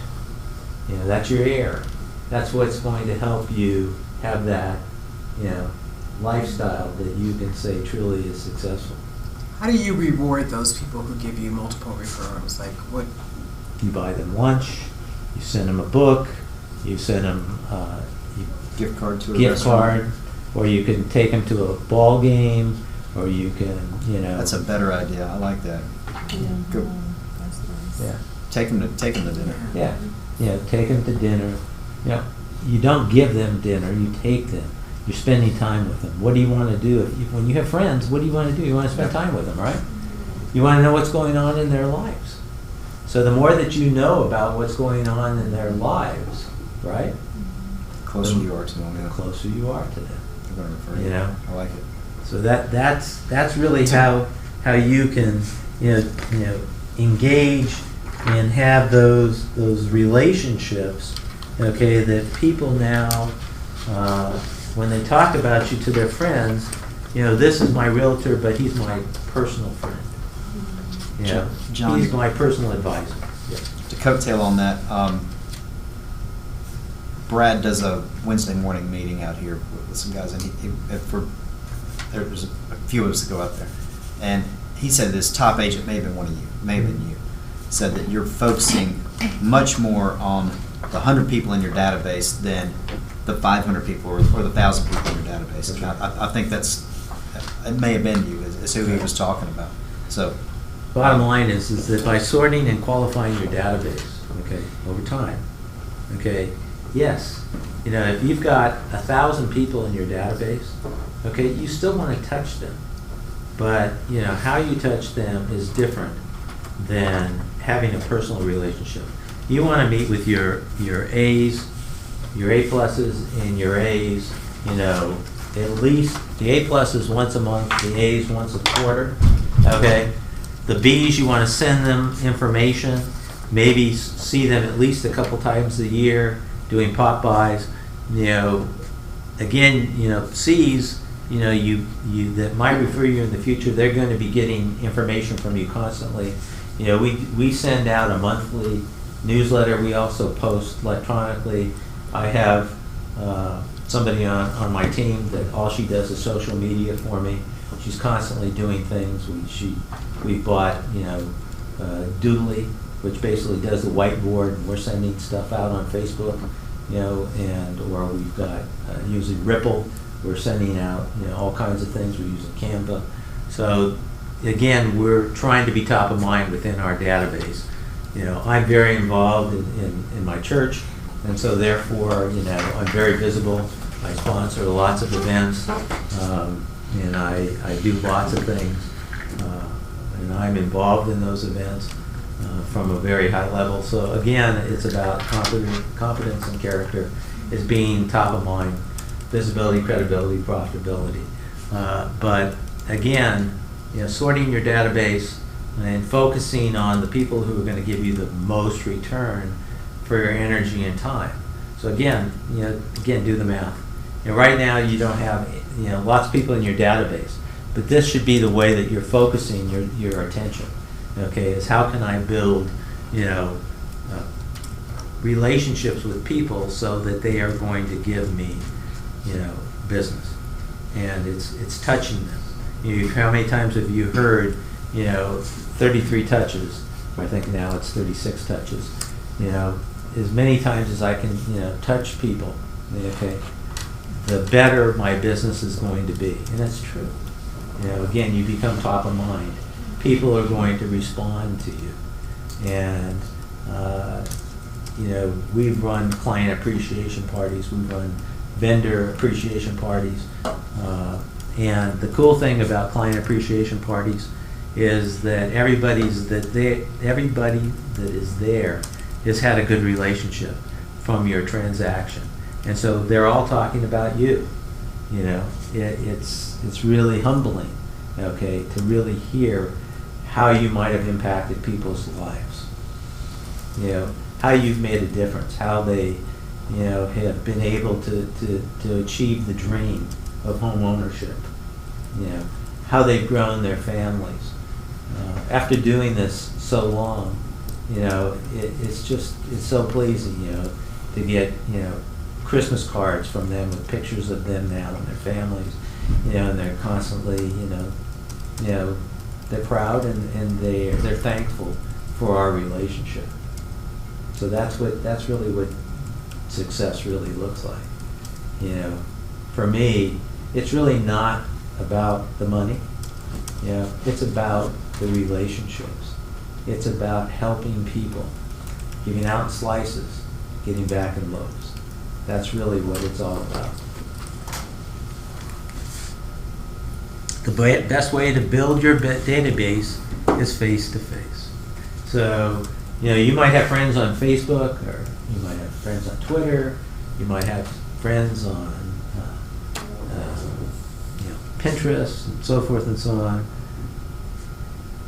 You know, that's your air. That's what's going to help you have that, you know, lifestyle that you can say truly is successful. How do you reward those people who give you multiple referrals? Like what? You buy them lunch, you send them a book, you send them Gift card to a gift restaurant. card, or you can take them to a ball game, or you can, you know. That's a better idea. I like that. Go. Yeah. Take them to dinner. Yeah. Yeah. Take them to dinner. You know, you don't give them dinner. You take them. You're spending time with them. What do you want to do? When you have friends, what do you want to do? You want to spend time with them, right? You want to know what's going on in their lives. So the more that you know about what's going on in their lives, right? The closer you are to them, The closer you are to them. They're going to refer You know? I like it. So that's really how you can you know engage and have those relationships, okay, that people now when they talk about you to their friends, you know, this is my realtor, but he's my personal friend. You know, John, he's my personal advisor. Yeah. To coattail on that, Brad does a Wednesday morning meeting out here with some guys, and there was a few of us that go out there, and he said this top agent may have been one of you, may have been you, said that you're focusing much more on the 100 people in your database than the 500 people or the 1,000 people in your database. And I think it may have been you, is who he was talking about. So, Bottom line is that by sorting and qualifying your database, okay, over time, okay, yes, you know, if you've got 1,000 people in your database, okay, you still want to touch them, but you know how you touch them is different than having a personal relationship. You want to meet with your A's, your A+, and your A's, you know, at least the A+ once a month, the A's once a quarter, okay? The B's, you want to send them information, maybe see them at least a couple times a year, doing pop-bys. You know, again, you know, C's, you know, you that might refer you in the future, they're going to be getting information from you constantly. You know, we send out a monthly newsletter. We also post electronically. I have somebody on my team that all she does is social media for me. She's constantly doing things. We bought, you know, Doodly, which basically does the whiteboard, and we're sending stuff out on Facebook, you know, or we've got using Ripple. We're sending out, you know, all kinds of things. We're using Canva. So again, we're trying to be top of mind within our database. You know, I'm very involved in my church, and so therefore, you know, I'm very visible. I sponsor lots of events, and I do lots of things, and I'm involved in those events from a very high level. So again, it's about confidence and character as being top of mind, visibility, credibility, profitability. But again, you know, sorting your database and focusing on the people who are going to give you the most return for your energy and time. So again, you know, do the math. You know, right now you don't have, you know, lots of people in your database, but this should be the way that you're focusing your attention. Okay, is how can I build, you know, relationships with people so that they are going to give me, you know, business, and it's touching them. You know, how many times have you heard, you know, 33 touches? I think now it's 36 touches. You know, as many times as I can, you know, touch people, okay, the better my business is going to be, and that's true. You know, again, you become top of mind. People are going to respond to you, and you know, we've run client appreciation parties, we've run vendor appreciation parties, and the cool thing about client appreciation parties is that everybody that is there has had a good relationship from your transaction, and so they're all talking about you. You know, it's really humbling, okay, to really hear how you might have impacted people's lives. You know, how you've made a difference, how they, you know, have been able to achieve the dream of home ownership. You know, how they've grown their families. After doing this so long, you know, it's so pleasing, you know, to get, you know, Christmas cards from them with pictures of them now and their families, you know, and they're constantly, you know, they're proud and they're thankful for our relationship. So that's really what success really looks like. You know, for me, it's really not about the money. You know, it's about the relationships. It's about helping people, giving out slices, getting back in loaves. That's really what it's all about. The best way to build your database is face-to-face. So, you know, you might have friends on Facebook, or you might have friends on Twitter, you might have friends on you know, Pinterest, and so forth and so on.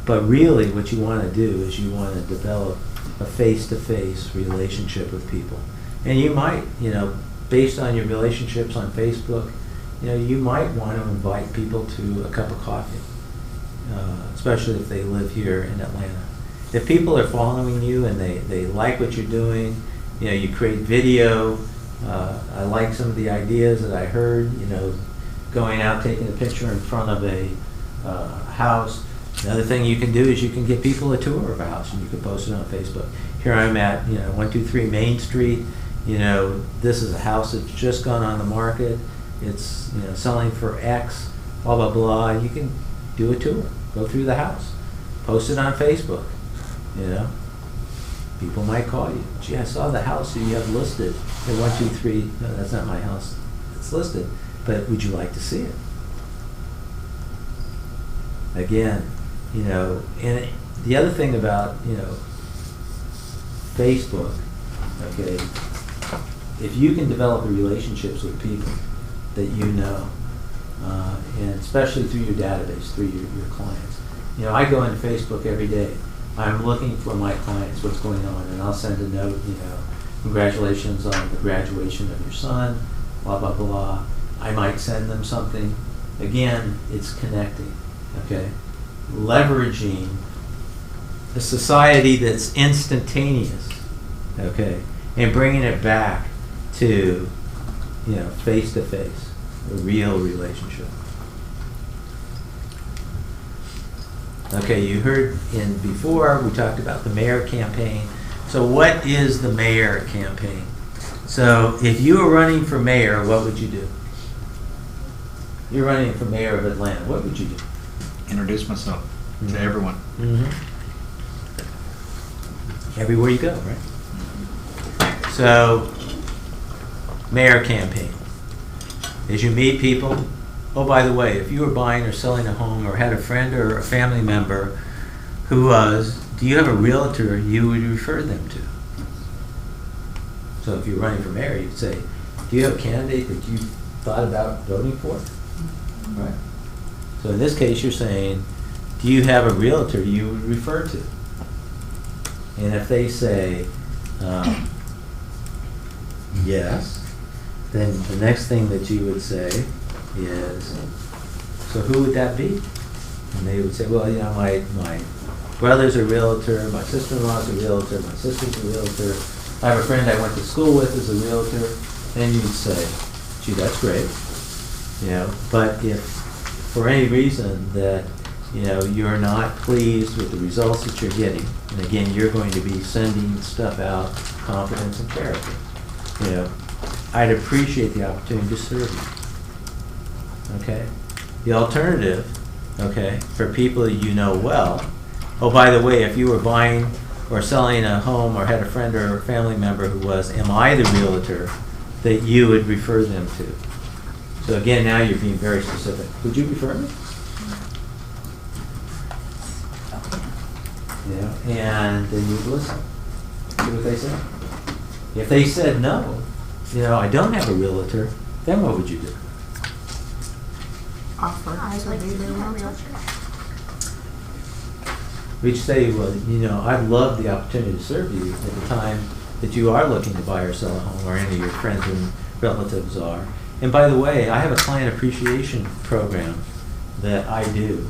But really what you want to do is you want to develop a face-to-face relationship with people. And you might, you know, based on your relationships on Facebook, you know, you might want to invite people to a cup of coffee, especially if they live here in Atlanta. If people are following you and they like what you're doing, you know, you create video. I like some of the ideas that I heard, you know, going out, taking a picture in front of a house. Another thing you can do is you can get people a tour of a house and you can post it on Facebook. Here I'm at, you know, 123 Main Street. You know, this is a house that's just gone on the market. It's, you know, selling for X, blah, blah, blah. You can do a tour, go through the house, post it on Facebook, you know. People might call you. Gee, I saw the house that you have listed at 123. No, that's not my house. It's listed, but would you like to see it? Again, you know, and the other thing about, you know, Facebook, okay, if you can develop relationships with people that you know, and especially through your database, through your clients. You know, I go into Facebook every day. I'm looking for my clients, what's going on, and I'll send a note, congratulations on the graduation of your son, blah, blah, blah. I might send them something. Again, it's connecting, okay? Leveraging a society that's instantaneous, okay? And bringing it back to, face-to-face, a real relationship. Okay, you heard before, we talked about the mayor campaign. So what is the mayor campaign? So if you were running for mayor, what would you do? You're running for mayor of Atlanta, what would you do? Introduce myself to everyone. Mm-hmm. Everywhere you go, right? So, mayor campaign. As you meet people, oh, by the way, if you were buying or selling a home or had a friend or a family member who was, do you have a realtor you would refer them to? So if you're running for mayor, you'd say, do you have a candidate that you thought about voting for? Right. So in this case, you're saying, do you have a realtor you would refer to? And if they say, yes, then the next thing that you would say is, so who would that be? And they would say, well, my brother's a realtor, my sister-in-law's a realtor, my sister's a realtor, I have a friend I went to school with is a realtor. And you'd say, gee, that's great. But if for any reason that you're not pleased with the results that you're getting, and again, you're going to be sending stuff out, confidence and character, I'd appreciate the opportunity to serve you. Okay? The alternative, okay, for people you know well, oh, by the way, if you were buying or selling a home or had a friend or a family member who was, am I the realtor that you would refer them to? So again, now you're being very specific. Would you refer me? And then you'd listen. See what they say. If they said no, I don't have a realtor, then what would you do? Offer I'd to like be to be the a realtor. realtor. We'd say, well, I'd love the opportunity to serve you at the time that you are looking to buy or sell a home, or any of your friends and relatives are. And by the way, I have a client appreciation program that I do.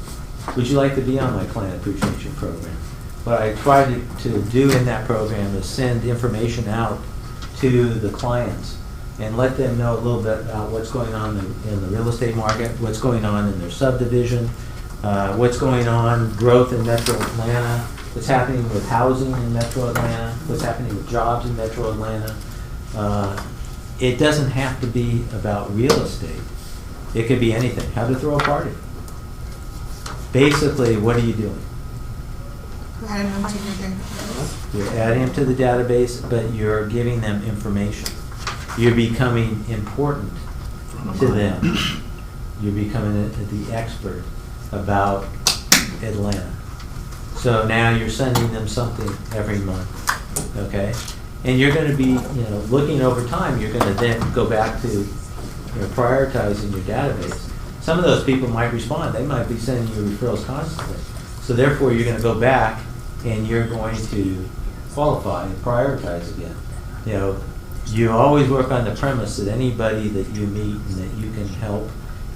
Would you like to be on my client appreciation program? What I try to do in that program is send information out to the clients and let them know a little bit about what's going on in the real estate market, what's going on in their subdivision, what's going on, growth in Metro Atlanta, what's happening with housing in Metro Atlanta, what's happening with jobs in Metro Atlanta. It doesn't have to be about real estate. It could be anything. How to throw a party. Basically, what are you doing? Adding them to your database. You're adding them to the database, but you're giving them information. You're becoming important to them. You're becoming the expert about Atlanta. So now you're sending them something every month, okay? And you're going to be, looking over time, you're going to then go back to prioritizing your database. Some of those people might respond. They might be sending you referrals constantly. So therefore, you're going to go back and you're going to qualify and prioritize again. You always work on the premise that anybody that you meet and that you can help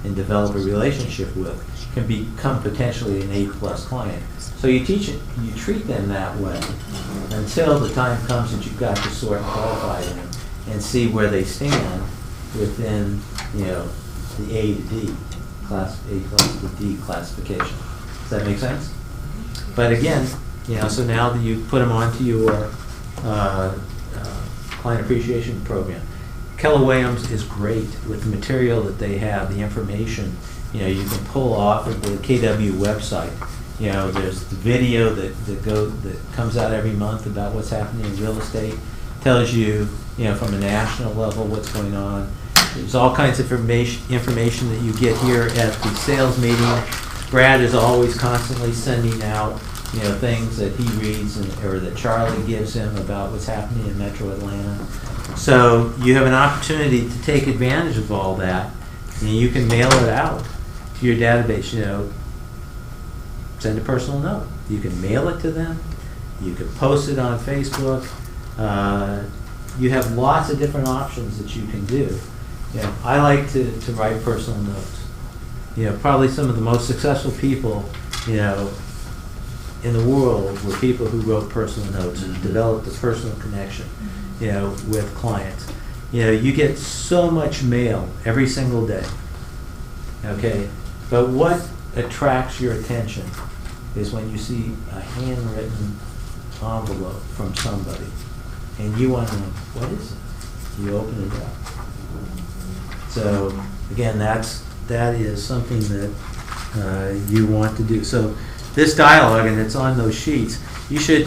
and develop a relationship with can become potentially an A+ client. So you treat them that way until the time comes that you've got to sort and qualify them and see where they stand within, the A to D, class A+ to D classification. Does that make sense? But again, so now that you put them onto your client appreciation program, Keller Williams is great with the material that they have, the information. You can pull off of the KW website. There's the video that comes out every month about what's happening in real estate. Tells you, from a national level what's going on. There's all kinds of information that you get here at the sales meeting. Brad is always constantly sending out, things that he reads or that Charlie gives him about what's happening in Metro Atlanta. So you have an opportunity to take advantage of all that, and you can mail it out to your database. Send a personal note. You can mail it to them. You can post it on Facebook. You have lots of different options that you can do. You know, I like to write personal notes. You know, probably some of the most successful people, you know, in the world were people who wrote personal notes and developed a personal connection, you know, with clients. You know, you get so much mail every single day, okay? But what attracts your attention is when you see a handwritten envelope from somebody, and you want to know, what is it? You open it up. So again, that is something that you want to do. So this dialogue, and it's on those sheets, you should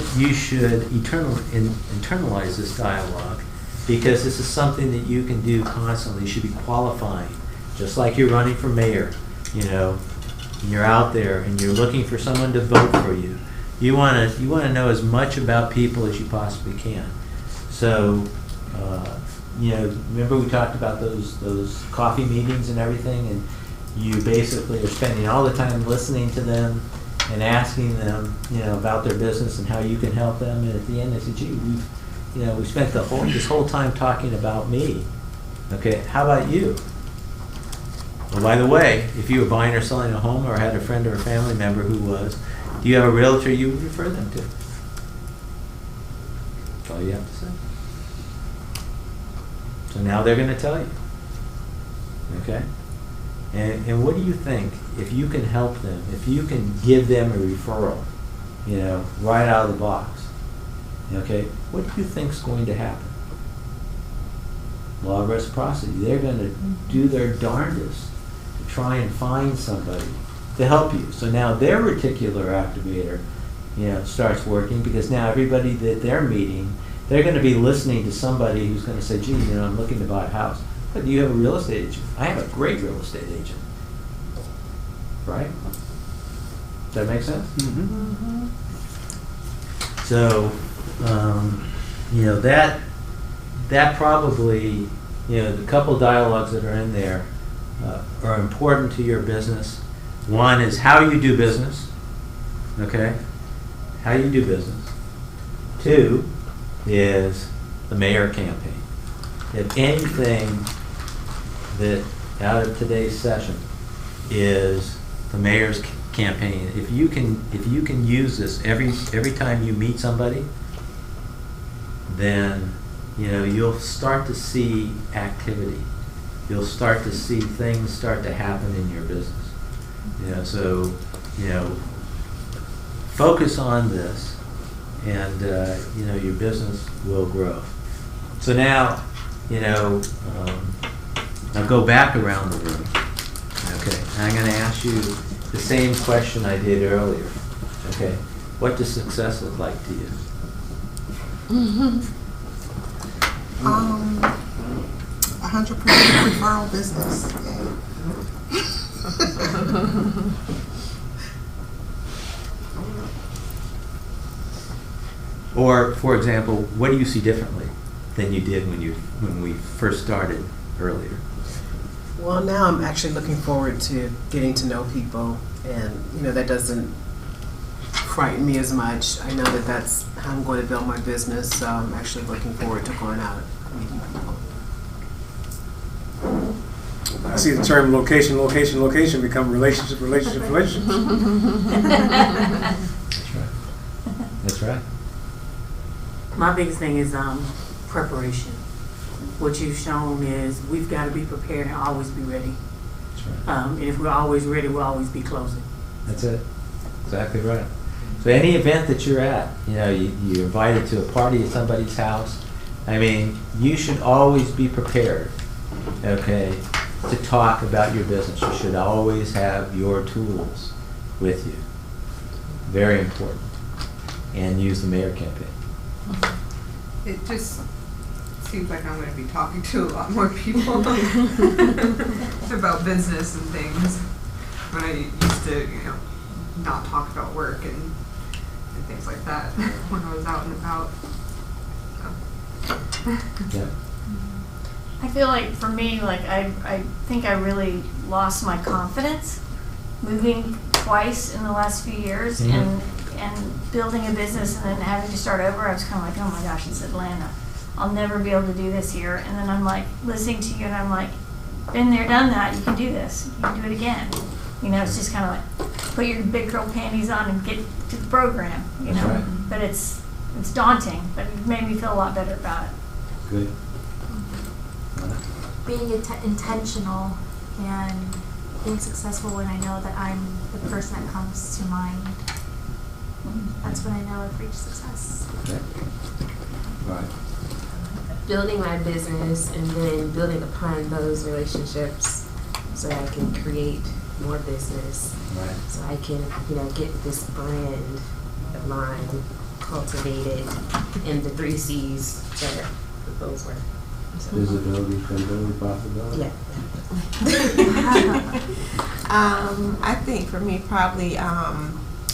internalize this dialogue, because this is something that you can do constantly. You should be qualifying, just like you're running for mayor, you know, and you're out there and you're looking for someone to vote for you. You want to know as much about people as you possibly can. So, you know, remember we talked about those coffee meetings and everything, and you basically are spending all the time listening to them and asking them, you know, about their business and how you can help them. And at the end, they say, "Gee, we spent this whole time talking about me. Okay, how about you? Well, by the way, if you were buying or selling a home or had a friend or a family member who was, do you have a realtor you would refer them to?" That's all you have to say. So now they're going to tell you. Okay? And what do you think, if you can help them, if you can give them a referral, you know, right out of the box, okay, what do you think's going to happen? Law of reciprocity. They're going to do their darndest to try and find somebody to help you. So now their reticular activator, you know, starts working, because now everybody that they're meeting, they're going to be listening to somebody who's going to say, "Gee, you know, I'm looking to buy a house. But do you have a real estate agent?" "I have a great real estate agent." Right? Does that make sense? Mm-hmm. So, you know, that probably, you know, the couple dialogues that are in there are important to your business. One is how you do business, okay? How you do business. Two is the mayor campaign. If anything that out of today's session is the mayor's campaign, if you can use this every time you meet somebody, then, you know, you'll start to see activity. You'll start to see things start to happen in your business. You know, so, you know, focus on this, and you know, your business will grow. So now, you know, I'll go back around the room. Okay, I'm going to ask you the same question I did earlier. Okay, what does success look like to you? 100% referral business. Or, for example, what do you see differently than you did when we first started earlier? Well, now I'm actually looking forward to getting to know people, and you know, that doesn't frighten me as much. I know that that's how I'm going to build my business, so I'm actually looking forward to going out and meeting people. I see the term location become relationship. That's right. That's right. My biggest thing is preparation. What you've shown is we've got to be prepared and always be ready. That's right. And if we're always ready, we'll always be closing. That's it. Exactly right. So any event that you're at, you know, you're invited to a party at somebody's house, I mean, you should always be prepared, okay, to talk about your business. You should always have your tools with you. Very important. And use the mayor campaign. It just seems like I'm going to be talking to a lot more people about business and things when I used to, you know, not talk about work and things like that when I was out and about. So. Yeah. I feel like for me, like I think I really lost my confidence moving twice in the last few years, Mhm. and building a business and then having to start over, I was kind of like, oh my gosh, it's Atlanta. I'll never be able to do this here. And then I'm like listening to you and I'm like, been there, done that, you can do this. You can do it again. You know, it's just kind of like, put your big girl panties on and get to the program, you know. That's right. But it's daunting, but it made me feel a lot better about it. Good. Being intentional and being successful when I know that I'm the person that comes to mind. That's when I know I've reached success. Okay. Right. Building my business and then building upon those relationships so that I can create more business. Right. So I can, you know, get this brand of mine cultivated in the 3 C's that those were. So, Visibility, credibility, profitability. yeah. I think for me, probably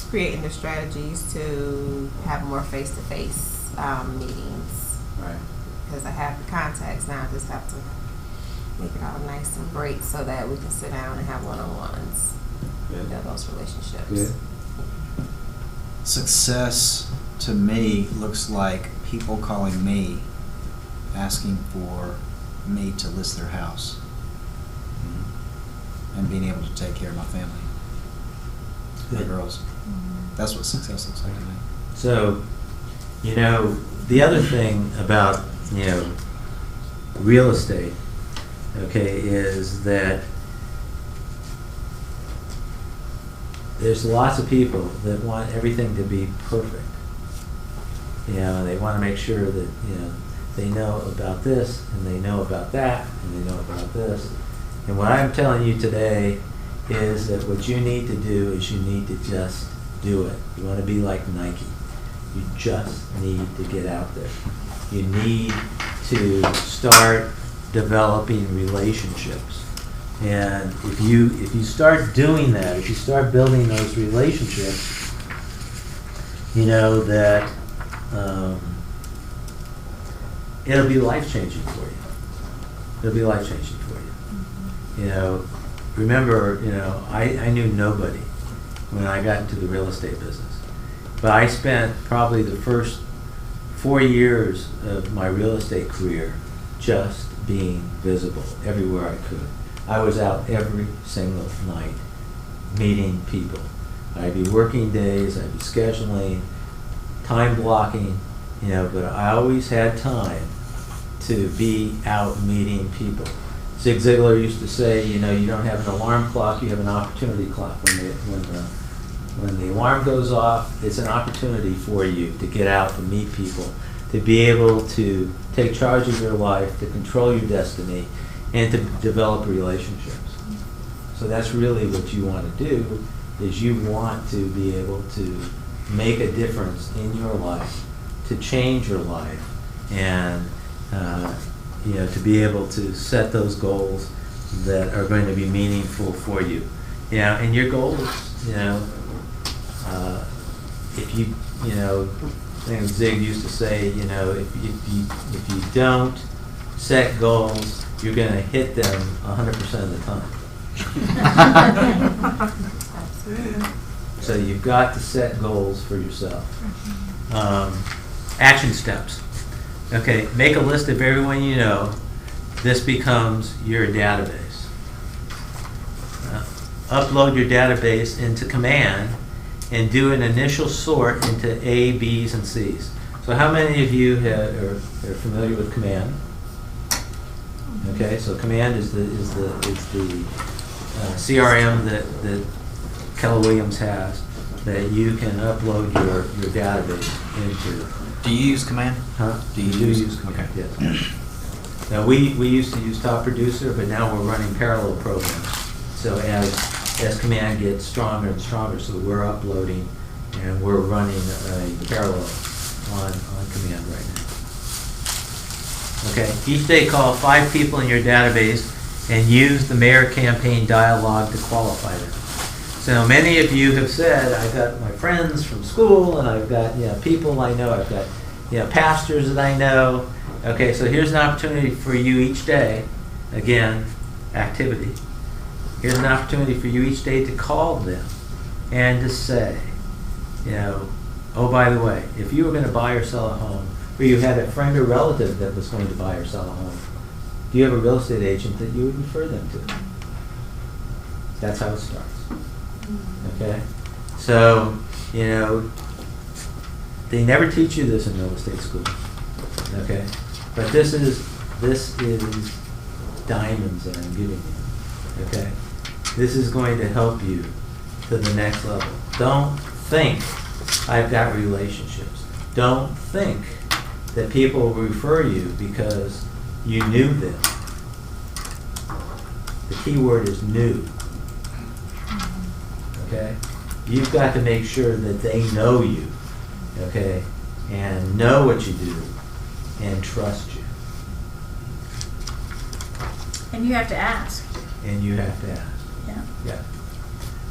creating the strategies to have more face-to-face meetings. Right. Because I have the contacts now, I just have to make it all nice and break so that we can sit down and have one-on-ones. Good. Build those relationships. Good. Success to me looks like people calling me, asking for me to list their house, and being able to take care of my family, my Good. girls. That's what success looks like to me. So, you know, the other thing about, you know, real estate, okay, is that there's lots of people that want everything to be perfect. You know, and they want to make sure that, you know, they know about this, and they know about that, and they know about this. And what I'm telling you today is that what you need to do is you need to just do it. You want to be like Nike. You just need to get out there. You need to start developing relationships. And if you start doing that, if you start building those relationships, you know that it'll be life-changing for you. It'll be life-changing for you. You know, remember, you know, I knew nobody when I got into the real estate business. But I spent probably the first 4 years of my real estate career just being visible everywhere I could. I was out every single night meeting people. I'd be working days, I'd be scheduling, time blocking, you know, but I always had time to be out meeting people. Zig Ziglar used to say, you know, you don't have an alarm clock, you have an opportunity clock. When the alarm goes off, it's an opportunity for you to get out and meet people, to be able to take charge of your life, to control your destiny, and to develop relationships. So that's really what you want to do, is you want to be able to make a difference in your life, to change your life, and you know, to be able to set those goals that are going to be meaningful for you. You know, and your goals, you know, if you know, I think Zig used to say, you know, if you don't set goals, you're going to hit them 100% of the time. So you've got to set goals for yourself. Action steps. Okay, make a list of everyone you know. This becomes your database. Upload your database into Command and do an initial sort into A, B's, and C's. So how many of you are familiar with Command? Okay, so Command is the CRM that Keller Williams has that you can upload your database into. Do you use Command? Huh? Do you use Command? Okay. Yes. Now we used to use Top Producer, but now we're running parallel programs. So as Command gets stronger and stronger, so we're uploading and we're running a parallel on Command right now. Okay, each day call 5 people in your database and use the mayor campaign dialogue to qualify them. So many of you have said, I've got my friends from school and I've got, you know, people I know, I've got, you know, pastors that I know. Okay, so here's an opportunity for you each day, again, activity. Here's an opportunity for you each day to call them and to say, you know, oh, by the way, if you were going to buy or sell a home, or you had a friend or relative that was going to buy or sell a home, do you have a real estate agent that you would refer them to? That's how it starts. Okay? So, you know, they never teach you this in real estate school. Okay? But this is diamonds that I'm giving you. Okay? This is going to help you to the next level. Don't think I've got relationships. Don't think that people will refer you because you knew them. The key word is knew. Okay? You've got to make sure that they know you, okay, and know what you do and trust you. And you have to ask. And you have to ask. Yeah. Yeah.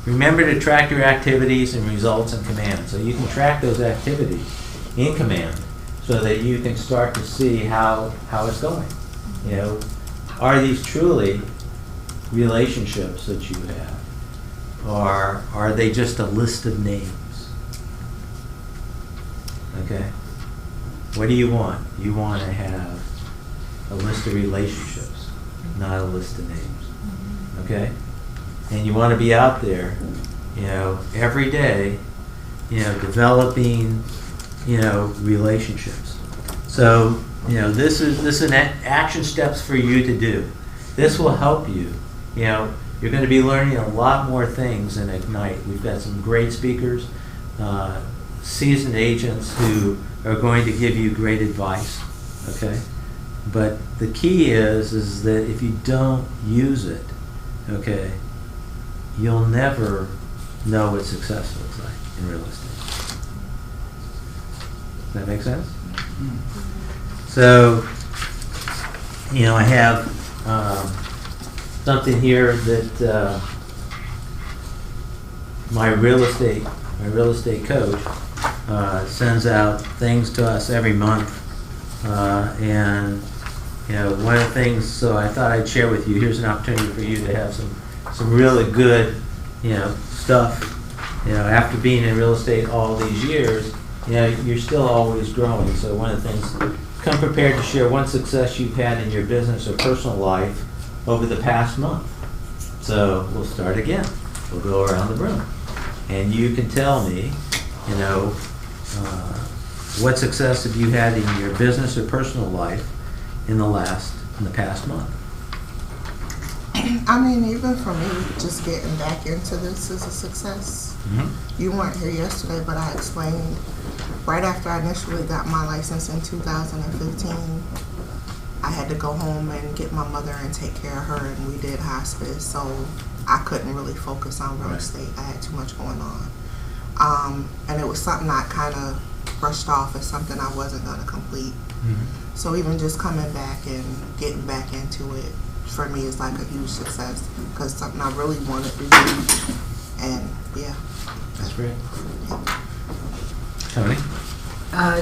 Remember to track your activities and results in Command. So you can track those activities in Command so that you can start to see how it's going. You know, are these truly relationships that you have? Or are they just a list of names? Okay? What do you want? You want to have a list of relationships, not a list of names. Okay? And you want to be out there, you know, every day, you know, developing, you know, relationships. So, you know, this is an action steps for you to do. This will help you. You know, you're going to be learning a lot more things in Ignite. We've got some great speakers, seasoned agents who are going to give you great advice. Okay, but the key is that if you don't use it, okay, you'll never know what success looks like in real estate. Does that make sense? So, you know, I have something here that my real estate coach sends out things to us every month, and you know, one of the things. So I thought I'd share with you. Here's an opportunity for you to have some really good, you know, stuff. You know, after being in real estate all these years, you know, you're still always growing. So one of the things, come prepared to share one success you've had in your business or personal life over the past month. So we'll start again. We'll go around the room. And you can tell me, you know, what success have you had in your business or personal life in the past month? I mean, even for me, just getting back into this is a success. Mm-hmm. You weren't here yesterday, but I explained right after I initially got my license in 2015, I had to go home and get my mother and take care of her, and we did hospice, so I couldn't really focus on real estate. I had too much going on. And it was something I kind of brushed off as something I wasn't going to complete. Mm-hmm. So even just coming back and getting back into it, for me, is like a huge success, because something I really wanted to do, and yeah. That's great. Tony?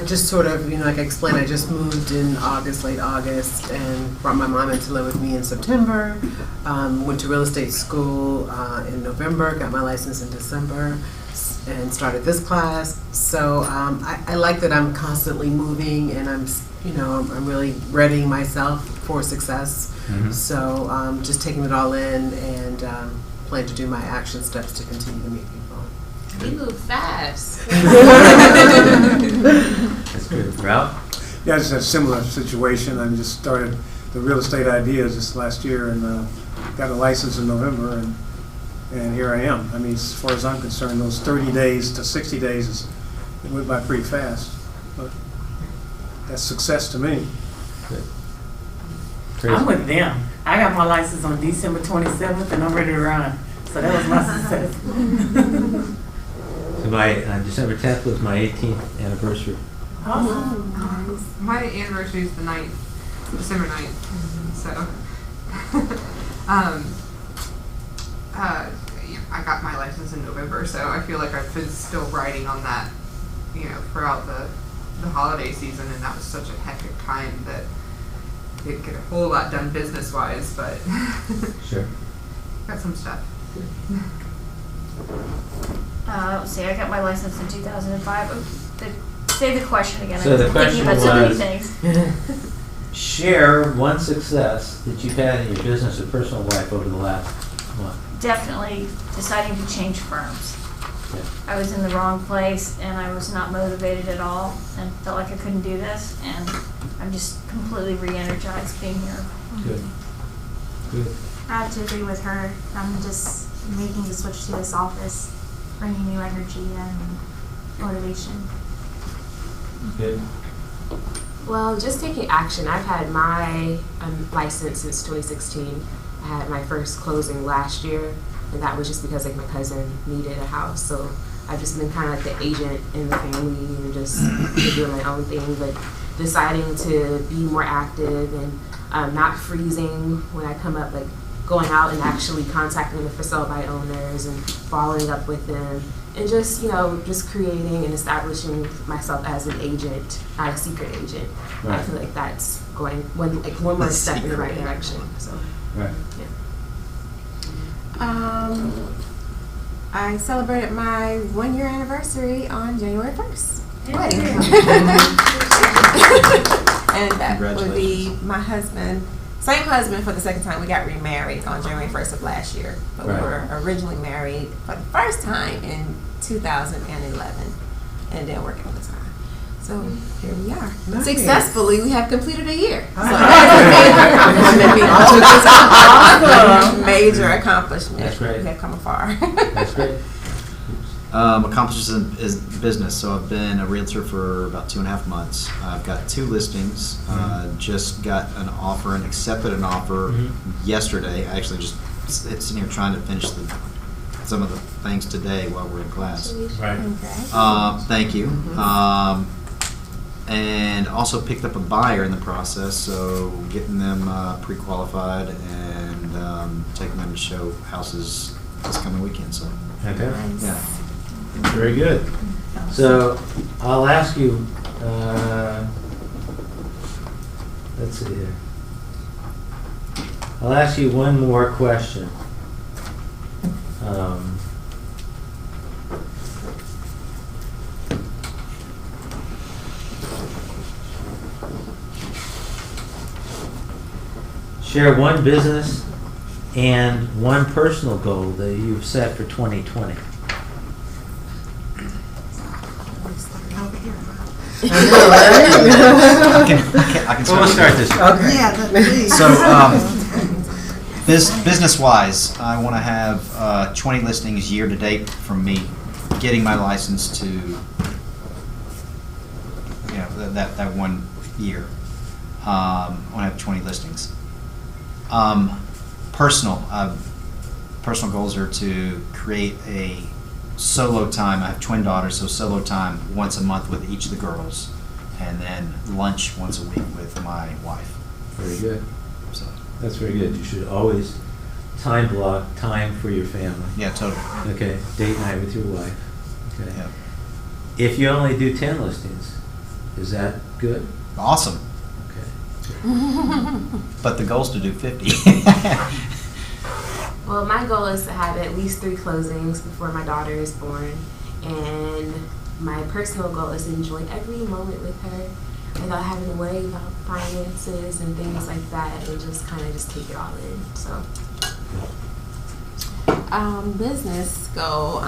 Just sort of, you know, like I explained, I just moved in August, late August, and brought my mom in to live with me in September. Went to real estate school in November, got my license in December, and started this class. So I like that I'm constantly moving, and I'm really readying myself for success. Mm-hmm. So just taking it all in, and plan to do my action steps to continue to meet people. We move fast. That's good. Ralph? Yeah, it's a similar situation. I just started the real estate ideas this last year and got a license in November, and here I am. I mean, as far as I'm concerned, those 30 days to 60 days it went by pretty fast, but that's success to me. Good. I'm with them. I got my license on December 27th, and I'm ready to run. So that was my success. So my December 10th was my 18th anniversary. Awesome. My anniversary is the 9th, December 9th. So, I got my license in November, so I feel like I've been still riding on that, you know, throughout the holiday season, and that was such a hectic time that I didn't get a whole lot done business-wise, but Sure. got some stuff. Let's see, I got my license in 2005. Say the question again. So the I'm thinking about so many question things. Share one success that you've had in your business or personal life over the last month. Definitely deciding to change firms. Yeah. I was in the wrong place and I was not motivated at all and felt like I couldn't do this, and I'm just completely re-energized being here. Good. Good. I have to agree with her. I'm just making the switch to this office, bringing new energy and motivation. Good. Well, just taking action. I've had my license since 2016. I had my first closing last year, and that was just because like my cousin needed a house. So I've just been kind of like the agent in the family and just doing my own thing, but deciding to be more active and not freezing when I come up, like going out and actually contacting the for sale by owners and following up with them. And just, just creating and establishing myself as an agent, not a secret agent. Right. I feel like that's going one more step in the right direction. So, Right. yeah. I celebrated my 1-year anniversary on January 1st. Wedding. And that would be my husband. Same husband for the second time. We got remarried on January 1st of last year. But Right. we were originally married for the first time in 2011 and then working all the time. So here we are. Nice. Successfully, we have completed a year. So Awesome. that's a major accomplishment. That's great. We have come far. That's great. Accomplishments is business. So I've been a realtor for about 2.5 months. I've got 2 listings. Just got an offer and accepted an offer yesterday. I actually just sitting here trying to finish some of the things today while we're in class. Right. Thank you. And also picked up a buyer in the process, so getting them pre-qualified and taking them to show houses this coming weekend. So Okay. yeah. Very good. So I'll ask you, let's see here. I'll ask you one more question. Share one business and one personal goal that you've set for 2020. I can Well, we'll start this way. Okay. Yeah, please. So, business-wise, I want to have 20 listings year to date from me getting my license to, that 1 year. I want to have 20 listings. Personal goals are to create a solo time. I have twin daughters, so solo time once a month with each of the girls, and then lunch once a week with my wife. Very good. So, That's very good. You should always time block time for your family. yeah, totally. Okay. Date night with your wife. Okay. Yeah. If you only do 10 listings, is that good? Awesome. Okay. But the goal's to do 50. Well, my goal is to have at least 3 closings before my daughter is born, and my personal goal is to enjoy every moment with her without having to worry about finances and things like that, and just kind of just take it all in. So, Business goal.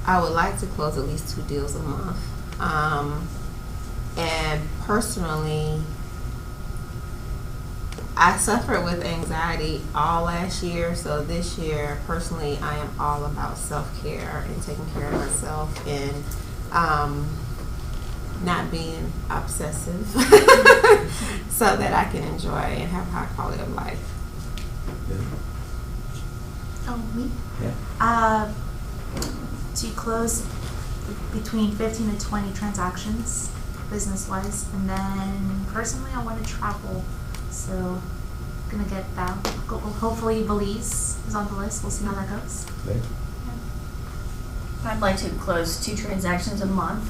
I would like to close at least 2 deals a month. And personally, I suffered with anxiety all last year, so this year, personally, I am all about self-care and taking care of myself and not being obsessive so that I can enjoy and have a high quality of life. Good. Oh, me? Yeah. To close between 15 to 20 transactions, business-wise, and then personally, I want to travel. So, gonna get that. Hopefully, Belize is on the list. We'll see how that goes. Good. I'd like to close 2 transactions a month,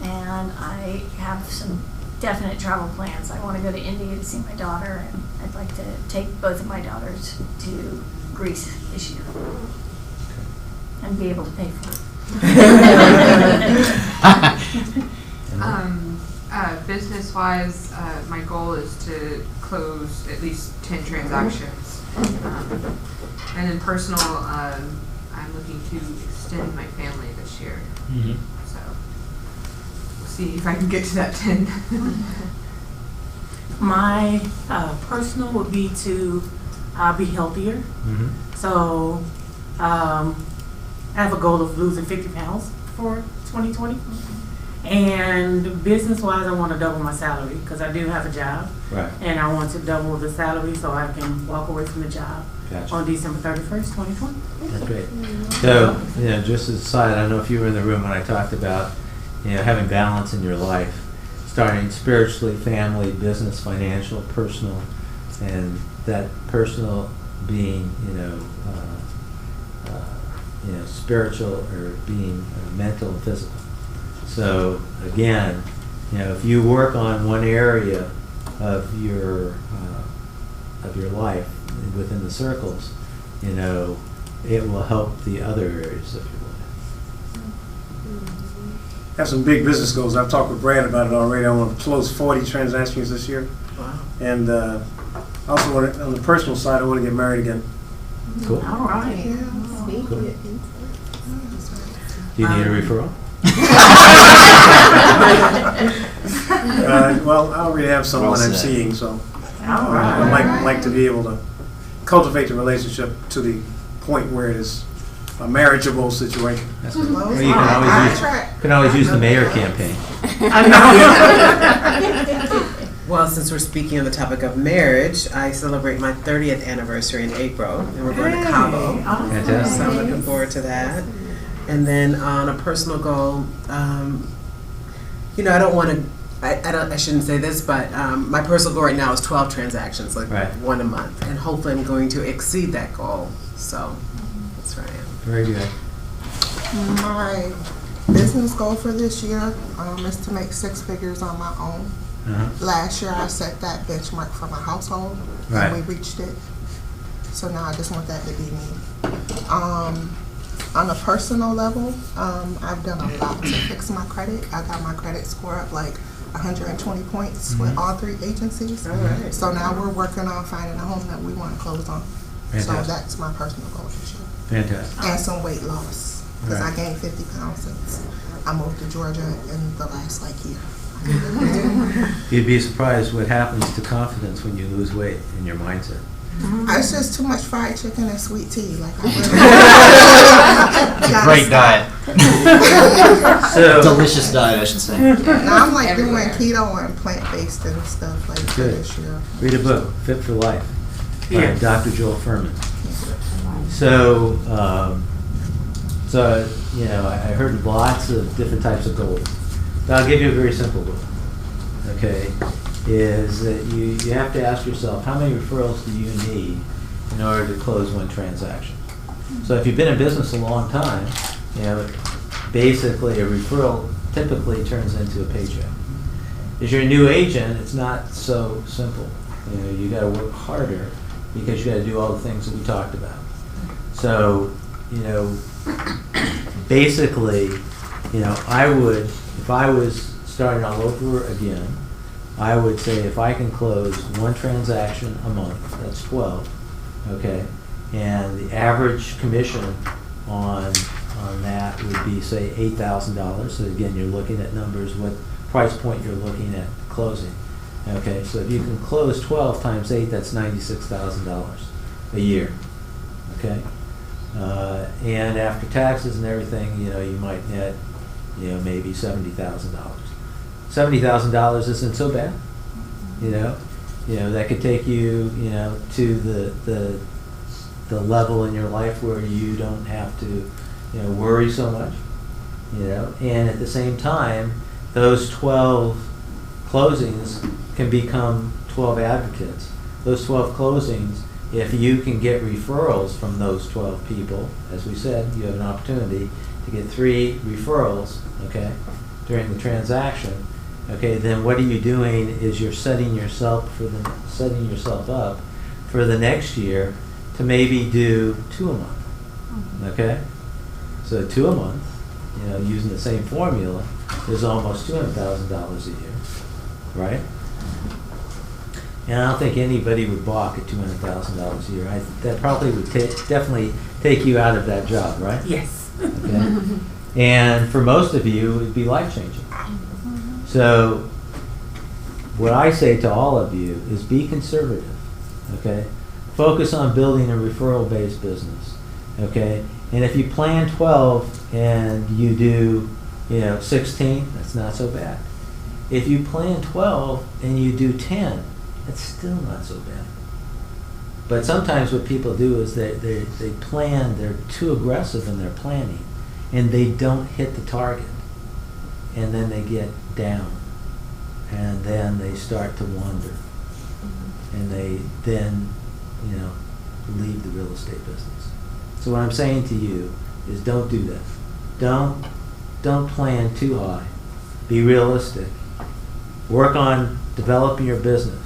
and I have some definite travel plans. I want to go to India to see my daughter, and I'd like to take both of my daughters to Greece this year. and be able to pay for it. Business-wise, my goal is to close at least 10 transactions. And then personal, I'm looking to extend my family this year. So we'll see if I can get to that 10. My personal would be to be healthier. So I have a goal of losing 50 pounds for 2020. And business-wise, I want to double my salary because I do have a job. Right. And I want to double the salary so I can walk away from the job Gotcha. on December 31st, 2020. That's great. So, just as a side, I don't know if you were in the room when I talked about, having balance in your life, starting spiritually, family, business, financial, personal, and that personal being, spiritual or being mental and physical. So again, if you work on one area of your life within the circles, it will help the other areas of your life. I have some big business goals. I've talked with Brad about it already. I want to close 40 transactions this year. Wow. And also want to, on the personal side, I want to get married again. Cool. All right. Cool. Do you need a referral? Well, I already have someone Well I'm said. seeing, so All right. I like to be able to cultivate the relationship to the point where it is a marriageable situation. That's good. Well, you can always use the mayor campaign. Well, since we're speaking on the topic of marriage, I celebrate my 30th anniversary in April, and we're going to Cabo. Fantastic. So I'm looking forward to that. And then on a personal goal, I don't want to. I shouldn't say this, but my personal goal right now is 12 transactions, like Right. one a month, and hopefully I'm going to exceed that goal. So that's where I am. Very good. My business goal for this year is to make 6 figures on my own. Last year I set that benchmark for my household, Right. and we reached it. So now I just want that to be me. On a personal level, I've done a lot to fix my credit. I got my credit score up like 120 points with all 3 agencies. All right. So now we're working on finding a home that we want to close on. So Fantastic. that's my personal goal this year. Fantastic. And some weight loss, because Right. I gained 50 pounds since I moved to Georgia in the last year. You'd be surprised what happens to confidence when you lose weight in your mindset. It's just too much fried chicken and sweet tea. Like It's a great diet. So Delicious diet, I should say. Now I'm like doing keto and plant-based and stuff like Good. this year. read a book, Fit for Life, by Yes. Dr. Joel Furman. So, I heard lots of different types of goals. But I'll give you a very simple goal. Okay, is that you have to ask yourself, how many referrals do you need in order to close one transaction? So if you've been in business a long time, basically a referral typically turns into a paycheck. If you're a new agent, it's not so simple. You got to work harder because you got to do all the things that we talked about. So, basically, I would, if I was starting all over again, I would say if I can close one transaction a month, that's 12, okay? And the average commission on that would be, say, $8,000. So again, you're looking at numbers, what price point you're looking at closing. Okay, so if you can close 12 times 8, that's $96,000 a year. Okay? And after taxes and everything, you might net, maybe $70,000. $70,000 isn't so bad. That could take you, to the level in your life where you don't have to, worry so much. And at the same time, those 12 closings can become 12 advocates. Those 12 closings, if you can get referrals from those 12 people, as we said, you have an opportunity to get 3 referrals, okay, during the transaction. Okay, then what are you doing is you're setting yourself up for the next year to maybe do 2 a month. Okay, So 2 a month, using the same formula, is almost $200,000 a year, right? And I don't think anybody would balk at $200,000 a year. That probably would definitely take you out of that job, right? Yes. Okay. And for most of you, it'd be life-changing. So what I say to all of you is be conservative, okay? Focus on building a referral-based business, okay? And if you plan 12 and you do, 16, that's not so bad. If you plan 12 and you do 10, that's still not so bad. But sometimes what people do is they plan, they're too aggressive in their planning, and they don't hit the target. And then they get down. And then they start to wander. And they then, leave the real estate business. So what I'm saying to you is don't do that. Don't plan too high. Be realistic. Work on developing your business.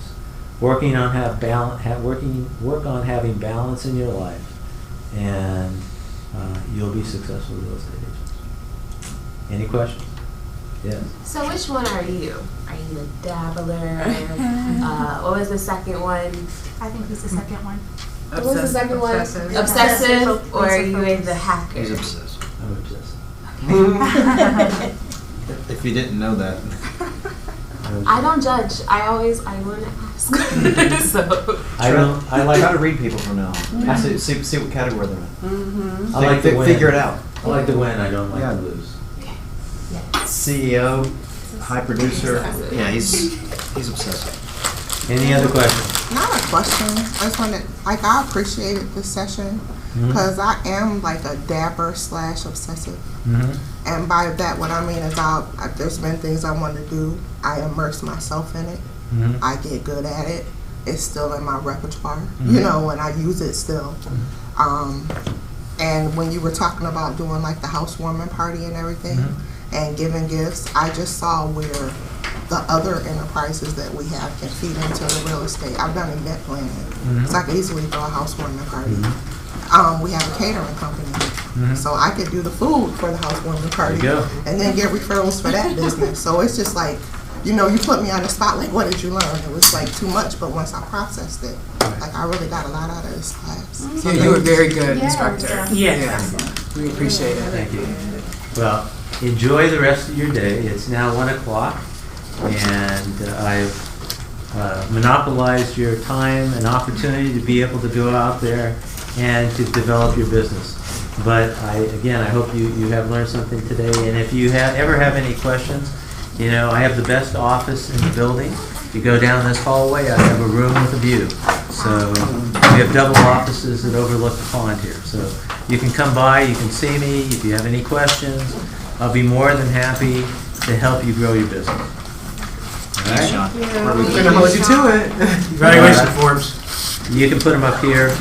Work on having balance in your life, and you'll be successful real estate agents. Any questions? Yes. So which one are you? Are you the dabbler? What was the second one? I think he's the second one. What was the second one? Obsessive. Obsessive, or are you the hacker? He's obsessed. I'm obsessed. If you didn't know that. I don't judge. I want to ask. So I like Try to read people from now on. See what category they're in. I like to win. Figure it out. I like to win. I don't like Yeah. to lose. CEO, high producer. Yeah, he's obsessive. Any other questions? Not a question. I just wanted, I appreciated this session because I am like a dabber / obsessive. Mm-hmm. And by that, what I mean is there's been things I want to do. I immerse myself in it. Mm-hmm. I get good at it. It's still in my repertoire, Mm-hmm. and I use it still. And when you were talking about doing like the housewarming party and everything and giving gifts, I just saw where the other enterprises that we have can feed into the real estate. I've done event planning, so I could easily throw a housewarming party. We have a catering company, so I could do the food for the housewarming party There you go. and then get referrals for that business. So it's just like, you put me on the spot, like, what did you learn? It was like too much, but once I processed it, like I really got a lot out of this class. So Yeah, you were a very good instructor. Yes. Yeah, we appreciate it. Thank you. Well, enjoy the rest of your day. It's now 1 o'clock, and I've monopolized your time and opportunity to be able to go out there and to develop your business. But I hope you have learned something today. And if you ever have any questions, I have the best office in the building. If you go down this hallway, I have a room with a view. So we have double offices that overlook the pond here. So you can come by, you can see me. If you have any questions, I'll be more than happy to help you grow your business. All Thanks, right? John. We're gonna hold you to it. Evaluation forms. You can put them up here.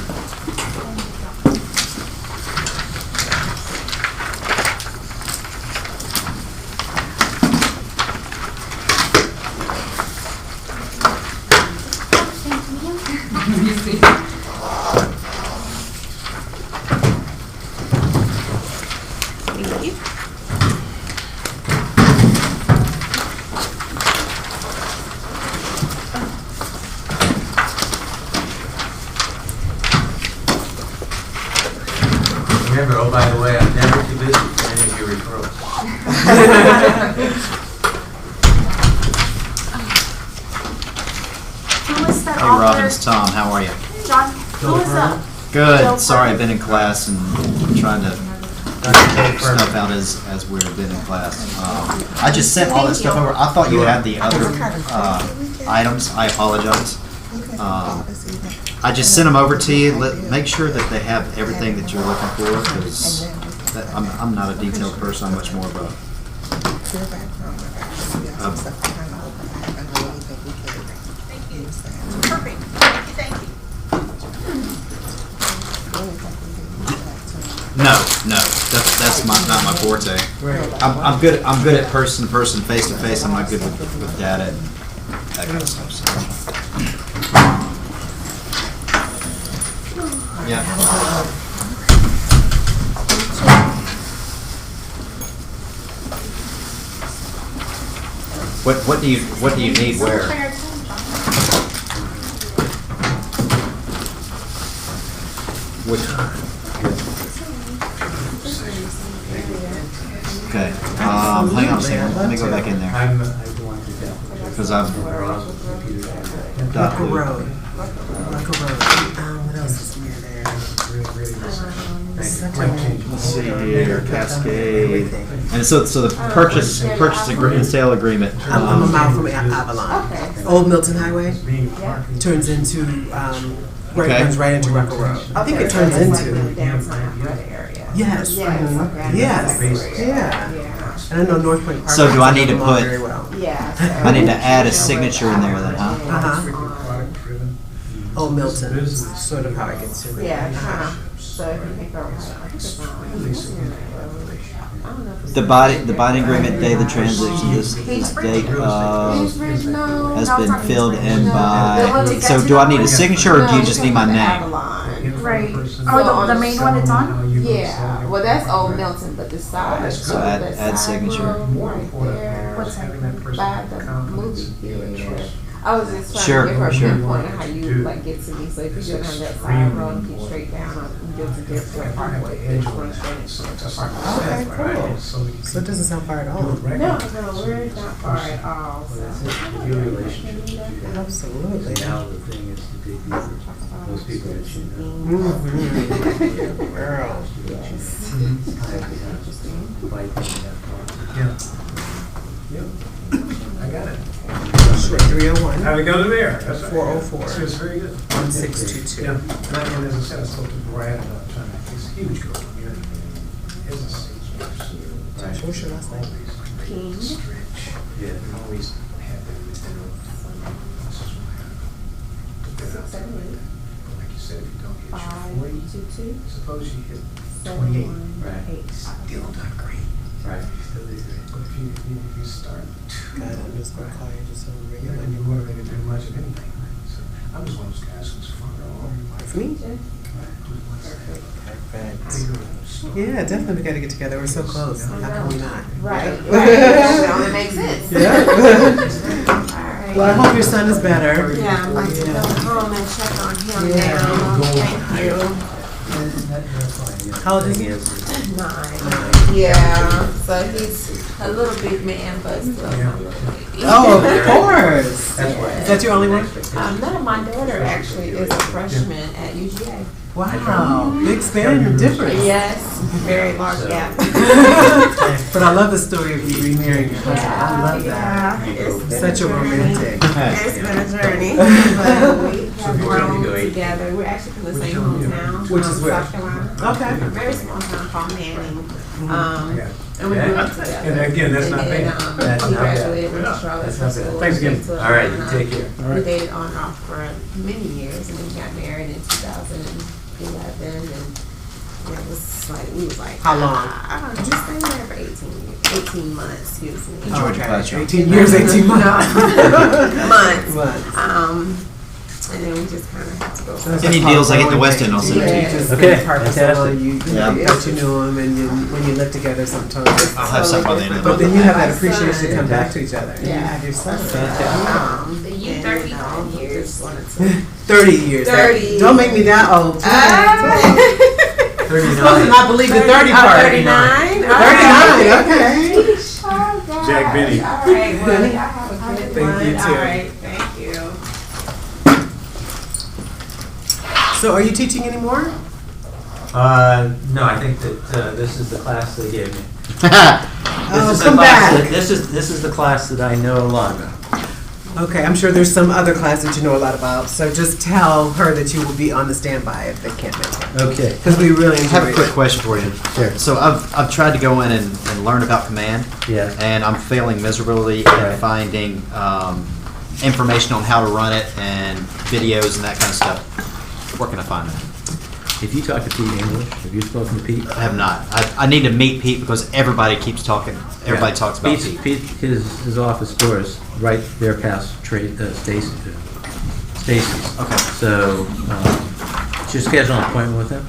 Remember, oh, by the way, I'm never too busy for any of your referrals. Who was that Hey, author? Robin, it's Tom. How are you? John, who was that? Good. Bill Sorry, I've Furman. been in class and trying to get stuff out as we've been in class. I just sent all that stuff over. I thought you had the other items. I apologize. I just sent them over to you. Make sure that they have everything that you're looking for, because I'm not a detailed person. I'm much more of a Perfect. Thank you. No, that's not my forte. I'm good at person face to face. I'm not good with data and that kind of stuff. So. Yeah. What do you need where? Which? Okay. Hang on a second. Let me go back in there I want to tell. because I'm. Rucker Road. Rucker Road. What else is near there? Let's see here, Cascade. And so the purchase and sale agreement. I'm a mile from Avalon. Old Milton Highway turns into, Okay. runs right into Rucker Road. I think it turns into. downtown area. Yes. Yes. Yeah. And I know North Point Park. So do I need to knows them all put- very well. Yeah. I need to add a signature in there then, huh? Old Milton is sort of how I get to it. Yeah. So if you think about it, I think it's not. I don't know if it's- The binding agreement day of the transaction, this date has been filled in by. So do I need a signature or do you just need my name? Avalon. Right. Oh, the main one it's on? Yeah, well, that's Old Milton, but the side. So add signature. Right there. What's that? By the movie theater. I was just trying Sure, to give her a sure. pinpoint of how you like get to me. So if you go down that side road, get straight down, you go to Deerfield Parkway, it's going straight into the Okay, parkway. cool. So it doesn't sound far at all. No, we're not far at all. Absolutely. Now the thing is to dig deeper. Those people that you know. Mhm. Girl. Yeah. Yep. I got it. Sure, 301. How we go to there? That's right. 404. So it's very good. 1622. Yeah. And as I said, I spoke to Brad about trying to, it's a huge goal. Here's a stage. What was your last name? King. Stretch. Yeah. Always had that within this is why I put that out there. But like you said, if you don't hit your 40, suppose you hit 28. Right. Still not great. Right. Still did great. But if you start God, I'm just going to call you just so we're you're regular. not motivated to do much of anything. So I was one of those guys who's fun all over my For me? Perfect. Yeah, definitely we got to get together. We're so close. How can we not? Right. That only makes sense. Yeah. Alright. Well, I hope your son is better. Yeah, I'm about to go home and check on him Yeah. now. Thank you. How old is he? 9. Yeah, so he's a little big man, but still a little baby. Oh, of course. Is that your only one? No, my daughter actually is a freshman at UGA. Wow. Big span and difference. Yes, very large gap. But I love the story of you remarrying your husband. I love that. It's Such a romantic. It's been a journey, but we have you're trying to grown go 8. together. We're actually from the same hometown, Which is where? South Carolina. Okay. A very small town called Manning. And we grew up together. And again, that's not And then, bad. That's he not bad. graduated with Charlotte That's not bad. School. Thanks again. All right, you take care. We dated on and off for many years, and then we got married in 2011, and it was like, we was like, How long? I don't know, just stayed there for 18 months, excuse me. Enjoyed your classroom. 18 years, 18 months. Months. Months. And then we just kind of had to go. Any deals I get the West End, I'll send it to you. Yeah. Okay, Fantastic. You Yeah. got to know him, and when you live together sometimes. I'll have some by the end of the But month. then you have that appreciation to come back to each other. And you Yeah. have your son. You 35 years. 30 years. 30. Don't make me that old. Supposed to not believe the 30 part. 39. 39, okay. Jack Benny. All right, well, y'all have a good Thank one. you, too. All right, thank you. So are you teaching anymore? No, I think that this is the class they gave me. Oh, This is the come class back. that- This is the class that I know a lot about. Okay, I'm sure there's some other class that you know a lot about. So just tell her that you will be on the standby if they can't make it. Okay. Because we really I have enjoy a quick it. question for you. Sure. So I've tried to go in and learn about command, Yeah. and I'm failing miserably Right. at finding information on how to run it and videos and that kind of stuff. Where can I find that? If you talk to Pete English, have you spoken to Pete? I have not. I need to meet Pete because everybody keeps talking. Everybody talks about Pete. Pete, his office door is right there past Stacy's. Okay. So, just schedule an appointment with him,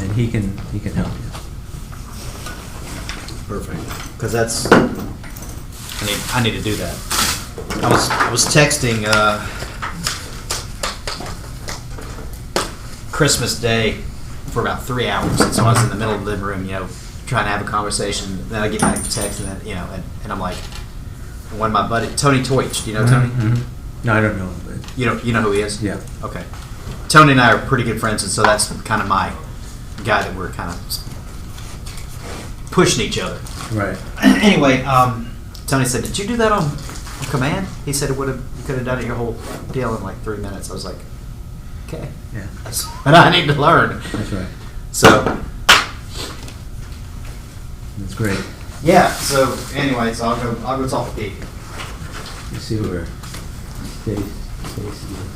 and he can help you. Perfect. Because I need to do that. I was texting Christmas Day for about 3 hours, and so I was in the middle of the living room, trying to have a conversation. Then I get back to text, and then and I'm like, one of my buddy, Tony Toich. Do you know Tony? No, I don't know him, but You know who he is? yeah. Okay. Tony and I are pretty good friends, and so that's kind of my guy that we're kind of pushing each other. Right. Anyway, Tony said, "Did you do that on command?" He said, you could have done it your whole deal in like 3 minutes. I was like, okay. Yeah. That's what I need to learn. That's right. So, That's great. yeah. So, anyway, so I'll go talk to Pete. Let's see where Stacy is.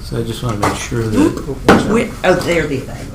So I just want to make sure that Oh, there the evaluation.